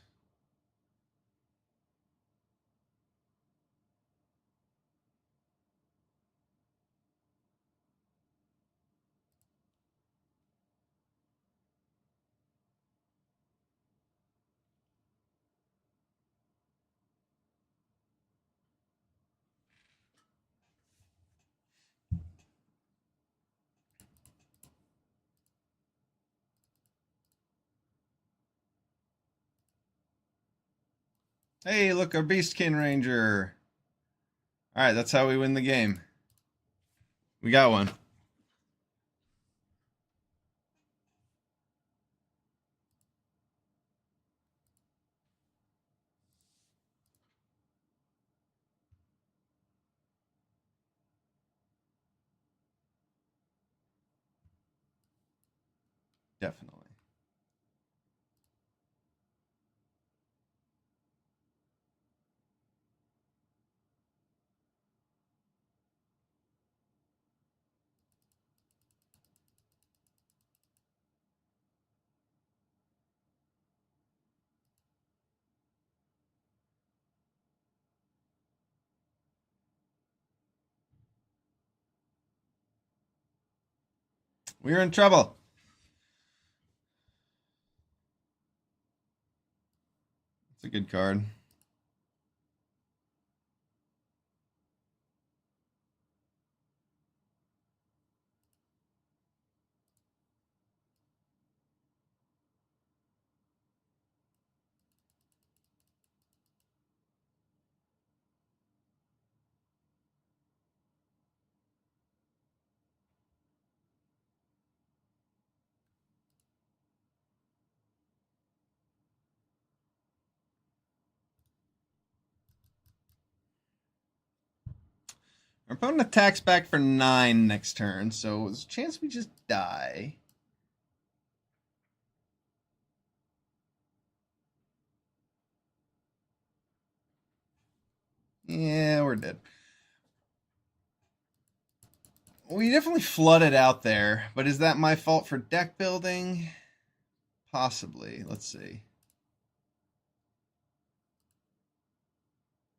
Speaker 1: Hey, look, our Beastkin Ranger. All right, that's how we win the game. We got one. Definitely. We're in trouble. It's a good card. Our opponent attacks back for 9 next turn, so there's a chance we just die. Yeah, we're dead. We definitely flooded out there, but is that my fault for deck building? Possibly. Let's see.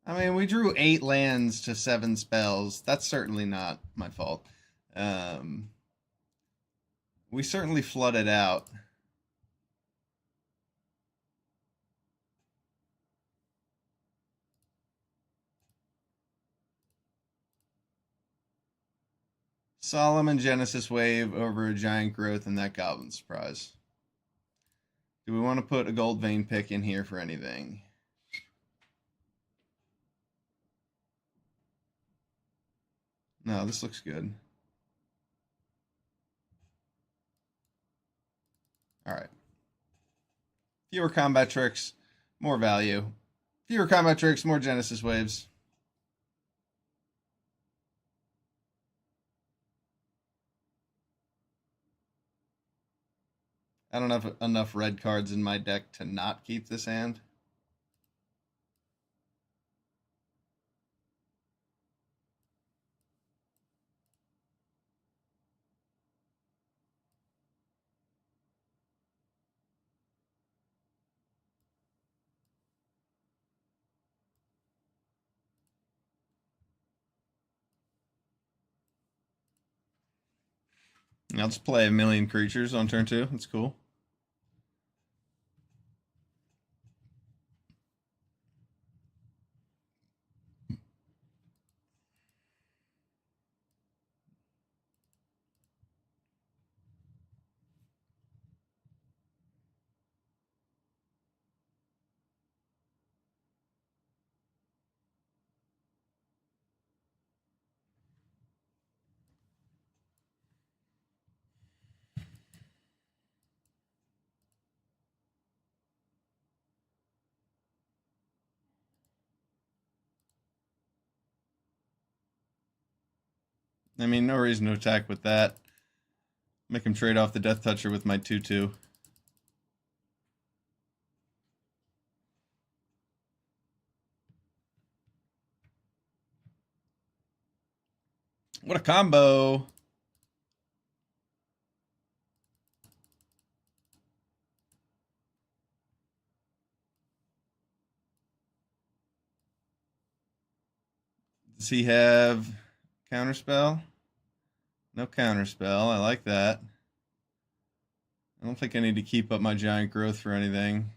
Speaker 1: I mean, we drew 8 lands to 7 spells. That's certainly not my fault. We certainly flooded out. Solomon Genesis Wave over a Giant Growth and that Goblin Surprise. Do we want to put a Gold Vein pick in here for anything? No, this looks good. All right. Fewer combat tricks, more value. Fewer combat tricks, more Genesis Waves. I don't have enough red cards in my deck to not keep this hand. I'll just play a million creatures on turn 2. That's cool. I mean, no reason to attack with that. Make him trade off the Death Toucher with my 2/2. What a combo! Does he have counterspell? No counterspell. I like that. I don't think I need to keep up my giant growth for anything.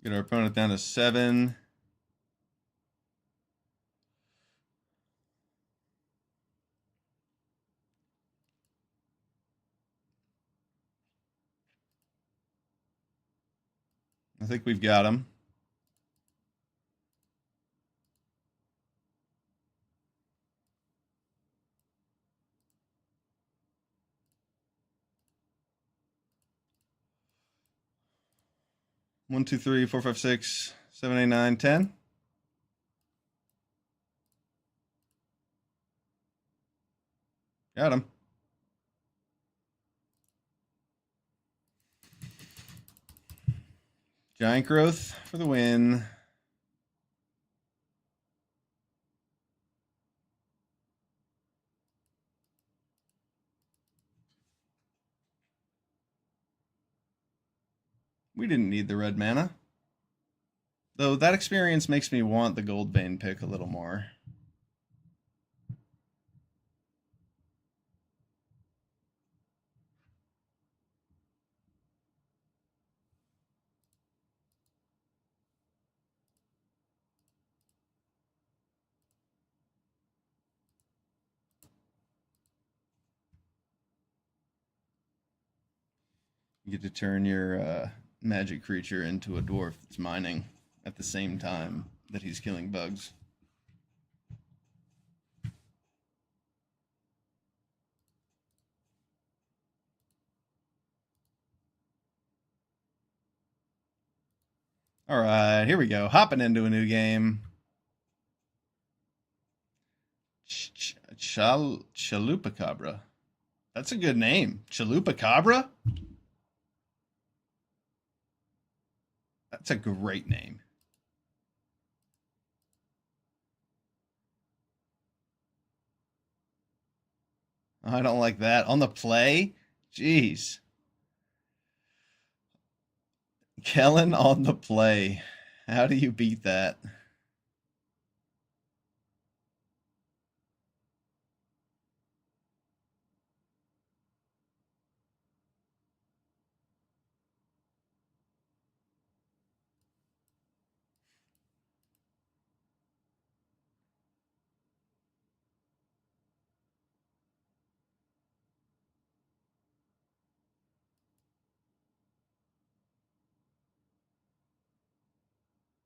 Speaker 1: Get our opponent down to 7. I think we've got him. One, two, three, four, five, 6, 7, 8, 9, 10. Got him. Giant growth for the win. We didn't need the red mana. Though that experience makes me want the Goldbane pick a little more. You get to turn your magic creature into a dwarf that's mining at the same time that he's killing bugs. All right, here we go. Hopping into a new game. Chalupacabra. That's a good name. Chalupacabra? That's a great name. I don't like that. On the play? Jeez. Kellen on the play. How do you beat that?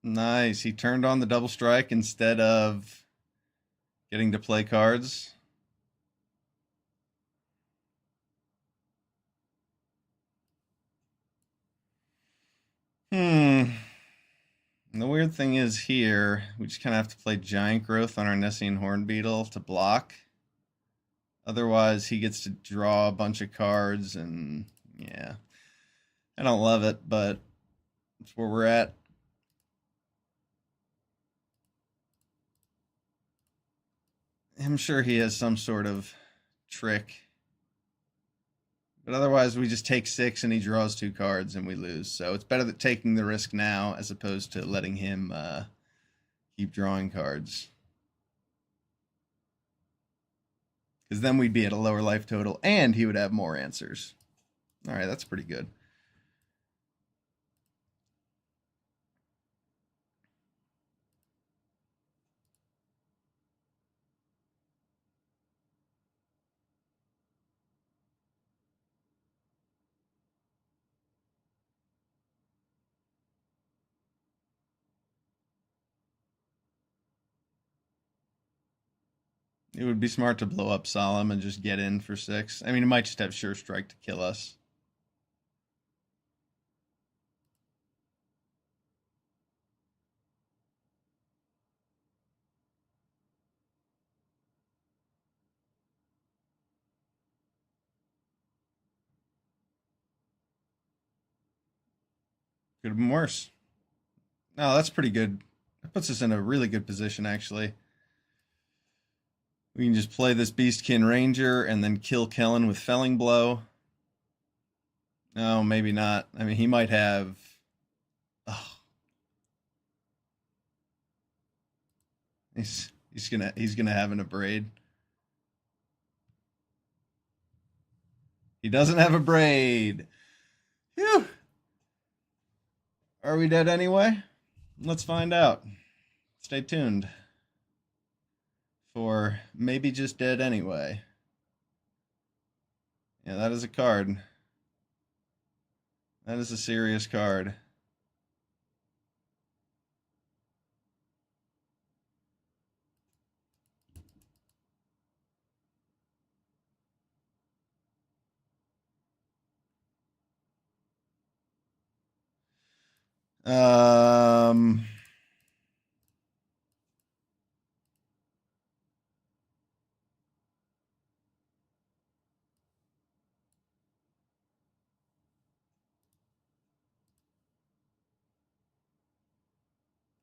Speaker 1: Nice. He turned on the double strike instead of getting to play cards. And the weird thing is here, we just kind of have to play Giant Growth on our Nessian Hornbeetle to block. Otherwise, he gets to draw a bunch of cards, and yeah. I don't love it, but that's where we're at. I'm sure he has some sort of trick. But otherwise, we just take 6 and he draws 2 cards and we lose. So it's better that taking the risk now as opposed to letting him keep drawing cards. Because then we'd be at a lower life total and he would have more answers. All right, that's pretty good. It would be smart to blow up Solemn and just get in for 6. I mean, it might just have Sure Strike to kill us. Could have been worse. No, that's pretty good. That puts us in a really good position, actually. We can just play this Beastkin Ranger and then kill Kellen with Felling Blow. No, maybe not. I mean, he might have... Oh. He's gonna have an Abrade. He doesn't have a braid. Phew. Are we dead anyway? Let's find out. Stay tuned for maybe just dead anyway. Yeah, that is a card. That is a serious card. Um,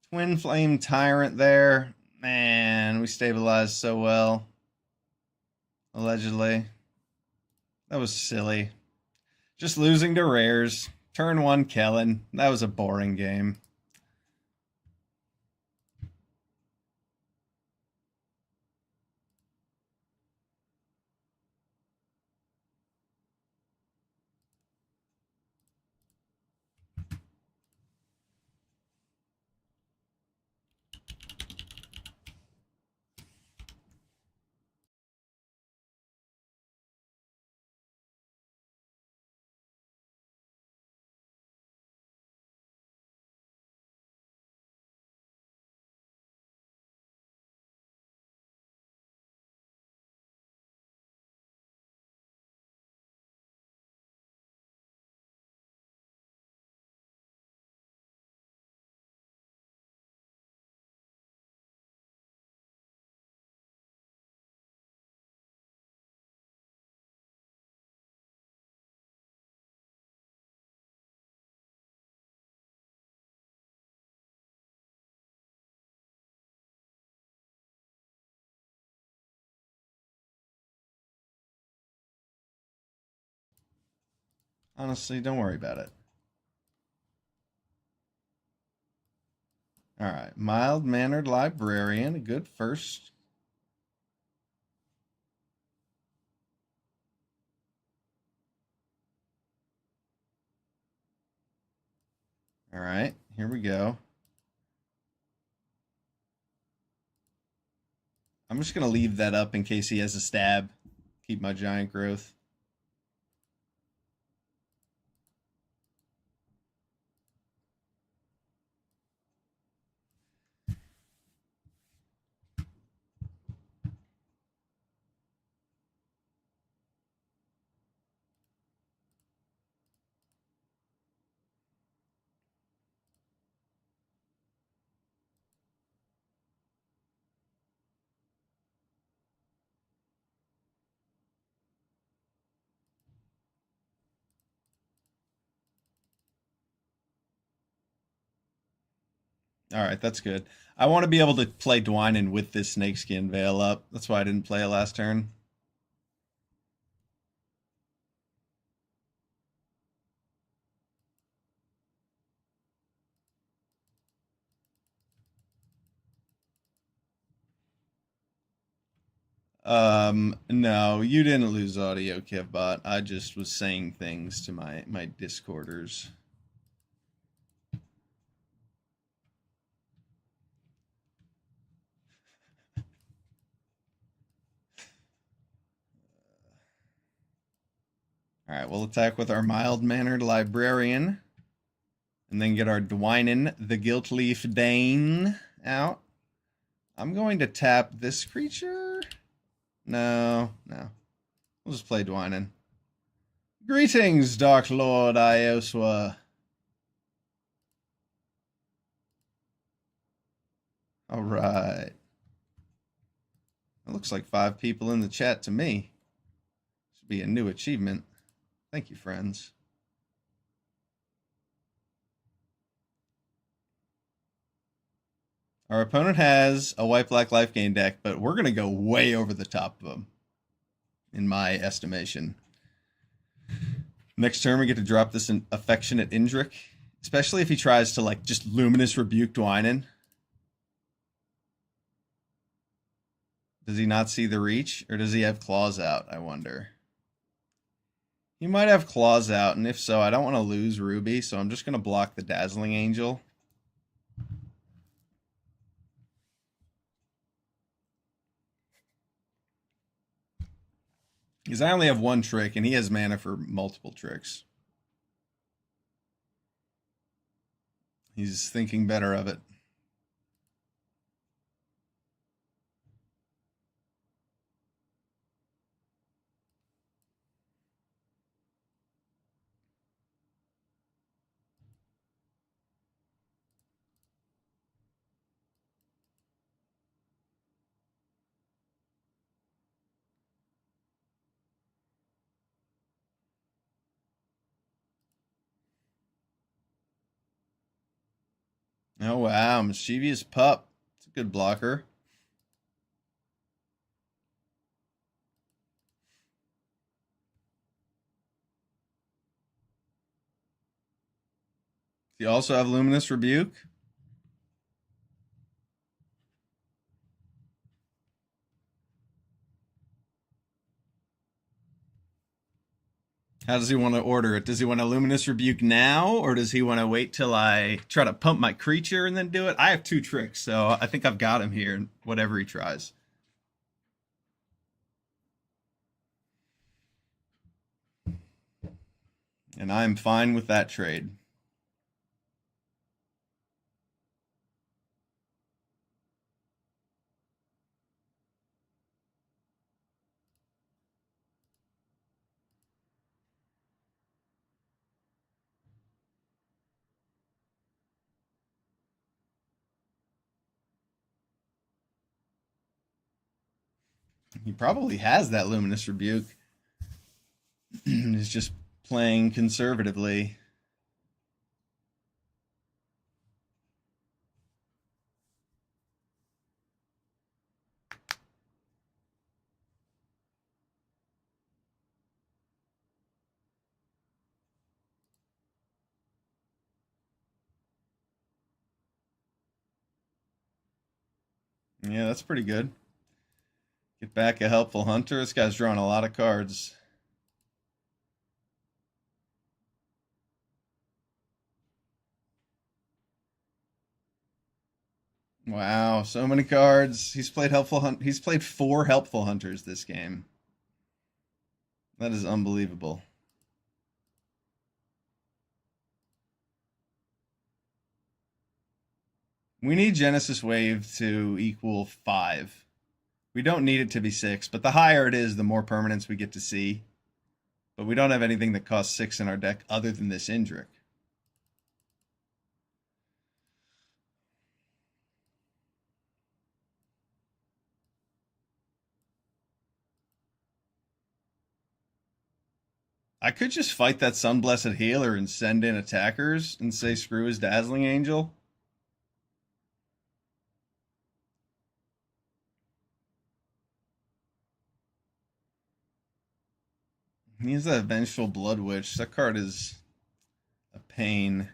Speaker 1: Twin Flame Tyrant there. Man, we stabilized so well. Allegedly. That was silly. Just losing to rares. Turn 1 Kellen. That was a boring game. Honestly, don't worry about it. All right, mild-mannered librarian, a good first. All right, here we go. I'm just gonna leave that up in case he has a stab. Keep my giant growth. All right, that's good. I want to be able to play Dwynen with this Snakeskin Veil up. That's why I didn't play it last turn. No, you didn't lose audio, Kevbot. I just was saying things to my Discorders. All right, we'll attack with our mild-mannered Librarian, and then get our Dwynen, the Giltleaf Dane, out. I'm going to tap this creature. No. We'll just play Dwynen. Greetings, Dark Lord Ioswa. All right. It looks like 5 people in the chat to me. Should be a new achievement. Thank you, friends. Our opponent has a white black life gain deck, but we're going to go way over the top of them, in my estimation. Next turn, we get to drop this Affectionate Indrik, especially if he tries to like just Luminous Rebuke Dwynen. Does he not see the reach, or does he have claws out, I wonder? He might have claws out, and if so, I don't want to lose Ruby, so I'm just going to block the Dazzling Angel. Because I only have one trick, and he has mana for multiple tricks. He's thinking better of it. Oh, wow. Mischievous Pup. It's a good blocker. Do you also have Luminous Rebuke? How does he want to order it? Does he want a Luminous Rebuke now, or does he want to wait till I try to pump my creature and then do it? I have 2 tricks, so I think I've got him here, whatever he tries. And I'm fine with that trade. He probably has that Luminous Rebuke. He's just playing conservatively. Yeah, that's pretty good. Get back a Helpful Hunter. This guy's drawing a lot of cards. Wow, so many cards. He's played He's played 4 Helpful Hunters this game. That is unbelievable. We need Genesis Wave to equal 5. We don't need it to be 6, but the higher it is, the more permanents we get to see. But we don't have anything that costs 6 in our deck other than this Indrik. I could just fight that Sunblessed Healer and send in attackers and say screw his Dazzling Angel. He's a Vengeful Blood Witch. That card is a pain.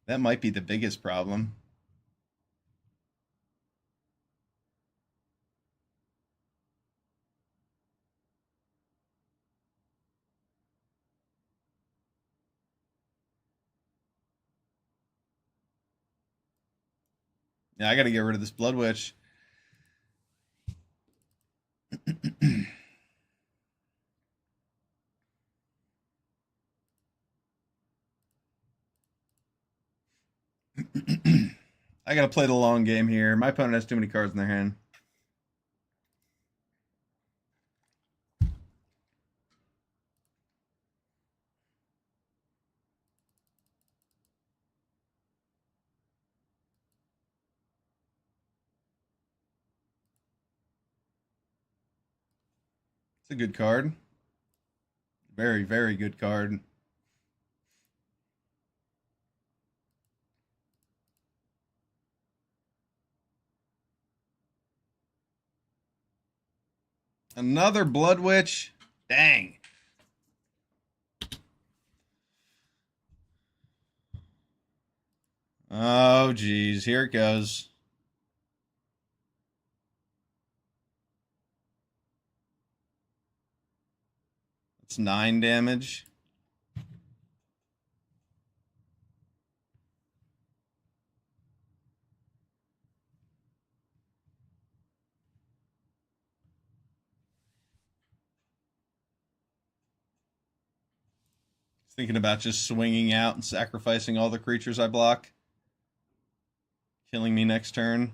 Speaker 1: That might be the biggest problem. Yeah, I got to get rid of this Blood Witch. I got to play the long game here. My opponent has too many cards in their hand. It's a good card. Very, very good card. Another Blood Witch. Dang. Oh, geez. Here it goes. It's 9 damage. Thinking about just swinging out and sacrificing all the creatures I block. Killing me next turn.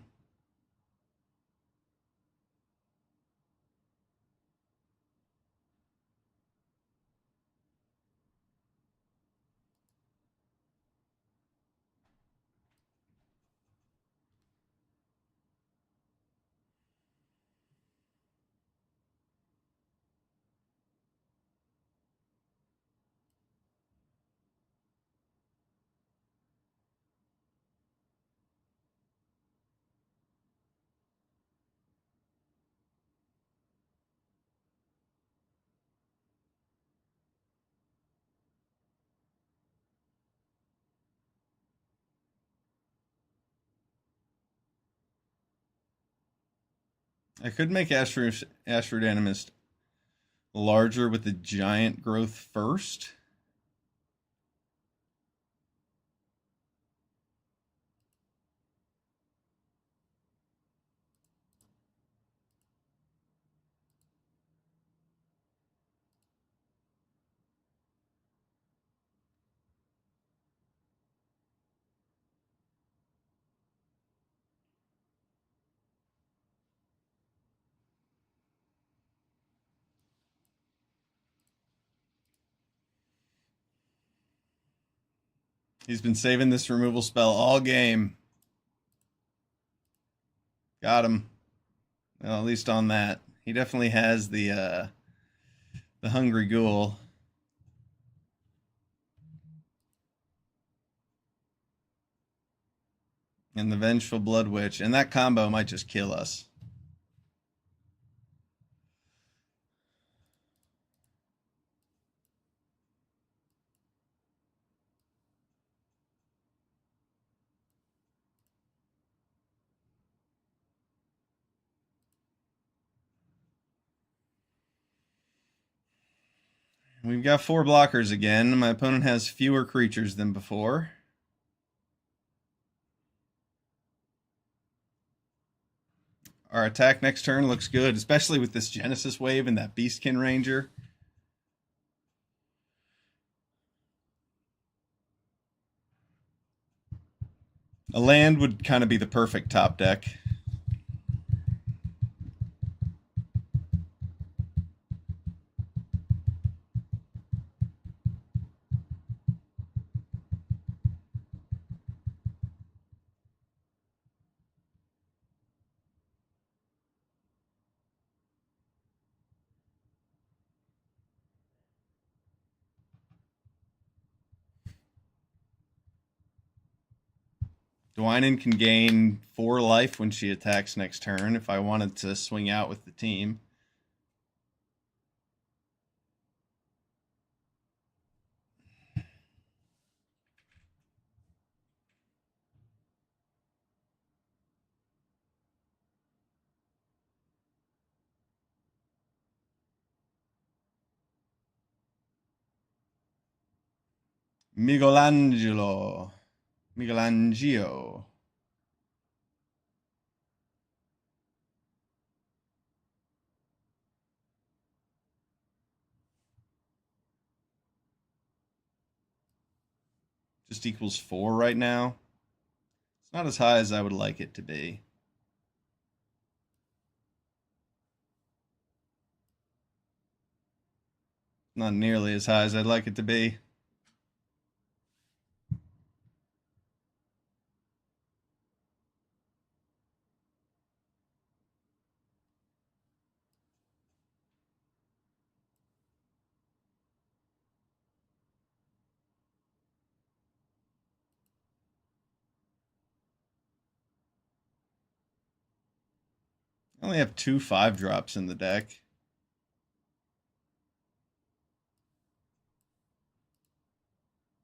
Speaker 1: I could make Ashford Animist larger with the giant growth first. He's been saving this removal spell all game. Got him. Well, at least on that. He definitely has the Hungry Ghoul. And the Vengeful Blood Witch. And that combo might just kill us. We've got 4 blockers again. My opponent has fewer creatures than before. Our attack next turn looks good, especially with this Genesis Wave and that Beastkin Ranger. A land would kind of be the perfect top deck. Dwynen can gain 4 life when she attacks next turn if I wanted to swing out with the team. Michelangelo. Michelangelo. Just equals 4 right now. It's not as high as I would like it to be. Not nearly as high as I'd like it to be. I only have 2 5-drops in the deck.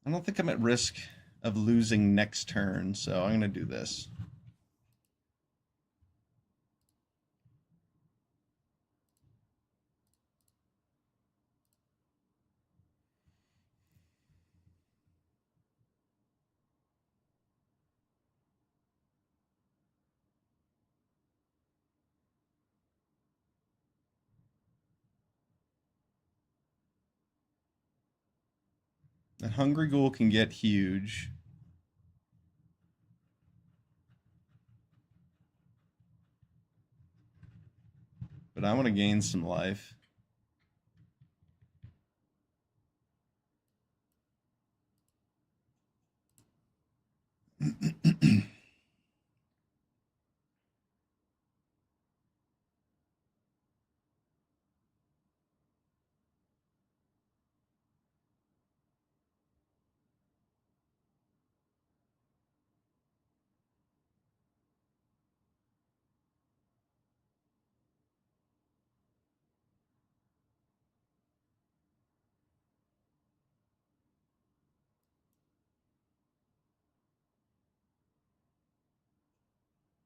Speaker 1: I don't think I'm at risk of losing next turn, so I'm going to do this. That Hungry Ghoul can get huge. But I want to gain some life.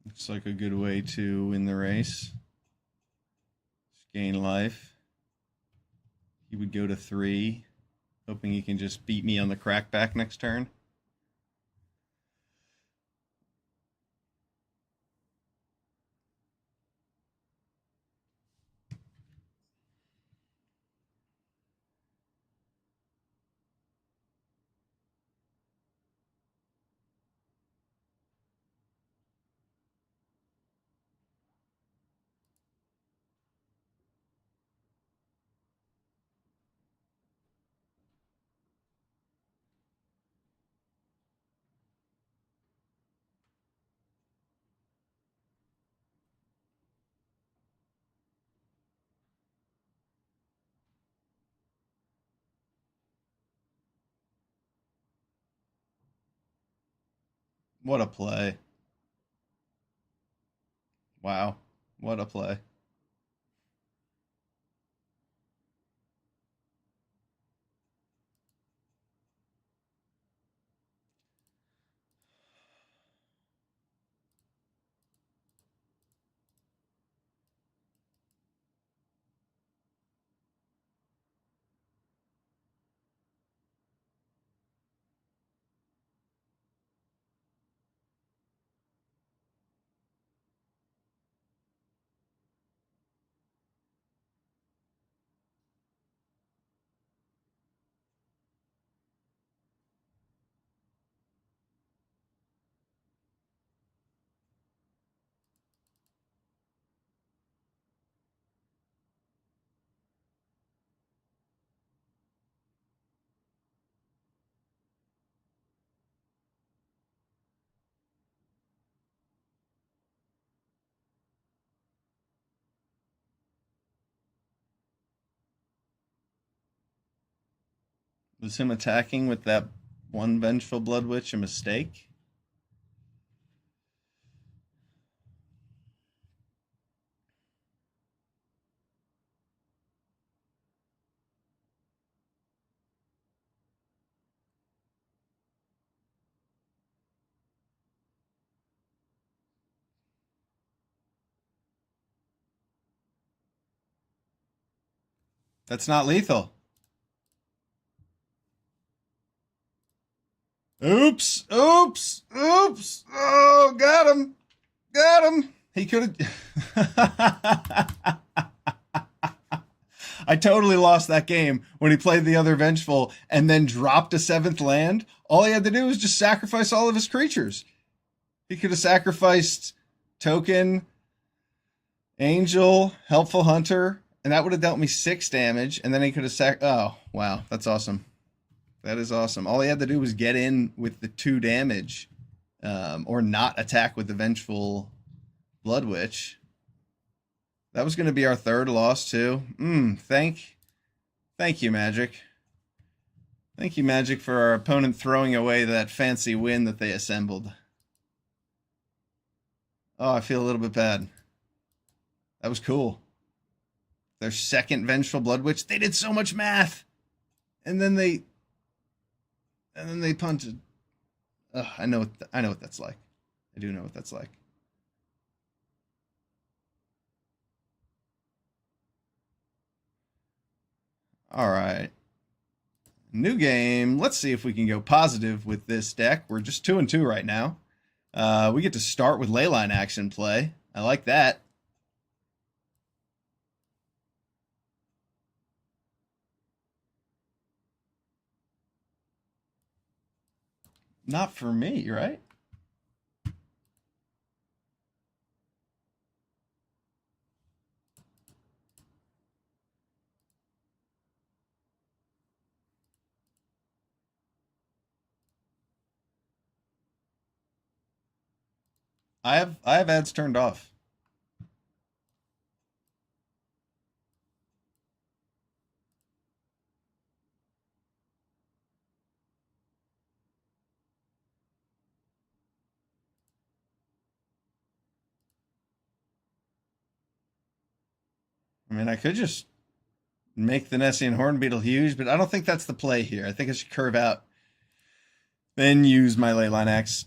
Speaker 1: Looks like a good way to win the race. Just gain life. He would go to 3, hoping he can just beat me on the crackback next turn. What a play. Wow. What a play. Was him attacking with that one Vengeful Blood Witch a mistake? That's not lethal. Oops! Oops! Oops! Oh, got him! Got him! He could have. I totally lost that game when he played the other Vengeful and then dropped a seventh land. All he had to do was just sacrifice all of his creatures. He could have sacrificed Token, Angel, Helpful Hunter, and that would have dealt me 6 damage. And then he could have Oh, wow. That's awesome. That is awesome. All he had to do was get in with the 2 damage, or not attack with the Vengeful Blood Witch. That was going to be our 3rd loss, too. Thank you, Magic. Thank you, Magic, for our opponent throwing away that fancy win that they assembled. Oh, I feel a little bit bad. That was cool. Their 2nd Vengeful Blood Witch. They did so much math. And then they punted. Ugh, I know what that's like. I do know what that's like. All right. New game. Let's see if we can go positive with this deck. We're just 2-2 right now. We get to start with Leyline action play. I like that. Not for me, right? I have ads turned off. I mean, I could just make the Nessian Hornbeetle huge, but I don't think that's the play here. I think I should curve out, then use my Leyline Axe.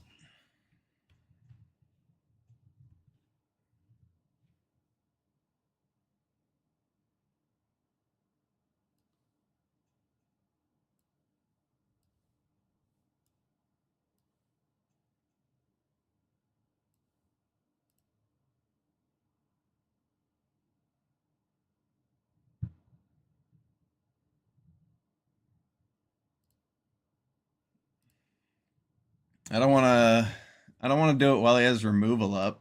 Speaker 1: I don't want to do it while he has removal up.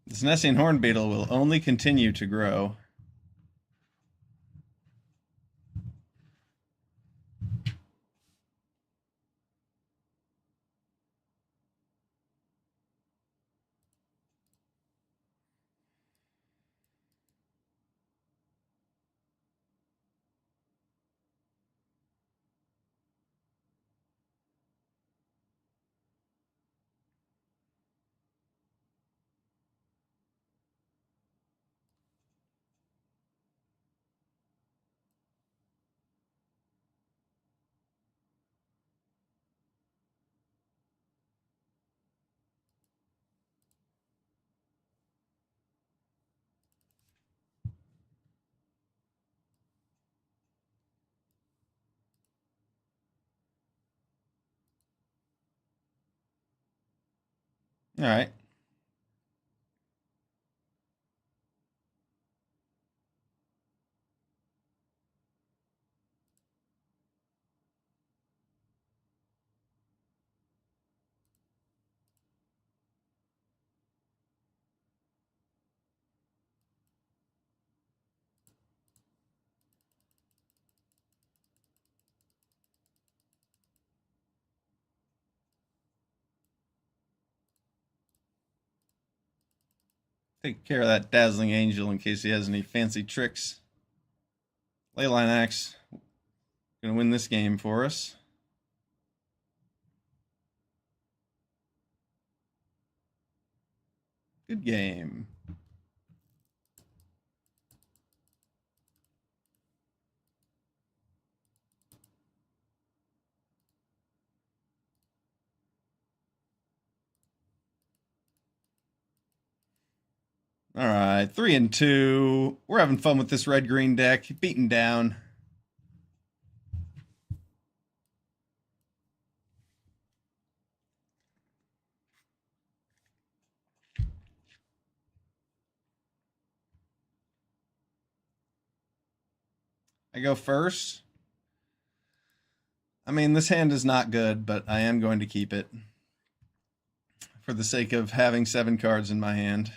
Speaker 1: This Nessian Hornbeetle will only continue to grow. All right. Take care of that Dazzling Angel in case he has any fancy tricks. Leyline Axe gonna win this game for us. Good game. All right, 3-2. We're having fun with this red-green deck. Beaten down. I go first. I mean, this hand is not good, but I am going to keep it for the sake of having 7 cards in my hand.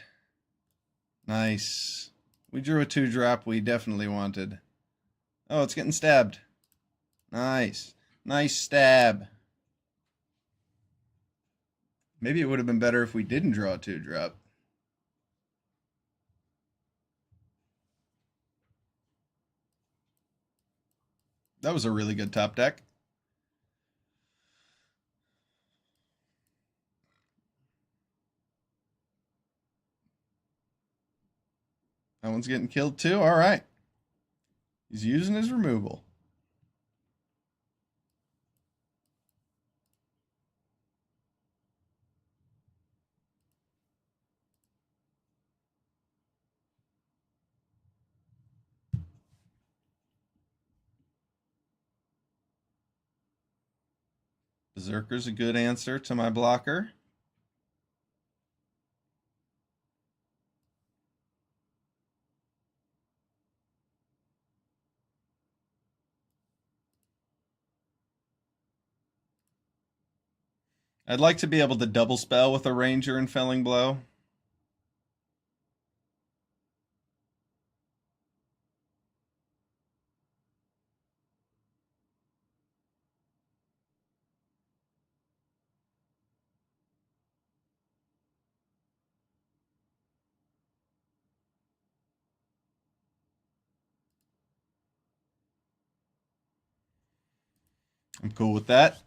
Speaker 1: Nice. We drew a 2-drop we definitely wanted. Oh, it's getting stabbed. Nice. Nice stab. Maybe it would have been better if we didn't draw a 2-drop. That was a really good top deck. That one's getting killed too. All right. He's using his removal. Berserker's a good answer to my blocker. I'd like to be able to double spell with a Ranger and Felling Blow. I'm cool with that.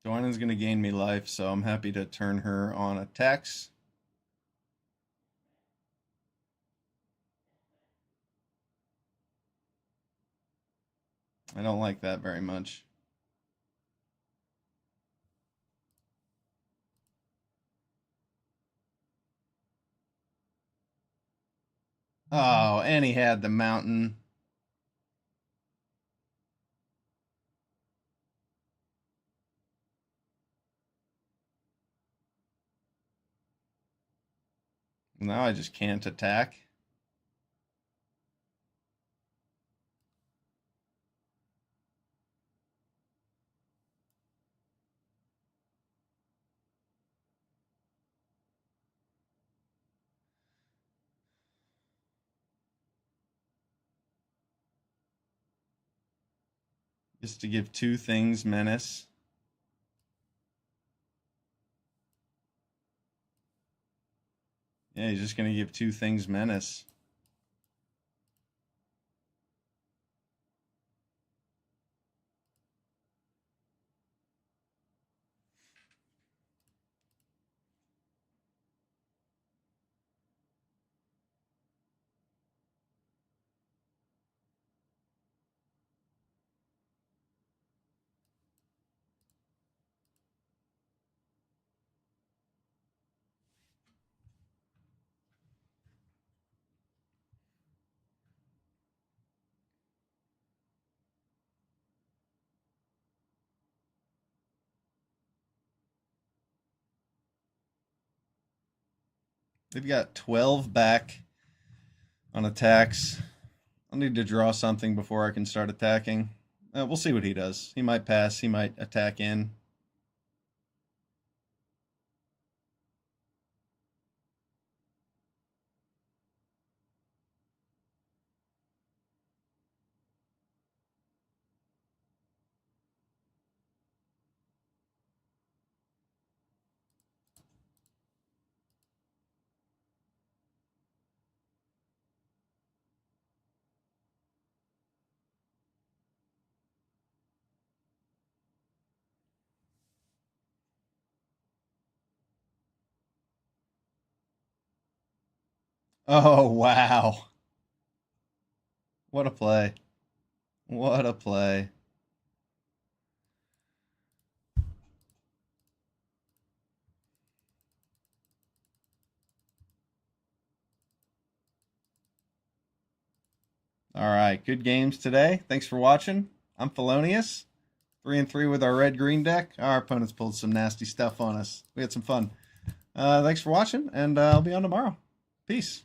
Speaker 1: Joanna's going to gain me life, so I'm happy to turn her on attacks. I don't like that very much. Oh, and he had the mountain. Now I just can't attack. Just to give two things menace. Yeah, he's just going to give two things menace. They've got 12 back on attacks. I'll need to draw something before I can start attacking. We'll see what he does. He might pass. He might attack in. Oh, wow. What a play. What a play. All right, good games today. Thanks for watching. I'm Felonyus, 3-3 with our red-green deck. Our opponents pulled some nasty stuff on us. We had some fun. Thanks for watching, and I'll be on tomorrow. Peace.